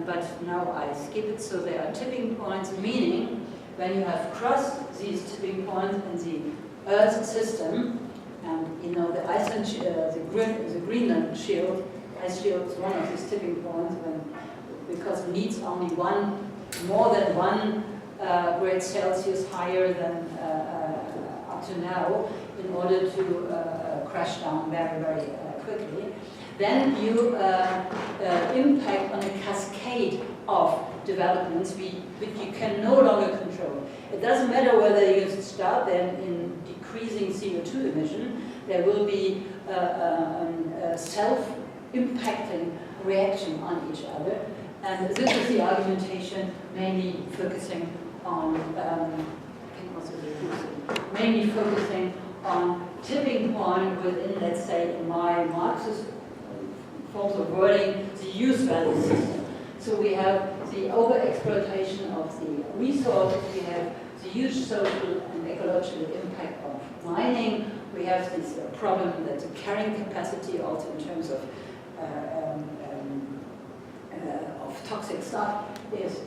but now I skip it. So there are tipping points, meaning when you have crossed these tipping points in the Earth system, and the Iceland, the Greenland shield, ice shield is one of these tipping points, because it needs only more than 1 grade Celsius higher than up to now in order to crash down very, very quickly. Then you impact on a cascade of developments which you can no longer control. It doesn't matter whether you start then in decreasing CO2 emission, there will be a self-impacting reaction on each other. And this is the argumentation mainly focusing on tipping point within, let's say, in my Marxist forms of wording, the use value system. So we have the over-exploitation of the resources, we have the huge social and ecological impact of mining, we have this problem that the carrying capacity also in terms of toxic stuff is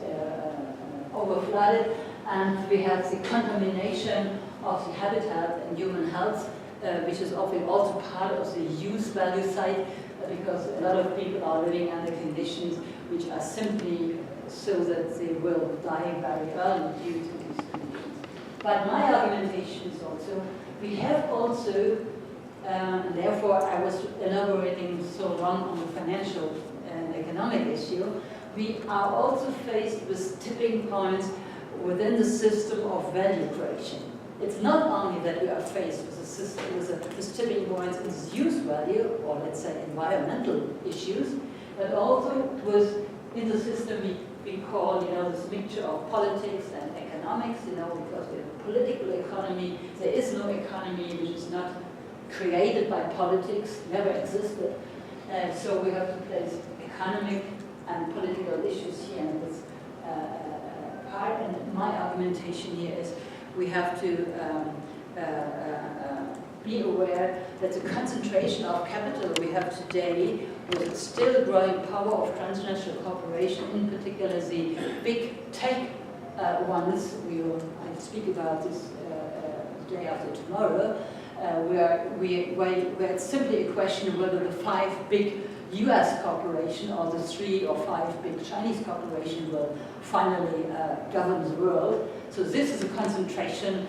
overflooded, and we have the contamination of the habitat and human health, which is often also part of the use value side, because a lot of people are living under conditions which are simply so that they will die very early due to these conditions. But my argumentation is also, we have also, therefore I was elaborating so long on the financial and economic issue, we are also faced with tipping points within the system of value creation. It's not only that we are faced with a system with tipping points in this use value, or let's say environmental issues, but also in the system we call, this mixture of politics and economics, because we have political economy. There is no economy which is not created by politics, never existed. So we have to place economic and political issues here in this part. And my argumentation here is we have to be aware that the concentration of capital we have today, with the still growing power of transnational cooperation, in particular the big tech ones, I speak about this the day after tomorrow, where it's simply a question of whether the 5 big US corporations or the 3 or 5 big Chinese corporations will finally govern the world. So this is a concentration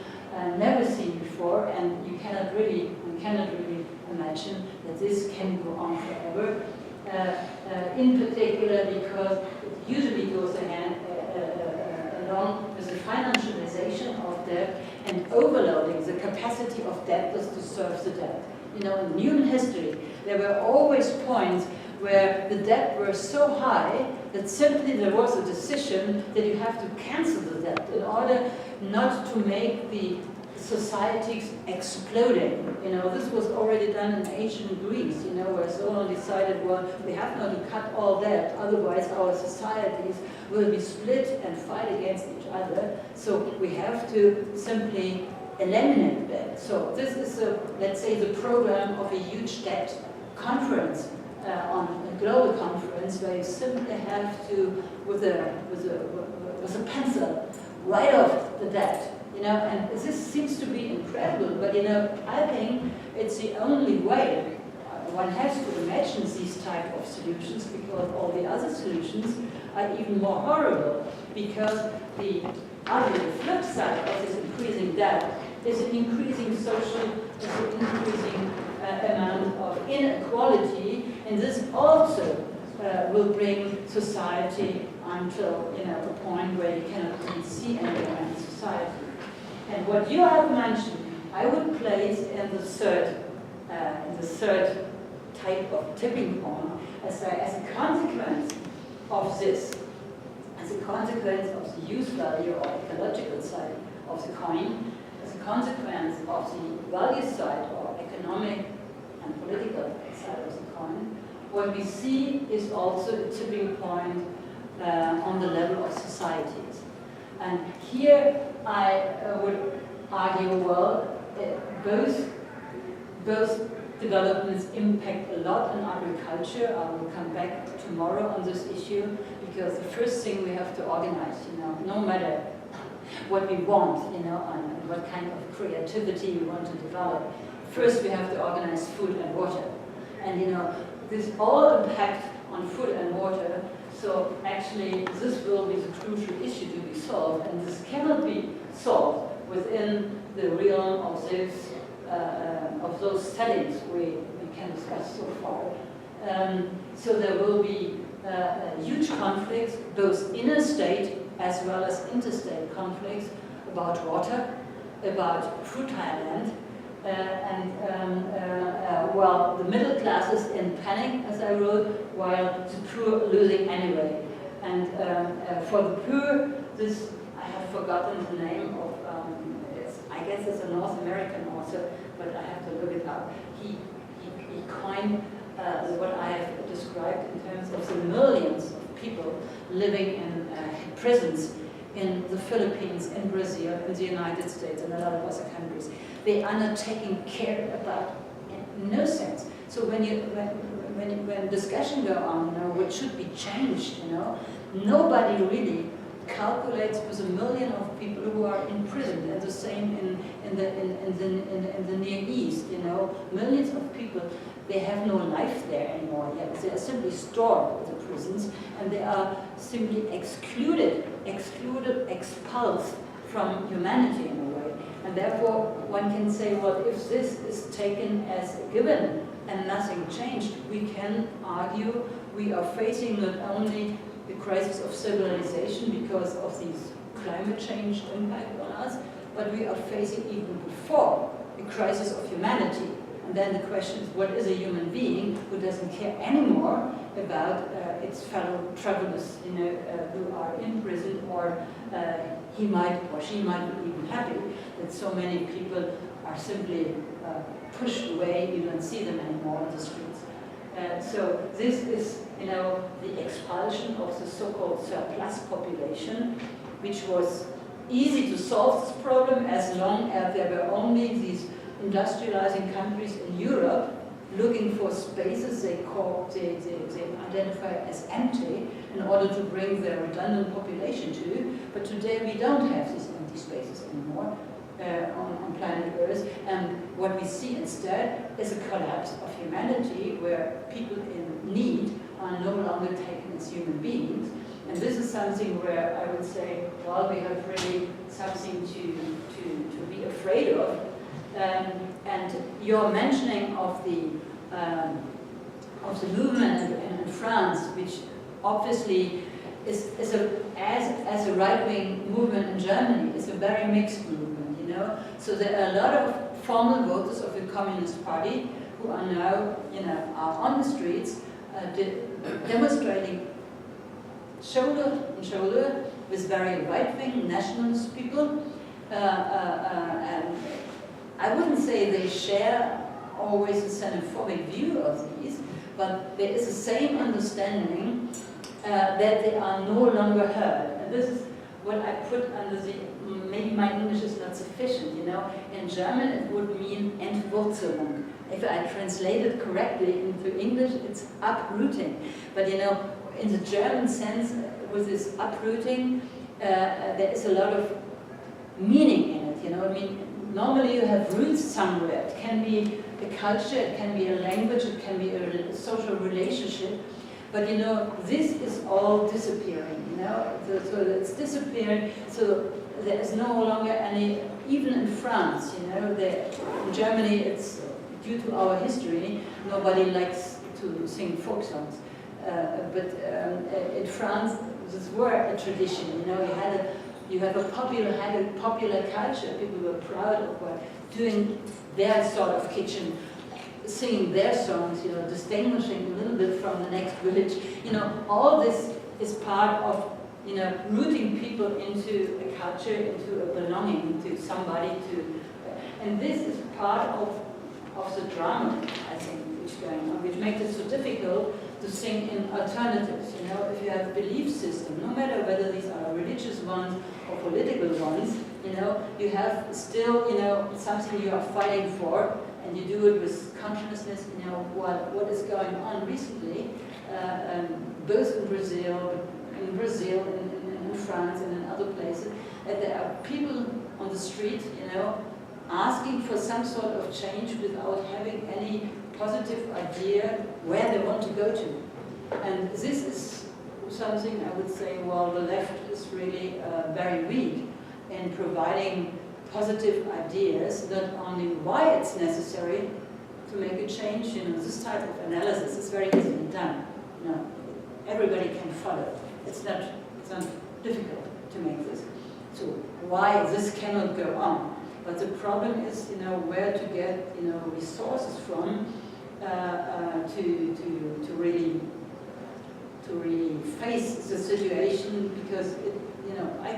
never seen before, and we cannot really imagine that this can go on forever. In particular, because it usually goes along with the financialization of debt and overloading the capacity of debtors to serve the debt. You know, in human history, there were always points where the debt was so high that simply there was a decision that you have to cancel the debt in order not to make the societies exploding. You know, this was already done in ancient Greece, you know, where someone decided, well, we have now to cut all debt, otherwise our societies will be split and fight against each other. So we have to simply eliminate debt. So this is, let's say, the program of a huge debt conference, on a global conference, where you simply have to, with a pencil, write off the debt. You know, and this seems to be incredible, but you know, I think it's the only way. One has to imagine these type of solutions, because all the other solutions are even more horrible, because the flip side of this increasing debt is an increasing increasing amount of inequality, and this also will bring society until, you know, the point where you cannot really see anyone in society. And what you have mentioned, I would place in the third type of tipping point as a consequence of this, as a consequence of the use value or ecological side of the coin, as a consequence of the value side or economic and political side of the coin. What we see is also a tipping point on the level of societies. And here I would argue, well, both developments impact a lot on agriculture. I will come back tomorrow on this issue, because the first thing we have to organize, you know, no matter what we want, you know, and what kind of creativity we want to develop, first we have to organize food and water. And, you know, this all impact on food and water. So actually, this will be the crucial issue to be solved, and this cannot be solved within the realm of those settings we can discuss so far. So there will be huge conflicts, both interstate as well as interstate conflicts about water, about fertile land, well, the middle class is in panic, as I wrote, while the poor losing anyway. And for the poor, this, I have forgotten the name of, I guess it's a North American author, but I have to look it up. He coined what I have described in terms of the millions of people living in prisons in the Philippines, in Brazil, in the United States, and a lot of other countries. They are not taken care about in no sense. So when discussion go on, you know, what should be changed, you know, nobody really calculates with 1 million of people who are in prison, and the same in the Near East, you know, millions of people, they have no life there anymore. Yet they are simply stored in the prisons, and they are simply excluded, expelled from humanity in a way. And therefore, one can say, well, if this is taken as a given and nothing changed, we can argue we are facing not only the crisis of civilization because of these climate change impact on us, but we are facing even before a crisis of humanity. And then the question is, what is a human being who doesn't care anymore about ex-fellow travelers, who are in prison, or he might or she might be even happy that so many people are simply pushed away. You don't see them anymore on the streets. So this is, the expulsion of the so-called surplus population, which was easy to solve this problem as long as there were only these industrializing countries in Europe looking for spaces they identify as empty in order to bring their redundant population to. But today we don't have these empty spaces anymore on planet Earth. And what we see instead is a collapse of humanity, where people in need are no longer taken as human beings. And this is something where I would say, well, we have really something to be afraid of. And your mentioning of the movement in France, which obviously is as a right-wing movement in Germany, is a very mixed movement. So there are a lot of formal voters of the Communist Party who are now, are on the streets demonstrating shoulder to shoulder with very right-wing nationalist people. And I wouldn't say they share always a xenophobic view of these, but there is the same understanding that they are no longer heard. And this is what I put under the, maybe my English is not sufficient, In German it would mean Entwurzelung. If I translate it correctly into English, it's uprooting. But in the German sense, with this uprooting, there is a lot of meaning in it, normally you have roots somewhere. It can be a culture, it can be a language, it can be a social relationship. But this is all disappearing, so it's disappearing, so there is no longer any, even in France, in Germany it's, due to our history, nobody likes to sing folk songs. But in France, this were a tradition, you have a popular culture, people were proud of doing their sort of kitchen, singing their songs, distinguishing a little bit from the next village. All this is part of, rooting people into a culture, into a belonging, to somebody, and this is part of the drama, I think, which is going on, which makes it so difficult to sing in alternatives. If you have a belief system, no matter whether these are religious ones or political ones, you have still, something you are fighting for, and you do it with consciousness. What is going on recently, both in Brazil, in France, and in other places, that there are people on the street, asking for some sort of change without having any positive idea where they want to go to. And this is something I would say, well, the left is really very weak in providing positive ideas, not only why it's necessary to make a change. This type of analysis is very easily done. Everybody can follow. It's not difficult to make this. So why this cannot go on? But the problem is, where to get, resources from to really face the situation, because I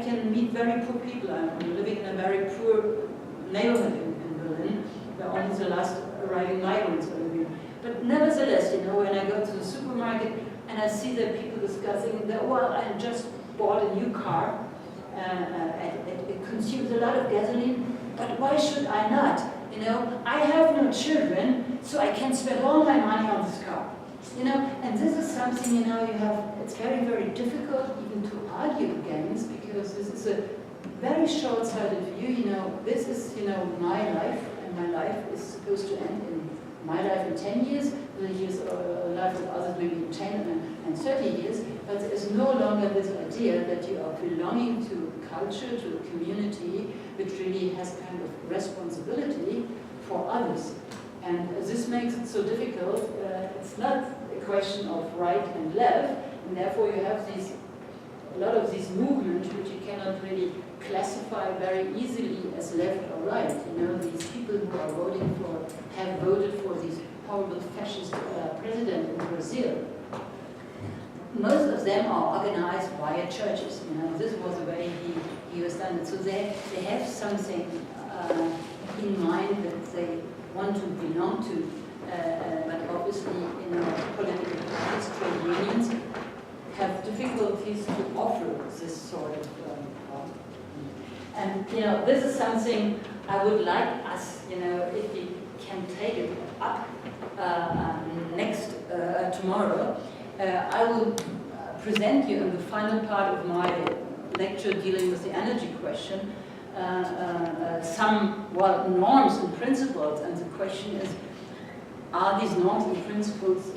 can meet very poor people. I'm living in a very poor neighborhood in Berlin, where only the last arriving migrants are living. But nevertheless, when I go to the supermarket and I see the people discussing that, well, I just bought a new car. It consumes a lot of gasoline, but why should I not? I have no children, so I can spend all my money on this car. And this is something, it's very, very difficult even to argue against, because this is a very short-sighted view. This is, my life, and my life is supposed to end in my life in 10 years, the years life of others maybe in 10 and 30 years, but there is no longer this idea that you are belonging to a culture, to a community, which really has kind of responsibility for others. And this makes it so difficult. It's not a question of right and left, and therefore you have a lot of these movements which you cannot really classify very easily as left or right. These people who are have voted for this horrible fascist president in Brazil. of them are organized via churches. You know, this was the way he was done it. So they have something in mind that they want to belong to, but obviously, you know, political parties, trade unions have difficulties to offer this sort of and you know, this is something I would like us, you know, if we can take it up tomorrow. I will present you in the final part of my lecture dealing with the energy question some norms and principles, and the question is, are these norms and principles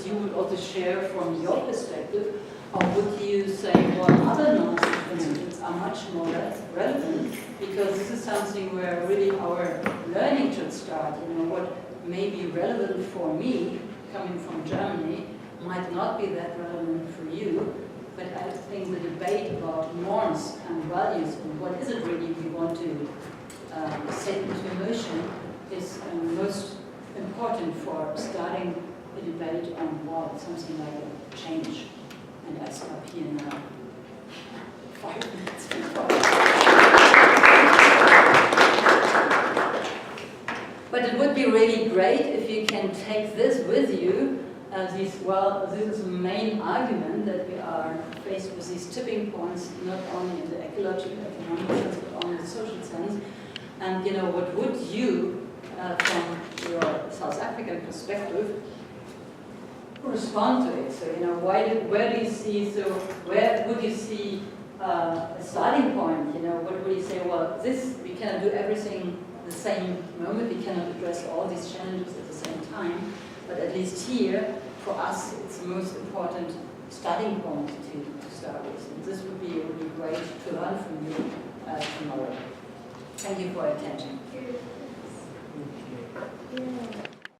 you would also share from your perspective, or would you say, well, other norms and principles are much more relevant, because this is something where really our learning should start. You know, what may be relevant for me, coming from Germany, might not be that relevant for you, but I think the debate about norms and values and what is it really we want to set into motion is most important for starting a debate on something like a change. And I stop here now. 5 minutes before. But it would be really great if you can take this with you. This is the main argument that we are faced with these tipping points, not only in the ecological, economic sense, but on the social sense. And you know, what would you, from your South African perspective, respond to it? So you know, where would you see a starting point? You know, what would you say? Well, we cannot do everything the same moment. We cannot address all these challenges at the same time. But at least here, for us, it's the most important starting point to start with. And this would be really great to learn from you tomorrow. Thank you for your attention. Yeah.